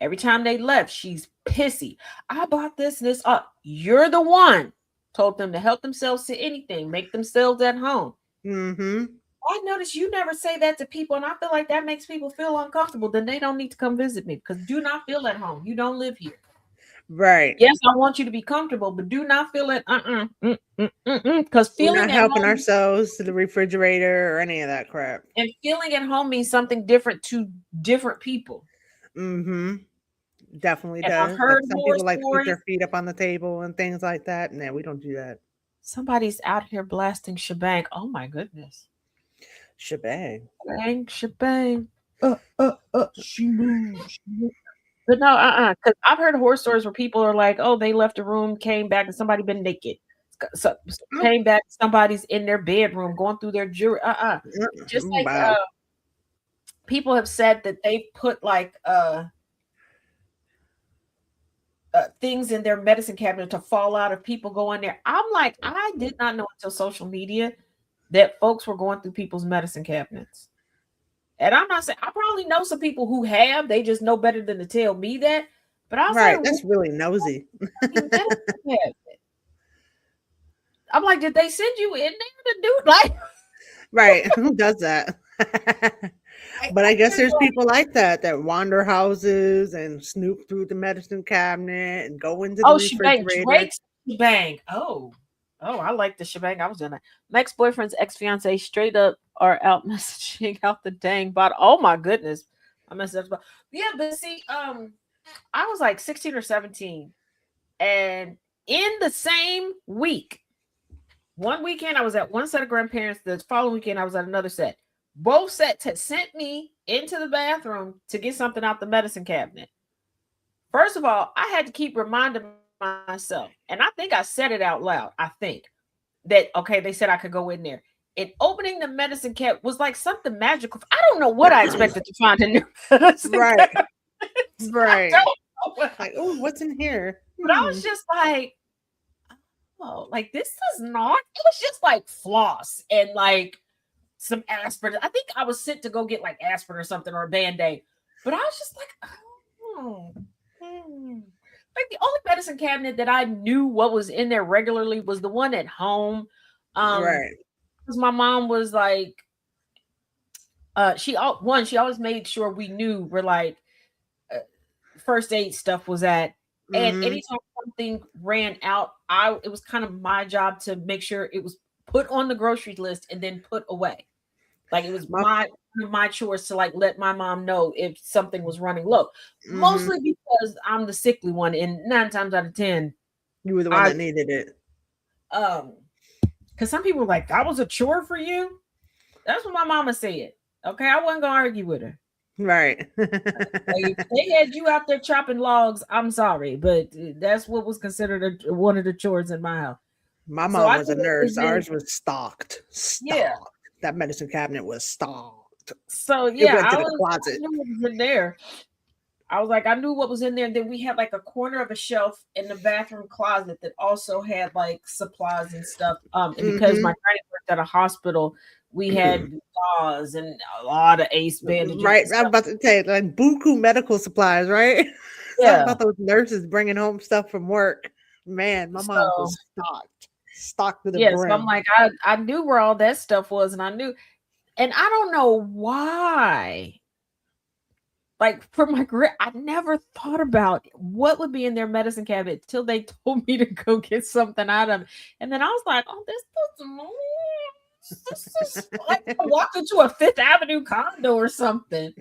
Every time they left, she's pissy. I bought this and this up. You're the one told them to help themselves to anything, make themselves at home. Mm-hmm. I notice you never say that to people, and I feel like that makes people feel uncomfortable. Then they don't need to come visit me because do not feel at home. You don't live here. Right. Yes, I want you to be comfortable, but do not feel it. Because We're feeling not at helping home ourselves to the refrigerator or any of that crap. and feeling at home means something different to different people. Mm-hmm. Definitely And does. I've heard Some more people like to put stories. their feet up on the table and things like that. No, we don't do that. Somebody's out here blasting shebang. Oh my goodness. Shebang. Shebang. She moves. But no, because I've heard horror stories where people are like, oh, they left a room, came back, and somebody been naked. So came back, somebody's in their bedroom going through their jewelry. Just like Wow. people have said that they put like things in their medicine cabinet to fall out of people going there. I'm like, I did not know until social media that folks were going through people's medicine cabinets. And I'm not saying I probably know some people who have, they just know better than to tell me that. But I was Right. like, That's really nosy. I'm like, did they send you in there to do like Right. Who does that? But I guess there's people like that wander houses and snoop through the medicine cabinet and go into the shebang, refrigerator. Drake's shebang. Oh, I like the shebang. I was doing that. My ex-boyfriend's ex-fiance straight up are out messaging out the dang bottle. Oh my goodness. I messed up. Yeah, but see, I was like 16 or 17, and in the same week, one weekend I was at one set of grandparents, the following weekend I was at another set. Both sets had sent me into the bathroom to get something out the medicine cabinet. First of all, I had to keep reminding myself, and I think I said it out loud. I think that, okay, they said I could go in there. And opening the medicine cabinet was like something magical. I don't know what I expected to find in there. Right. Right. Like, oh, what's in here? But I was just like, oh, like this does not. It was just like floss and like some aspirin. I think I was sent to go get like aspirin or something or a Band-Aid. But I was just like, like the only medicine cabinet that I knew what was in there regularly was the one at home. Right. Because my mom was like, she always made sure we knew where like first aid stuff was at. And anytime something ran out, it was kind of my job to make sure it was put on the grocery list and then put away. Like it was my chores to like let my mom know if something was running low. Mostly because I'm the sickly one, and 9 times out of 10, you were the one that needed it. Because some people were like, that was a chore for you. That's what my mama said. Okay, I wasn't gonna argue with her. Right. Like, if they had you out there chopping logs, I'm sorry, but that's what was considered one of the chores in my house. My mom was a nurse. Ours was stocked. Yeah, that medicine cabinet was stocked. So yeah, it went to the closet. I knew it was in there. I was like, I knew what was in there. And then we had like a corner of a shelf in the bathroom closet that also had like supplies and stuff. And because my granny worked at a hospital, we had gauze and a lot of ace bandages. Right. And I'm stuff. about to say, like, buku medical supplies, right? Something Yeah. about those nurses bringing home stuff from work. Man, my mom was stocked to the So brim. I'm like, I knew where all that stuff was, and I knew, and I don't know why. Like for my I never thought about what would be in their medicine cabinet till they told me to go get something out of it. And then I was like, oh, this is like I walked into a Fifth Avenue condo or something.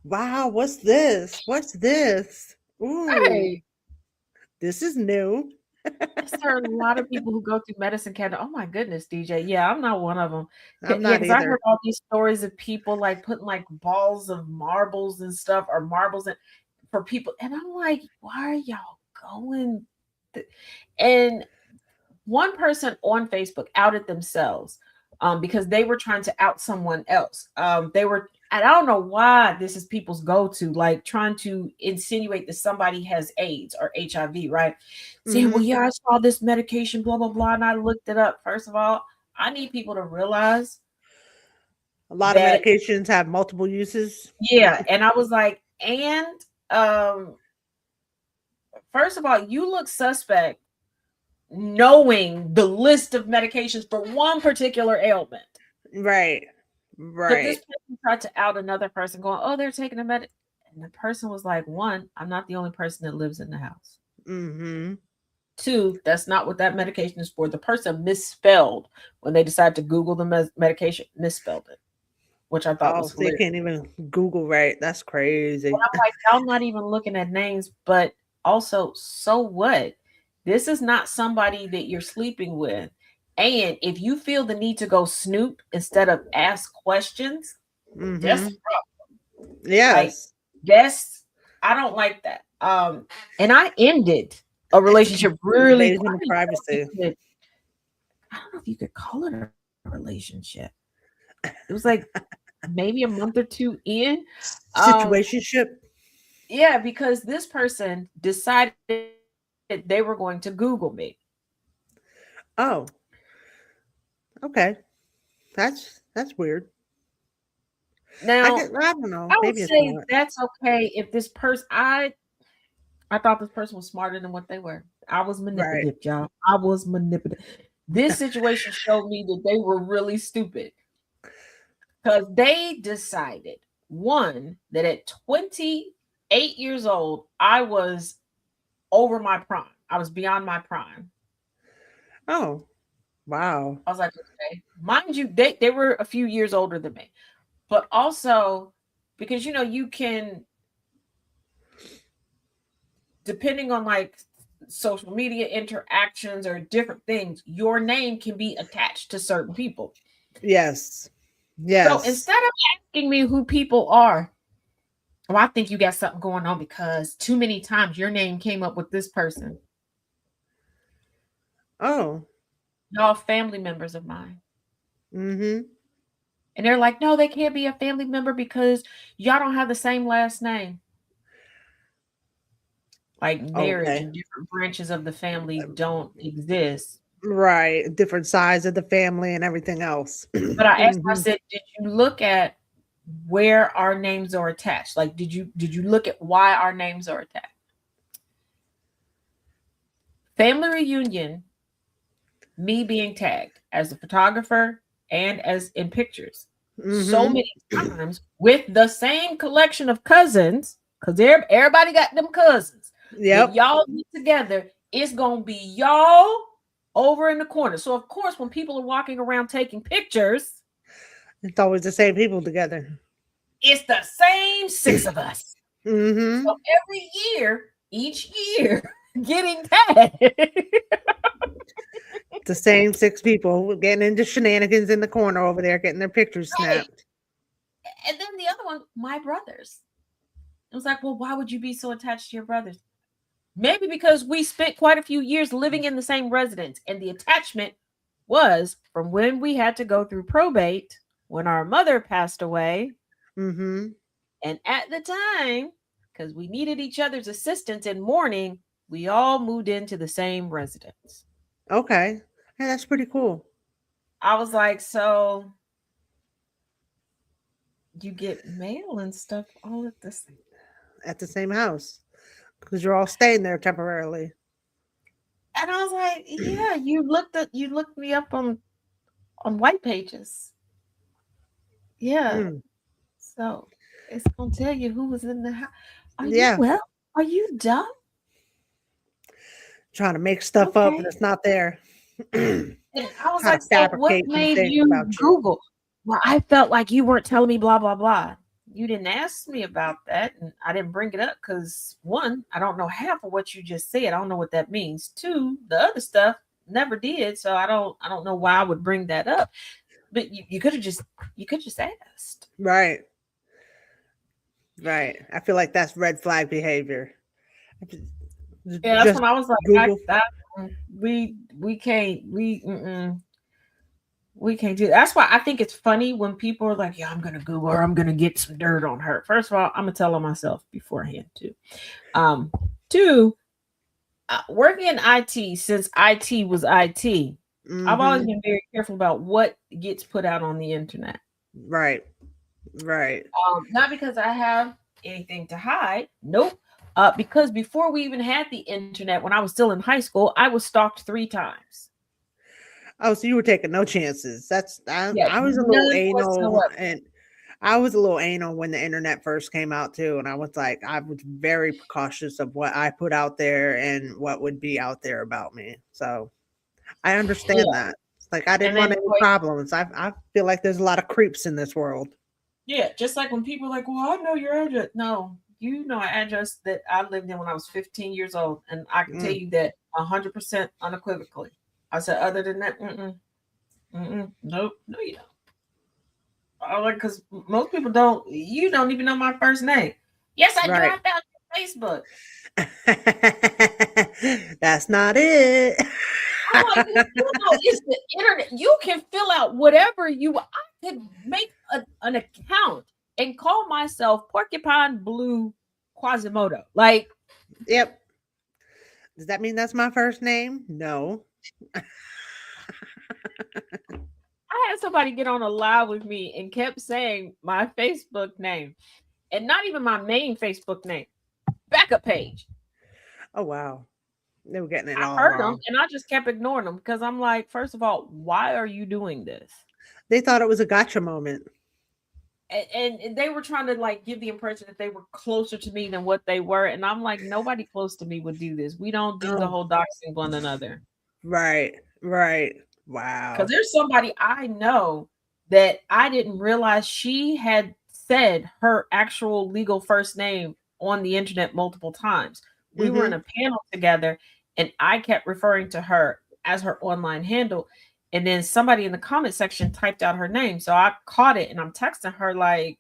Wow, what's this? What's this? Ooh, Hey, this is new. I've heard a lot of people who go through medicine cabinet. Oh my goodness, DJ. Yeah, I'm not one of them. I'm Yeah, not because I either. heard all these stories of people like putting like balls of marbles and stuff or marbles in, for people. And I'm like, why are y'all going? And one person on Facebook outed themselves because they were trying to out someone else. They were, and I don't know why this is people's go-to, like trying to insinuate that somebody has AIDS or HIV, right? Saying, well, yeah, I saw this medication, blah, blah, blah, and I looked it up. First of all, I need people to realize A lot of that, medications have multiple uses. yeah, and I was like, and first of all, you look suspect knowing the list of medications for one particular ailment. Right. But this Right. person tried to out another person going, oh, they're taking a med. And the person was like, one, I'm not the only person that lives in the house. Mm-hmm. Two, that's not what that medication is for. The person misspelled when they decided to Google the medication, misspelled it, which I thought Oh, was so you hilarious. can't even Google right. That's crazy. But I'm like, y'all not even looking at names, but also, so what? This is not somebody that you're sleeping with. And if you feel the need to go snoop instead of ask questions, that's the problem. Yes. Like, that's, I don't like that. And I ended a relationship really Invasion of privacy. I don't know if you could call it a relationship. It was like maybe a month or two in. Situationship. Yeah, because this person decided they were going to Google me. Oh. Okay. That's weird. Now, I don't know. I would Maybe it's say not. that's okay if this person, I thought this person was smarter than what they were. I was manipulative, y'all. I was manipulative. This situation showed me that they were really stupid because they decided, one, that at 28 years old, I was over my prime. I was beyond my prime. Oh. Wow. I was like, okay. Mind you, they were a few years older than me. But also, because you can, depending on like social media interactions or different things, your name can be attached to certain people. Yes. So Yes. instead of asking me who people are, well, I think you got something going on because too many times your name came up with this person. Oh. Y'all family members of mine. Mm-hmm. And they're like, no, they can't be a family member because y'all don't have the same last name. Like marriage and different branches of the family don't exist. Right. Different size of the family and everything else. But I asked, I said, did you look at where our names are attached? Like, did you look at why our names are attached? Family reunion, me being tagged as a photographer and as in pictures. So many times with the same collection of cousins, because everybody got them cousins. Yep. Y'all get together, it's gonna be y'all over in the corner. So of course, when people are walking around taking pictures, it's always the same people together. It's the same 6 of us. So every year, each year, getting tagged. The same 6 people getting into shenanigans in the corner over there, getting their pictures snapped. And then the other one, my brothers. It was like, well, why would you be so attached to your brothers? Maybe because we spent quite a few years living in the same residence, and the attachment was from when we had to go through probate when our mother passed away. And at the time, because we needed each other's assistance in mourning, we all moved into the same residence. Okay. Hey, that's pretty cool. I was like, so you get mail and stuff all at the same. At the same house because you're all staying there temporarily. And I was like, yeah, you looked me up on white pages. Yeah. Mm, So it's gonna tell you who was in the house. Are you yeah. well? Are you dumb? Trying to make stuff up and Okay. it's not there. Trying And I was to like, so what fabricate some made things you about you. Google? Well, I felt like you weren't telling me blah blah blah. You didn't ask me about that, and I didn't bring it up because one, I don't know half of what you just said. I don't know what that means. Two, the other stuff never did, so I don't know why I would bring that up. But you could have just asked. Right. Right. I feel like that's red flag behavior. Yeah, that's Just when I was like, Google. we can't do that. That's why I think it's funny when people are like, yeah, I'm gonna Google her, I'm gonna get some dirt on her. First of all, I'm gonna tell her myself beforehand too. Two, working in IT since IT was IT, I've always Mm-hmm. been very careful about what gets put out on the internet. Right. Right. Not because I have anything to hide. Nope. Because before we even had the internet, when I was still in high school, I was stalked 3 times. Oh, so you were taking no chances. Yeah, I was a little none anal, whatsoever. and I was a little anal when the internet first came out too, and I was like, I was very cautious of what I put out there and what would be out there about me. So I understand Yeah, that. Like I and didn't then want any problems. I feel like there's a lot of creeps in this world. yeah, just like when people are like, "Well, I know your address." No, you know an address that I lived in when I was 15 years old, and I can tell Mm, you that 100% unequivocally. I said, other than that, nope, no, you don't. I like because most people don't. You don't even know my first name. Yes, I do. right. I found you on Facebook. That's not it. I'm like, you know, it's the internet. You can fill out whatever you. I could make an account and call myself Porcupine Blue Quasimodo. Like, Yep. Does that mean that's my first name? No. I had somebody get on a live with me and kept saying my Facebook name, and not even my main Facebook name, backup page. Oh wow. They were getting it I all heard them wrong. and I just kept ignoring them because I'm like, first of all, why are you doing this? They thought it was a gotcha moment. And they were trying to like give the impression that they were closer to me than what they were. And I'm like, nobody close to me would do this. We don't do the Oh, whole doxing one another. right, right. Because Wow. there's somebody I know that I didn't realize she had said her actual legal first name on the internet multiple times. We were in Mhm. a panel together and I kept referring to her as her online handle. And then somebody in the comment section typed out her name. So I caught it and I'm texting her like,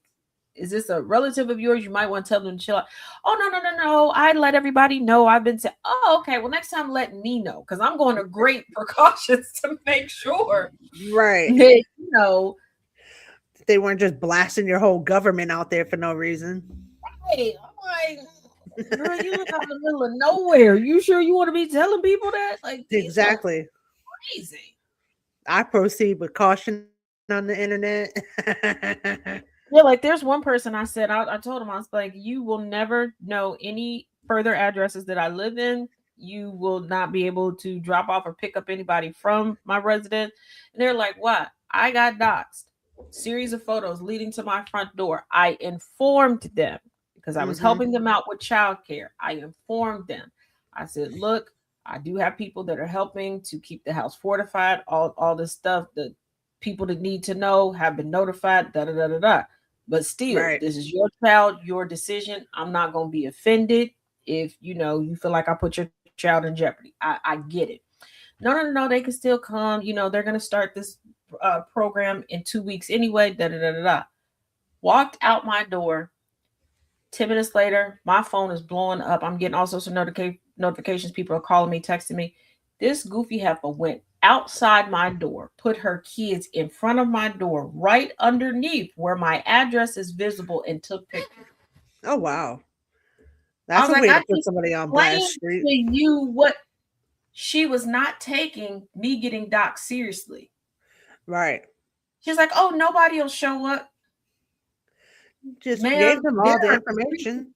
is this a relative of yours? You might want to tell them to chill out. Oh, no, no, no, no. I let everybody know. I've been saying, oh, okay. Well, next time let me know because I'm going to great precautions to make sure Right. that, you know, They weren't just blasting your whole government out there for no reason. hey, I'm like, girl, you live out in the middle of nowhere. You sure you want to be telling people that? Like, these folks Exactly. crazy. I proceed with caution on the internet. Yeah, like there's one person I said, I told him, I was like, you will never know any further addresses that I live in. You will not be able to drop off or pick up anybody from my residence. And they're like, what? I got doxxed. Series of photos leading to my front door. I informed them because I was Mhm. helping them out with childcare. I informed them. I said, look, I do have people that are helping to keep the house fortified. All this stuff. The people that need to know have been notified. Da da da da da. But still, Right. this is your child, your decision. I'm not going to be offended if you feel like I put your child in jeopardy. I get it. No, no, no, no. They can still come. They're going to start this program in 2 weeks anyway. Da da da da da. Walked out my door. 10 minutes later, my phone is blowing up. I'm getting all sorts of notifications. People are calling me, texting me. This goofy heifer went outside my door, put her kids in front of my door, right underneath where my address is visible, and took pictures. Oh wow. I That's was a like, way I to put somebody on blast explained street. to you what she was not taking me getting doxxed seriously. Right. She's like, oh, nobody will show up. Just Ma'am, gave them there all the are creepy, information.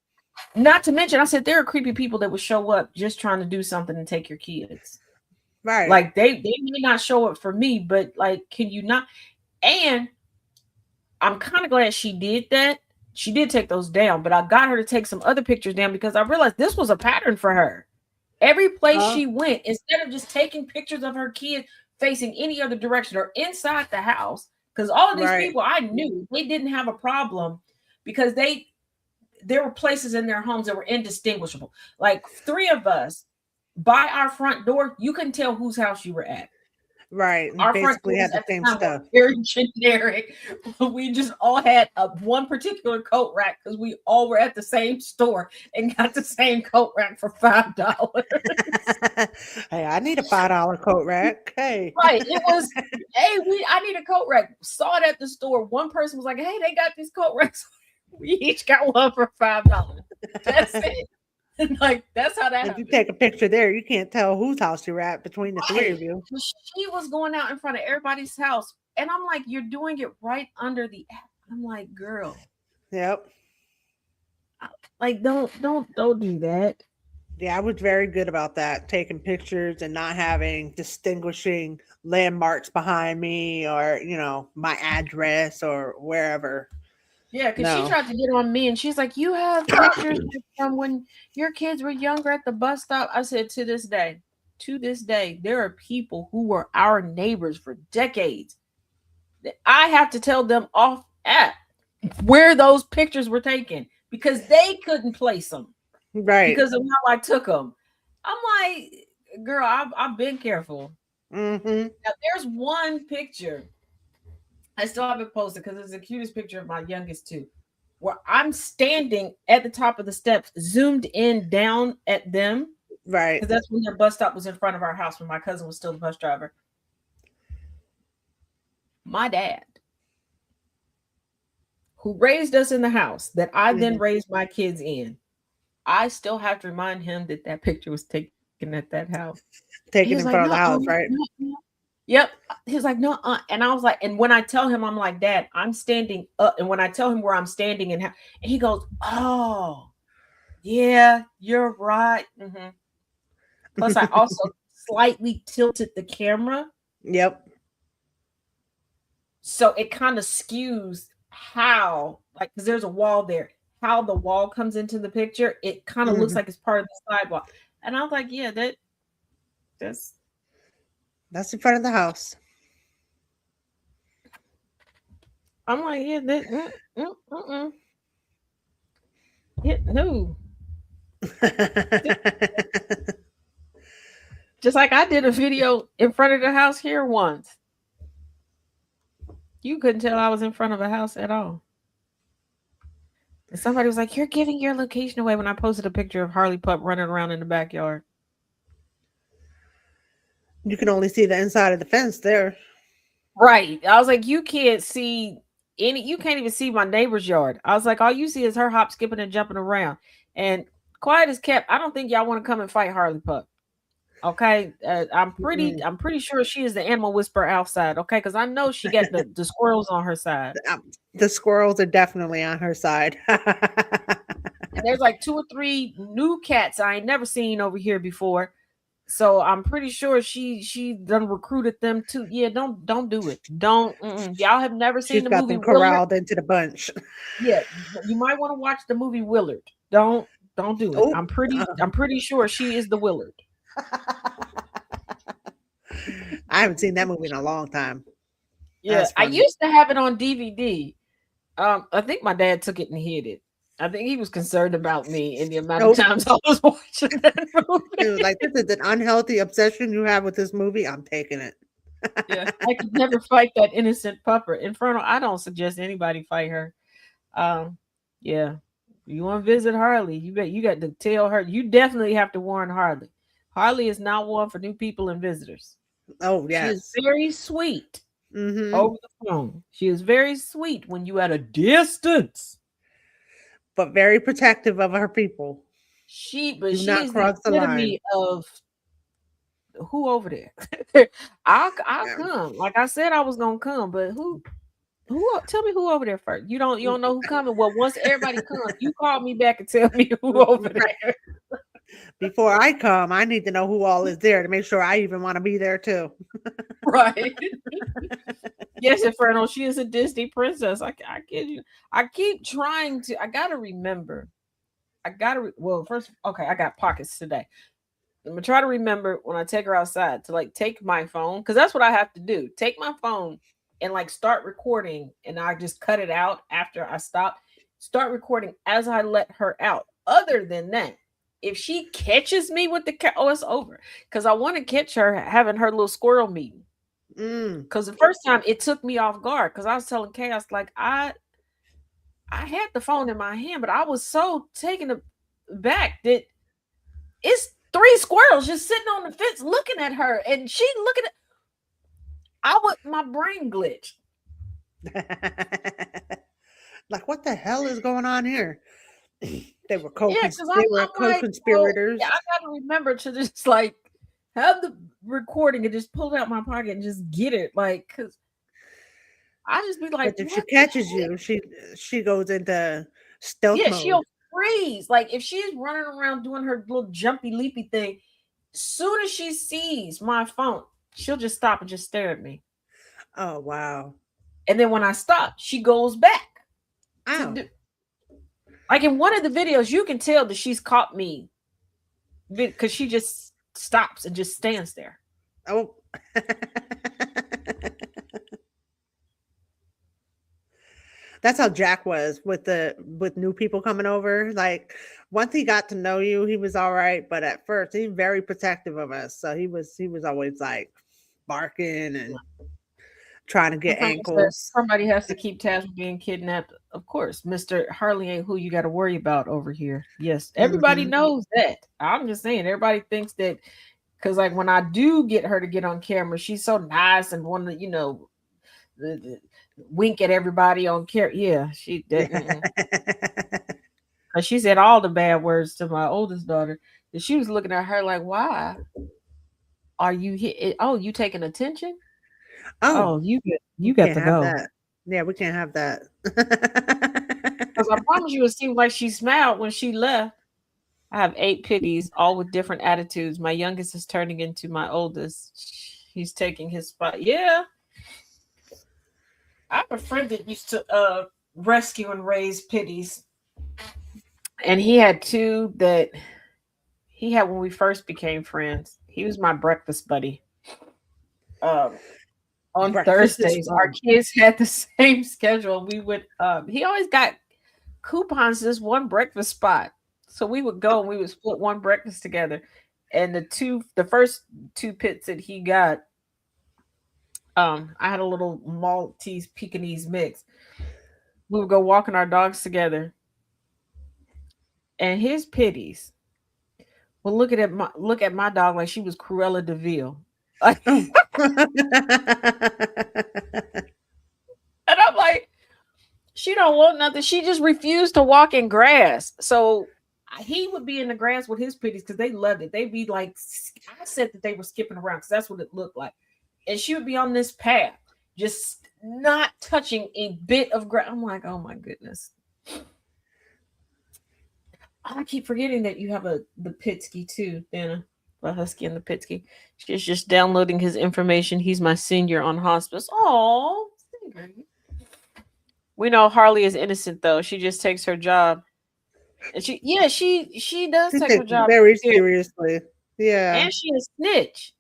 not to mention, I said there are creepy people that would show up just trying to do something and take your kids. Right. Like they may not show up for me, but like, can you not? And I'm kind of glad she did that. She did take those down, but I got her to take some other pictures down because I realized this was a pattern for her. Every place Oh, she went, instead of just taking pictures of her kid facing any other direction or inside the house, because all of these right. people I knew they didn't have a problem because there were places in their homes that were indistinguishable. Like three of us by our front door, you couldn't tell whose house you were at. Right. And Our front basically doors had the at the same time were stuff. very generic. We just all had one particular coat rack because we all were at the same store and got the same coat rack for $5. Hey, I need a $5 coat rack. Hey. Right. It was, hey, I need a coat rack. Saw it at the store. One person was like, hey, they got these coat racks. We each got one for $5. That's it. Like, that's how that If you happened. take a picture there, you can't tell whose house you're at between the three Right. of you. She was going out in front of everybody's house. And I'm like, you're doing it right under the app. I'm like, girl, Yep. like don't do that. Yeah, I was very good about that, taking pictures and not having distinguishing landmarks behind me or, my address or wherever. Yeah, because she No. tried to get on me and she's like, you have pictures from when your kids were younger at the bus stop. I said, to this day, there are people who were our neighbors for decades that I have to tell them off at where those pictures were taken because they couldn't place them Right. because of how I took them. I'm like, girl, I've been careful. Mm-hmm. Now, there's one picture I still haven't posted because it's the cutest picture of my youngest two, where I'm standing at the top of the steps, zoomed in down at them, Right. because that's when their bus stop was in front of our house when my cousin was still the bus driver. My dad, who raised us in the house that I then raised my kids in, I still have to remind him that that picture was taken at that house. Taken He was in like, front of the no, house, right? no. Yep. He was like, no. And I was like, and when I tell him, I'm like, Dad, I'm standing up. And when I tell him where I'm standing, and he goes, oh, yeah, you're right. Plus, I also slightly tilted the camera. Yep. So it kind of skews how, like, because there's a wall there, how the wall comes into the picture. It kind of looks like it's part of the sidewalk. And I was like, yeah, that's in front of the house. I'm like, yeah, yeah, no. Just like I did a video in front of the house here once. You couldn't tell I was in front of a house at all. And somebody was like, you're giving your location away when I posted a picture of Harley Pup running around in the backyard. You can only see the inside of the fence there. Right. I was like, you can't see you can't even see my neighbor's yard. I was like, all you see is her hop, skipping, and jumping around. And quiet as kept, I don't think y'all want to come and fight Harley Pup. Okay. I'm pretty sure she is the animal whisperer outside. Okay. Because I know she got the squirrels on her side. The squirrels are definitely on her side. And there's like 2 or 3 new cats I ain't never seen over here before. So I'm pretty sure she done recruited them too. Yeah, don't do it. Don't. Y'all have never seen She's the got movie them Willard. corralled into the bunch. Yeah, you might want to watch the movie Willard. Don't do it. Ooh. I'm pretty sure she is the Willard. I haven't seen that movie in a long time. Yeah, I used to have it on DVD. I think my dad took it and hid it. I think he was concerned about me and the amount of times I was watching that movie. He was like, this is an unhealthy obsession you have with this movie. I'm taking it. Yeah, I could never fight that innocent pupper. Inferno, I don't suggest anybody fight her. Yeah. You want to visit Harley, you got to tell her. You definitely have to warn Harley. Harley is not one for new people and visitors. Oh She is yes. very sweet Mm-hmm. over the phone. She is very sweet when you at a distance. But very protective of her people. But Do she not is the cross the line. epitome of who over there. I'll Yeah. come. Like I said, I was gonna come, but tell me who over there first. You don't know who coming. Well, once everybody comes, you call me back and tell me who over Right. there. Before I come, I need to know who all is there to make sure I even want to be there too. Right. Yes, Inferno, she is a Disney princess. I kid you. I keep trying to. I gotta remember. Well, first, okay, I got pockets today. I'm gonna try to remember when I take her outside to like take my phone because that's what I have to do. Take my phone and like start recording, and I just cut it out after I stop. Start recording as I let her out. Other than that, if she catches me with the cat, oh, it's over. Because I want to catch her having her little squirrel meeting. Mm. Because the first time it took me off guard because I was telling Chaos like I had the phone in my hand, but I was so taken aback that it's three squirrels just sitting on the fence looking at her, and she looking at. My brain glitched. Like, what the hell is going on here? They were Yeah, because I'm like, well, yeah, co-conspirators. I gotta remember to just like have the recording and just pull it out my pocket and just get it, like, because I just be like, But if she what the catches heck? you, she goes into stealth Yeah, mode. she'll freeze. Like if she's running around doing her little jumpy leapy thing, soon as she sees my phone, she'll just stop and just stare at me. Oh wow. And then when I stop, she goes back to Ow. do. Like in one of the videos, you can tell that she's caught me because she just stops and just stands there. Oh. That's how Jack was with new people coming over. Like once he got to know you, he was all right. But at first, he's very protective of us. So he was always like barking and trying to get ankles. Somebody has to keep tabs with being kidnapped. Of course, Mr. Harley ain't who you got to worry about over here. Yes, everybody Hmm. knows that. I'm just saying, everybody thinks that because, like, when I do get her to get on camera, she's so nice and want to, wink at everybody on camera. Yeah, she didn't. Because she said all the bad words to my oldest daughter. And she was looking at her like, why are you here? Oh, you taking attention? Oh, Oh, we you got can't to have go. that. Yeah, we can't have that. Because I promise you, it seemed like she smiled when she left. I have 8 pitties, all with different attitudes. My youngest is turning into my oldest. He's taking his spot. Yeah. I have a friend that used to rescue and raise pitties. And he had 2 that he had when we first became friends. He was my breakfast buddy. Um, on Breakfast is Thursdays, our fun. kids had the same schedule. We would he always got coupons to this one breakfast spot. So we would go and we would split one breakfast together. And the first 2 pits that he got, I had a little Maltese Pekingese mix. We would go walking our dogs together. And his pitties would look at my dog like she was Cruella de Vil. Like, Oh. and I'm like, she don't want nothing. She just refused to walk in grass. So he would be in the grass with his pitties because they loved it. They'd be like, I said that they were skipping around because that's what it looked like. And she would be on this path, just not touching a bit of grass. I'm like, oh my goodness. I keep forgetting that you have the Pitsky too, Dana. The Husky and the Pitsky. She's just downloading his information. He's my senior on hospice. Oh, we know Harley is innocent though. She just takes her job. And she does She take her takes it job very serious. seriously. Yeah. And she is snitch.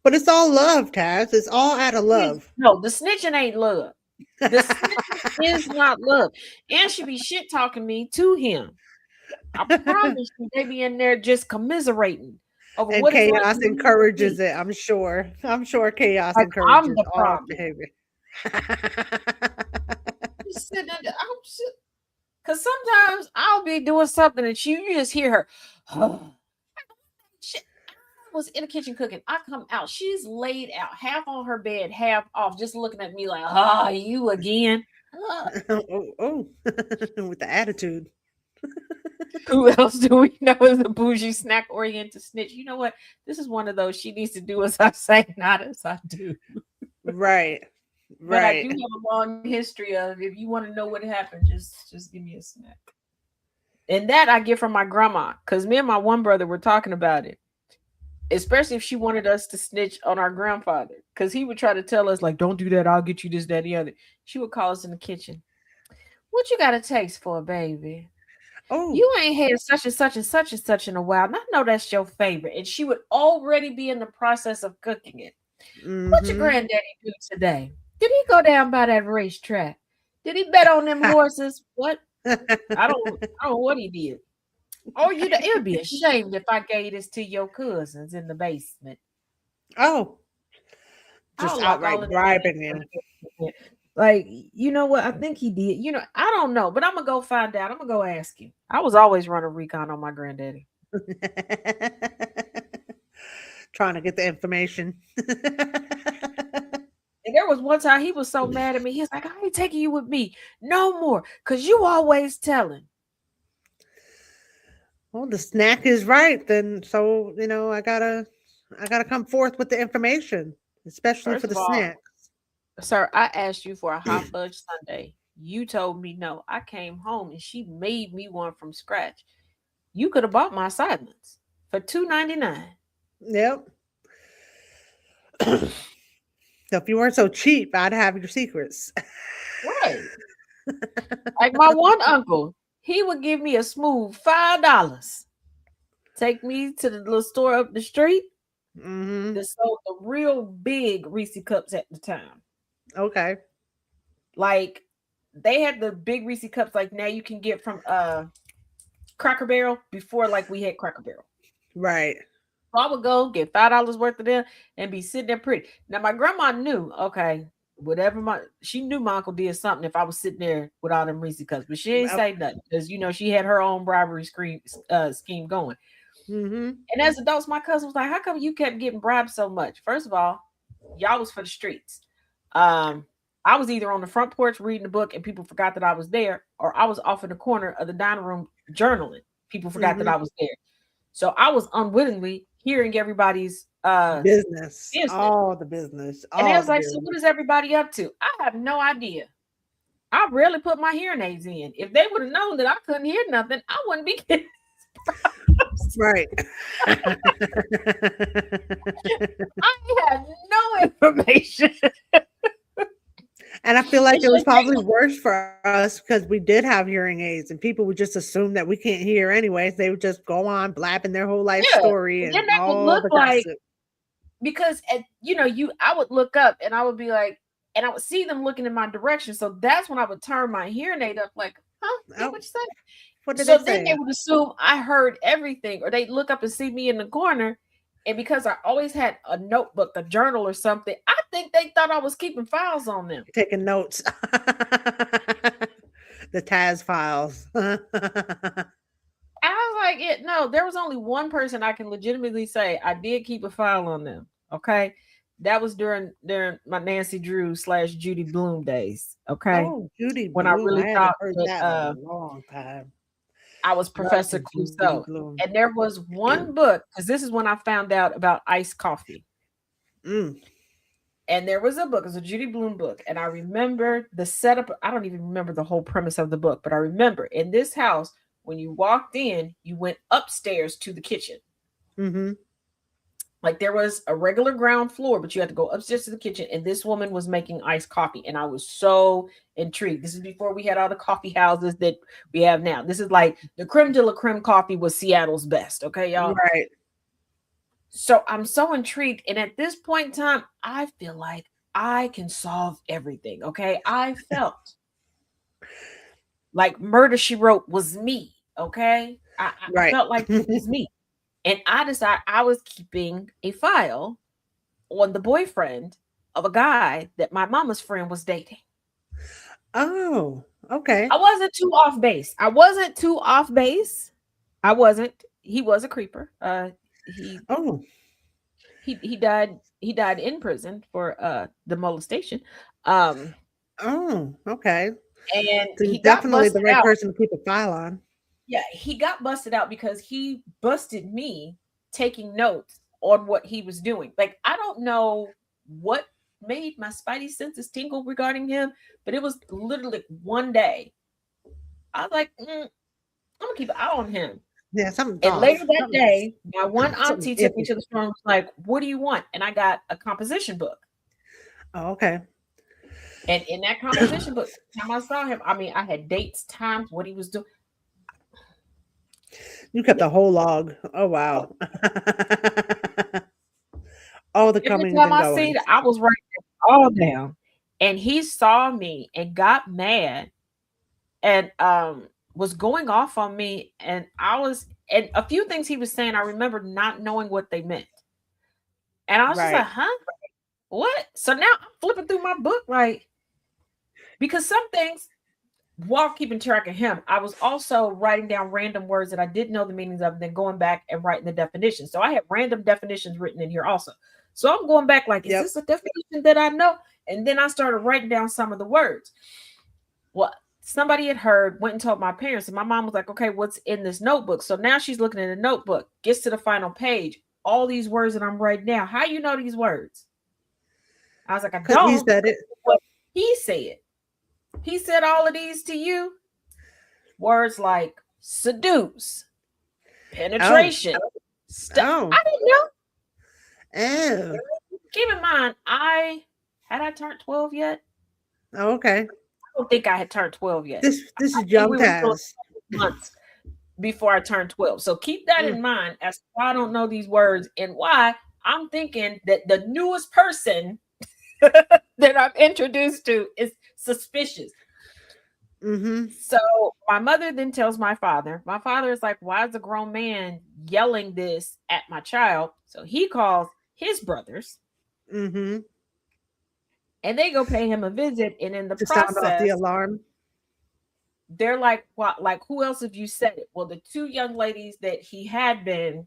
But it's all love, Taz. It's all out of love. No, the snitching ain't love. The snitching is not love. And she be shit talking me to him. I promise you, they be in there just commiserating over And what it's like chaos to encourages be. it, I'm sure. I'm sure chaos Like I'm encourages the all problem. behavior. Just sitting there, because sometimes I'll be doing something and you just hear her. Shit. was in the kitchen cooking. I come out. She's laid out, half on her bed, half off, just looking at me like, ah, you again. Oh, with the attitude. Who else do we know is a bougie snack oriented snitch? You know what? This is one of those she needs to do as I say, not as I do. Right. But I do Right. have a long history of if you want to know what happened, just give me a snack. And that I get from my grandma, because me and my one brother were talking about it. Especially if she wanted us to snitch on our grandfather. Because he would try to tell us, like, don't do that, I'll get you this, that, and the other. She would call us in the kitchen. What you got a taste for, baby? Oh. You ain't had such and such and such and such in a while. And I know that's your favorite. And she would already be in the process of cooking it. What your Mm-hmm. granddaddy do today? Did he go down by that racetrack? Did he bet on them horses? What? I don't know what he did. Oh, it would be ashamed if I gave this to your cousins in the basement. Oh, just I'll lock all outright of bribing you. them. Like, you know what? I think he did. I don't know, but I'm gonna go find out. I'm gonna go ask him. I was always running recon on my granddaddy. Trying to get the information. And there was one time he was so mad at me. He's like, I ain't taking you with me no more, because you always telling. Well, the snack is right, then so I gotta come forth with the information, especially for First the of all, snack. sir, I asked you for a hot fudge sundae. You told me no. I came home and she made me one from scratch. You could have bought my silence for $2.99. Yep. So if you weren't so cheap, I'd have your secrets. Right. Like my one uncle, he would give me a smooth $5. Take me to the little store up the street Mm-hmm. that sold the real big Reese cups at the time. Okay. Like they had the big Reese cups like now you can get from Cracker Barrel before like we had Cracker Barrel. Right. So I would go get $5 worth of them and be sitting there pretty. Now my grandma knew, okay, she knew my uncle did something if I was sitting there with all them Reese cups, but she ain't say nothing because she had her own bribery scheme going. Mm-hmm. And as adults, my cousin was like, "How come you kept getting bribed so much?" First of all, y'all was for the streets. I was either on the front porch reading a book and people forgot that I was there, or I was off in the corner of the dining room journaling. People forgot that I was there. So I was unwittingly hearing everybody's business. business. All the business. And it was like, so what is everybody up to? I have no idea. I rarely put my hearing aids in. If they would have known that I couldn't hear nothing, I wouldn't be getting right. I had no information. And I feel like it was probably worse for us because we did have hearing aids and people would just assume that we can't hear anyways. They would just go on blabbing their whole life story and all the gossip. Because I would look up and I would be like, and I would see them looking in my direction. So that's when I would turn my hearing aid up like, huh? What you say? What did so they then say? They would assume I heard everything, or they'd look up and see me in the corner. And because I always had a notebook, a journal or something, I think they thought I was keeping files on them. Taking notes. The Taz files. I was like, no, there was only one person I can legitimately say I did keep a file on them. Okay. That was during my Nancy Drew / Judy Bloom days. Okay. Oh, Judy when Bloom. I really thought heard that in a long time. I was Professor Clouseau. And there was one book, because this is when I found out about iced coffee. And there was a book, it was a Judy Bloom book. And I remember the setup. I don't even remember the whole premise of the book, but I remember in this house, when you walked in, you went upstairs to the kitchen. Mm-hmm. Like there was a regular ground floor, but you had to go upstairs to the kitchen. And this woman was making iced coffee. And I was so intrigued. This is before we had all the coffee houses that we have now. This is like the creme de la creme coffee was Seattle's best. Okay, y'all? Right. So I'm so intrigued. And at this point in time, I feel like I can solve everything. Okay. I felt like Murder, She Wrote was me. Okay. I felt like it was me. And I decided I was keeping a file on the boyfriend of a guy that my mama's friend was dating. Oh, okay. I wasn't too off base. I wasn't. He was a creeper. He died in prison for the molestation. Um Oh, okay. and So you're he got definitely the busted right out. person to keep a file on. Yeah, he got busted out because he busted me taking notes on what he was doing. Like, I don't know what made my spidey senses tingle regarding him, but it was literally like one day. I was like, I'm gonna keep an eye on him. Yeah, something's And off. later that day, my one Something's auntie took me iffy. to the store and was like, "What do you want?" And I got a composition book. Oh, okay. And in that composition book, the time I saw him, I mean, I had dates, times, what he was doing. You kept a whole log. Oh wow. All the Every comings time and I seen it, goings. I was writing it all down. And he saw me and got mad and was going off on me. And a few things he was saying, I remember not knowing what they meant. And I was just like, Right. huh? What? So now I'm flipping through my book, right? Because some things, while keeping track of him, I was also writing down random words that I didn't know the meanings of, then going back and writing the definitions. So I had random definitions written in here also. So I'm going back like, is Yep. this a definition that I know? And then I started writing down some of the words. Well, somebody had heard, went and told my parents, and my mom was like, okay, what's in this notebook? So now she's looking at the notebook, gets to the final page, all these words that I'm writing down. How you know these words? I was like, I Because he don't. said it. What he said. He said all of these to you. Words like seduce, Oh. penetration, Oh. I didn't know. Oh. Keep in mind, I turned 12 yet? Oh, okay. I don't think I had turned 12 yet. This I is think young we were still Taz. months before I turned 12. So keep that Mm. in mind as to why I don't know these words and why I'm thinking that the newest person that I'm introduced to is suspicious. Mm-hmm. So my mother then tells my father. My father is like, why is a grown man yelling this at my child? So he calls his brothers Mm-hmm. and they go pay him a visit. And in the To sound off the process, alarm. they're like, what? Like, who else have you said it? Well, the two young ladies that he had been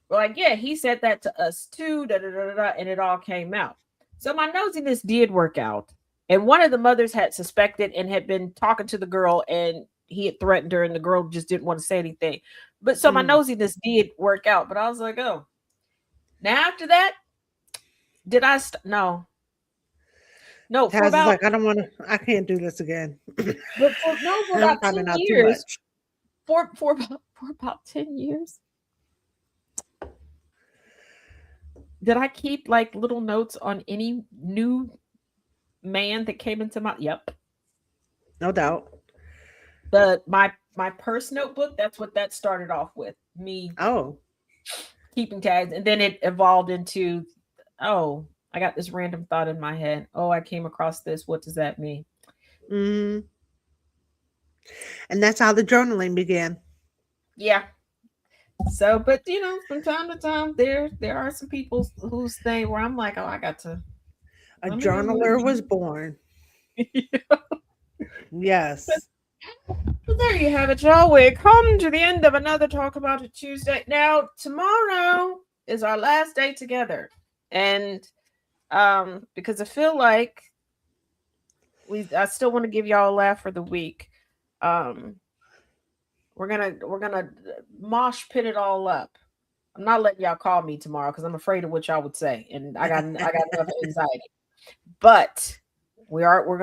were like, yeah, he said that to us too, da da da da, da, and it all came out. So my nosiness did work out. And one of the mothers had suspected and had been talking to the girl, and he had threatened her, and the girl just didn't want to say anything. But so my Mm. nosiness did work out. But I was like, oh. Now after that, did I no. No, for Taz is about like, I can't do this again. for I'm about finding 10 out too years. much. For about 10 years. Did I keep like little notes on any new man that came into my No doubt. my purse notebook, that's what that started off with, me Oh. keeping tags, and then it evolved into, oh, I got this random thought in my head, oh, I came across this, what does that mean? Mm-hmm. And that's how the journaling began. Yeah. So, but from time to time there are some people whose name where I'm like, oh, I got to A let me go look. journaler was born. Yes. But there you have it, y'all. We come to the end of another Talk About It Tuesday. Now, tomorrow is our last day together. And because I feel like I still want to give y'all a laugh for the week. We're gonna mosh pit it all up. I'm not letting y'all call me tomorrow because I'm afraid of what y'all would say. And I got enough anxiety. But we're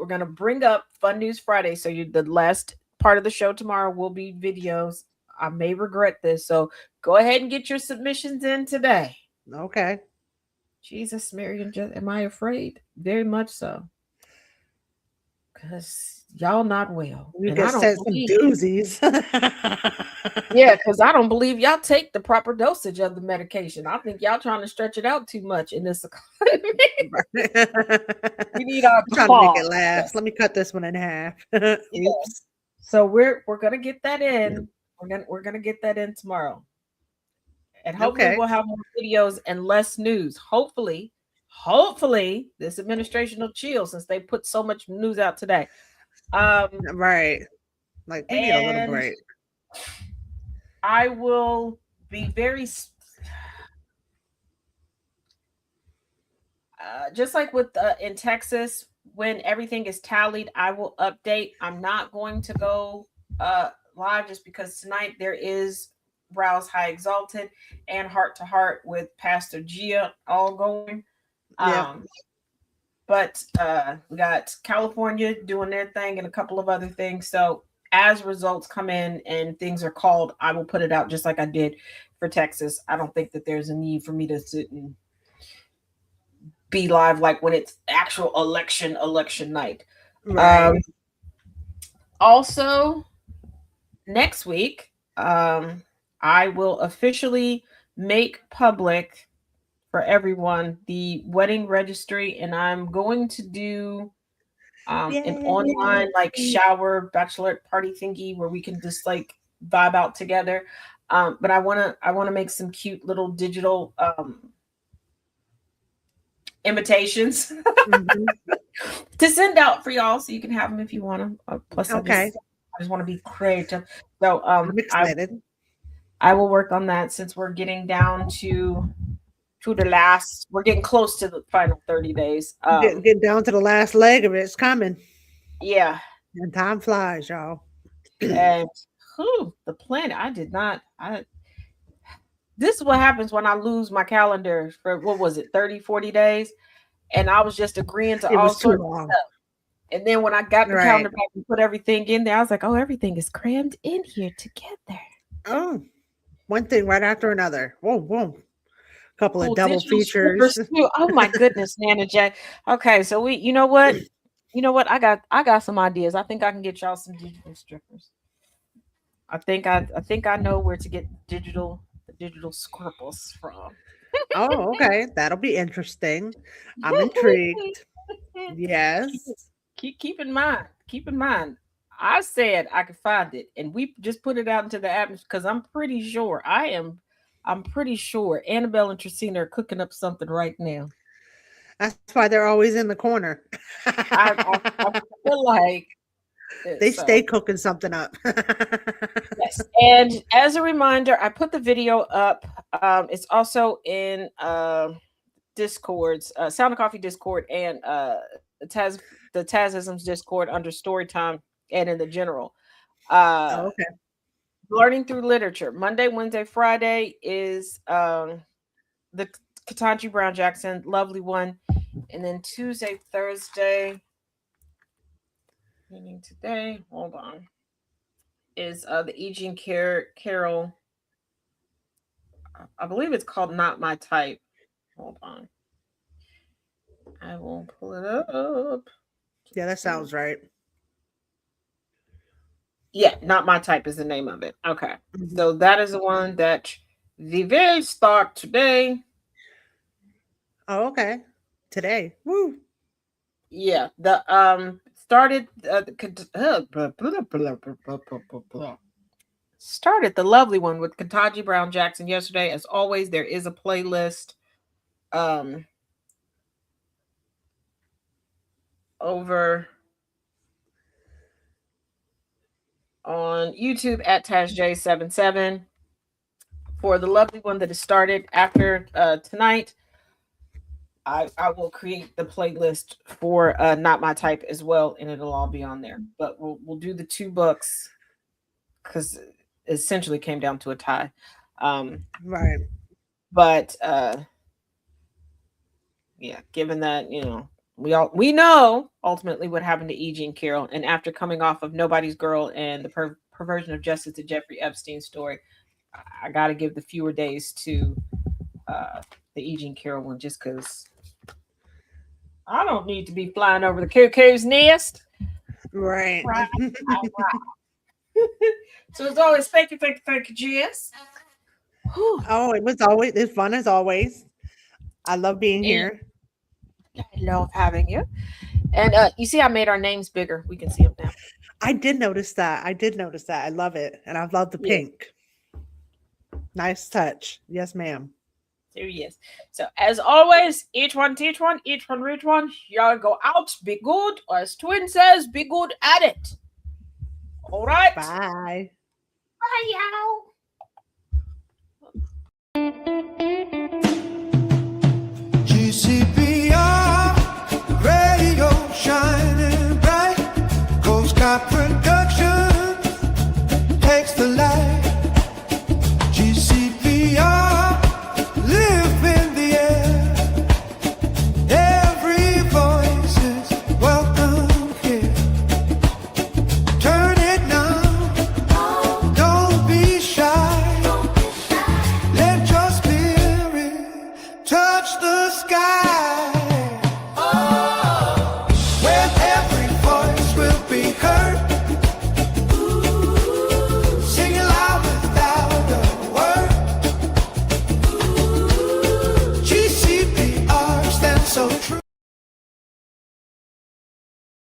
gonna bring up Fun News Friday. So the last part of the show tomorrow will be videos. I may regret this, so go ahead and get your submissions in today. Okay. Jesus, Marion, am I afraid? Very much so. Because y'all not well. You And I just don't said some believe, doozies. yeah, because I don't believe y'all take the proper dosage of the medication. I think y'all trying to stretch it out too much in this economy. We need our I'm trying to make it pause. last. Let me cut this one in half. Yeah. Oops. So we're gonna get that in. We're gonna get that in tomorrow. And hopefully Okay. we'll have more videos and less news. Hopefully this administration will chill since they put so much news out today. Right. Like we need a little And break. I will be very just like with in Texas, when everything is tallied, I will update. I'm not going to go live just because tonight there is Browse High Exalted and Heart to Heart with Pastor Gia all going. Yeah. But we got California doing their thing and a couple of other things. So as results come in and things are called, I will put it out just like I did for Texas. I don't think that there's a need for me to sit and be live like when it's actual election night. Right. Also, next week, I will officially make public for everyone the wedding registry, and I'm going to do an online like shower bachelorette party thingy where we can just like vibe out together. But I wanna make some cute little digital invitations to send out for y'all so you can have them if you want them. Plus, Okay. I just want to be creative. So I'm excited. I will work on that since we're getting down to the last. We're getting close to the final 30 days. Get down to the last leg of it. It's coming. Yeah, And time flies, y'all. and the planet. I did not. This is what happens when I lose my calendar for what was it, 30, 40 days, and I was just agreeing to It all was too sorts of long. stuff. And then when I got the Right. calendar back and put everything in there, I was like, oh, everything is crammed in here together. Oh, one thing right after another. Whoa, whoa. Couple of double Digital features. strippers too. Oh my goodness, Nana Jack. Okay, so you know what? I got some ideas. I think I can get y'all some digital strippers. I think I know where to get digital scribbles from. Oh, okay. That'll be interesting. I'm intrigued. Yes. Keep in mind. I said I could find it, and we just put it out into the atmosphere because I'm pretty sure Annabelle and Tracina are cooking up something right now. That's why they're always in the corner. I feel like They stay cooking something up. yes. And as a reminder, I put the video up. It's also in Discord's Sound of Coffee Discord and the Tazisms Discord under Storytime and in the general. Oh, okay. Learning through literature. Monday, Wednesday, Friday is the Ketanji Brown Jackson, lovely one. And then Tuesday, Thursday, meaning today, hold on, is the E. Jean Carroll. I believe it's called Not My Type. Hold on. I will pull it up. Yeah, that sounds right. Yeah, Not My Type is the name of it. Okay. So that is the one that the very start today. Oh, okay. Today. Woo. Yeah, the started started the lovely one with Ketanji Brown Jackson yesterday. As always, there is a playlist over on YouTube at TazJ77 for the lovely one that has started after tonight. I will create the playlist for Not My Type as well, and it'll all be on there. But we'll do the two books because it essentially came down to a tie. Right. But yeah, given that we know ultimately what happened to E. Jean Carroll, and after coming off of Nobody's Girl and the perversion of justice to Jeffrey Epstein story, I got to give the fewer days to the E. Jean Carroll one just because I don't need to be flying over the cuckoo's nest. Right. So as always, thank you, Jess. Oh, it's fun as always. I love being here. I love having you. And you see I made our names bigger. We can see them now. I did notice that. I love it. And I love the pink. Nice touch. Yes, ma'am. There he is. So as always, each one teach one, each one reach one. Y'all go out, be good, or as Twin says, be good at it. All right. Bye. Bye, y'all.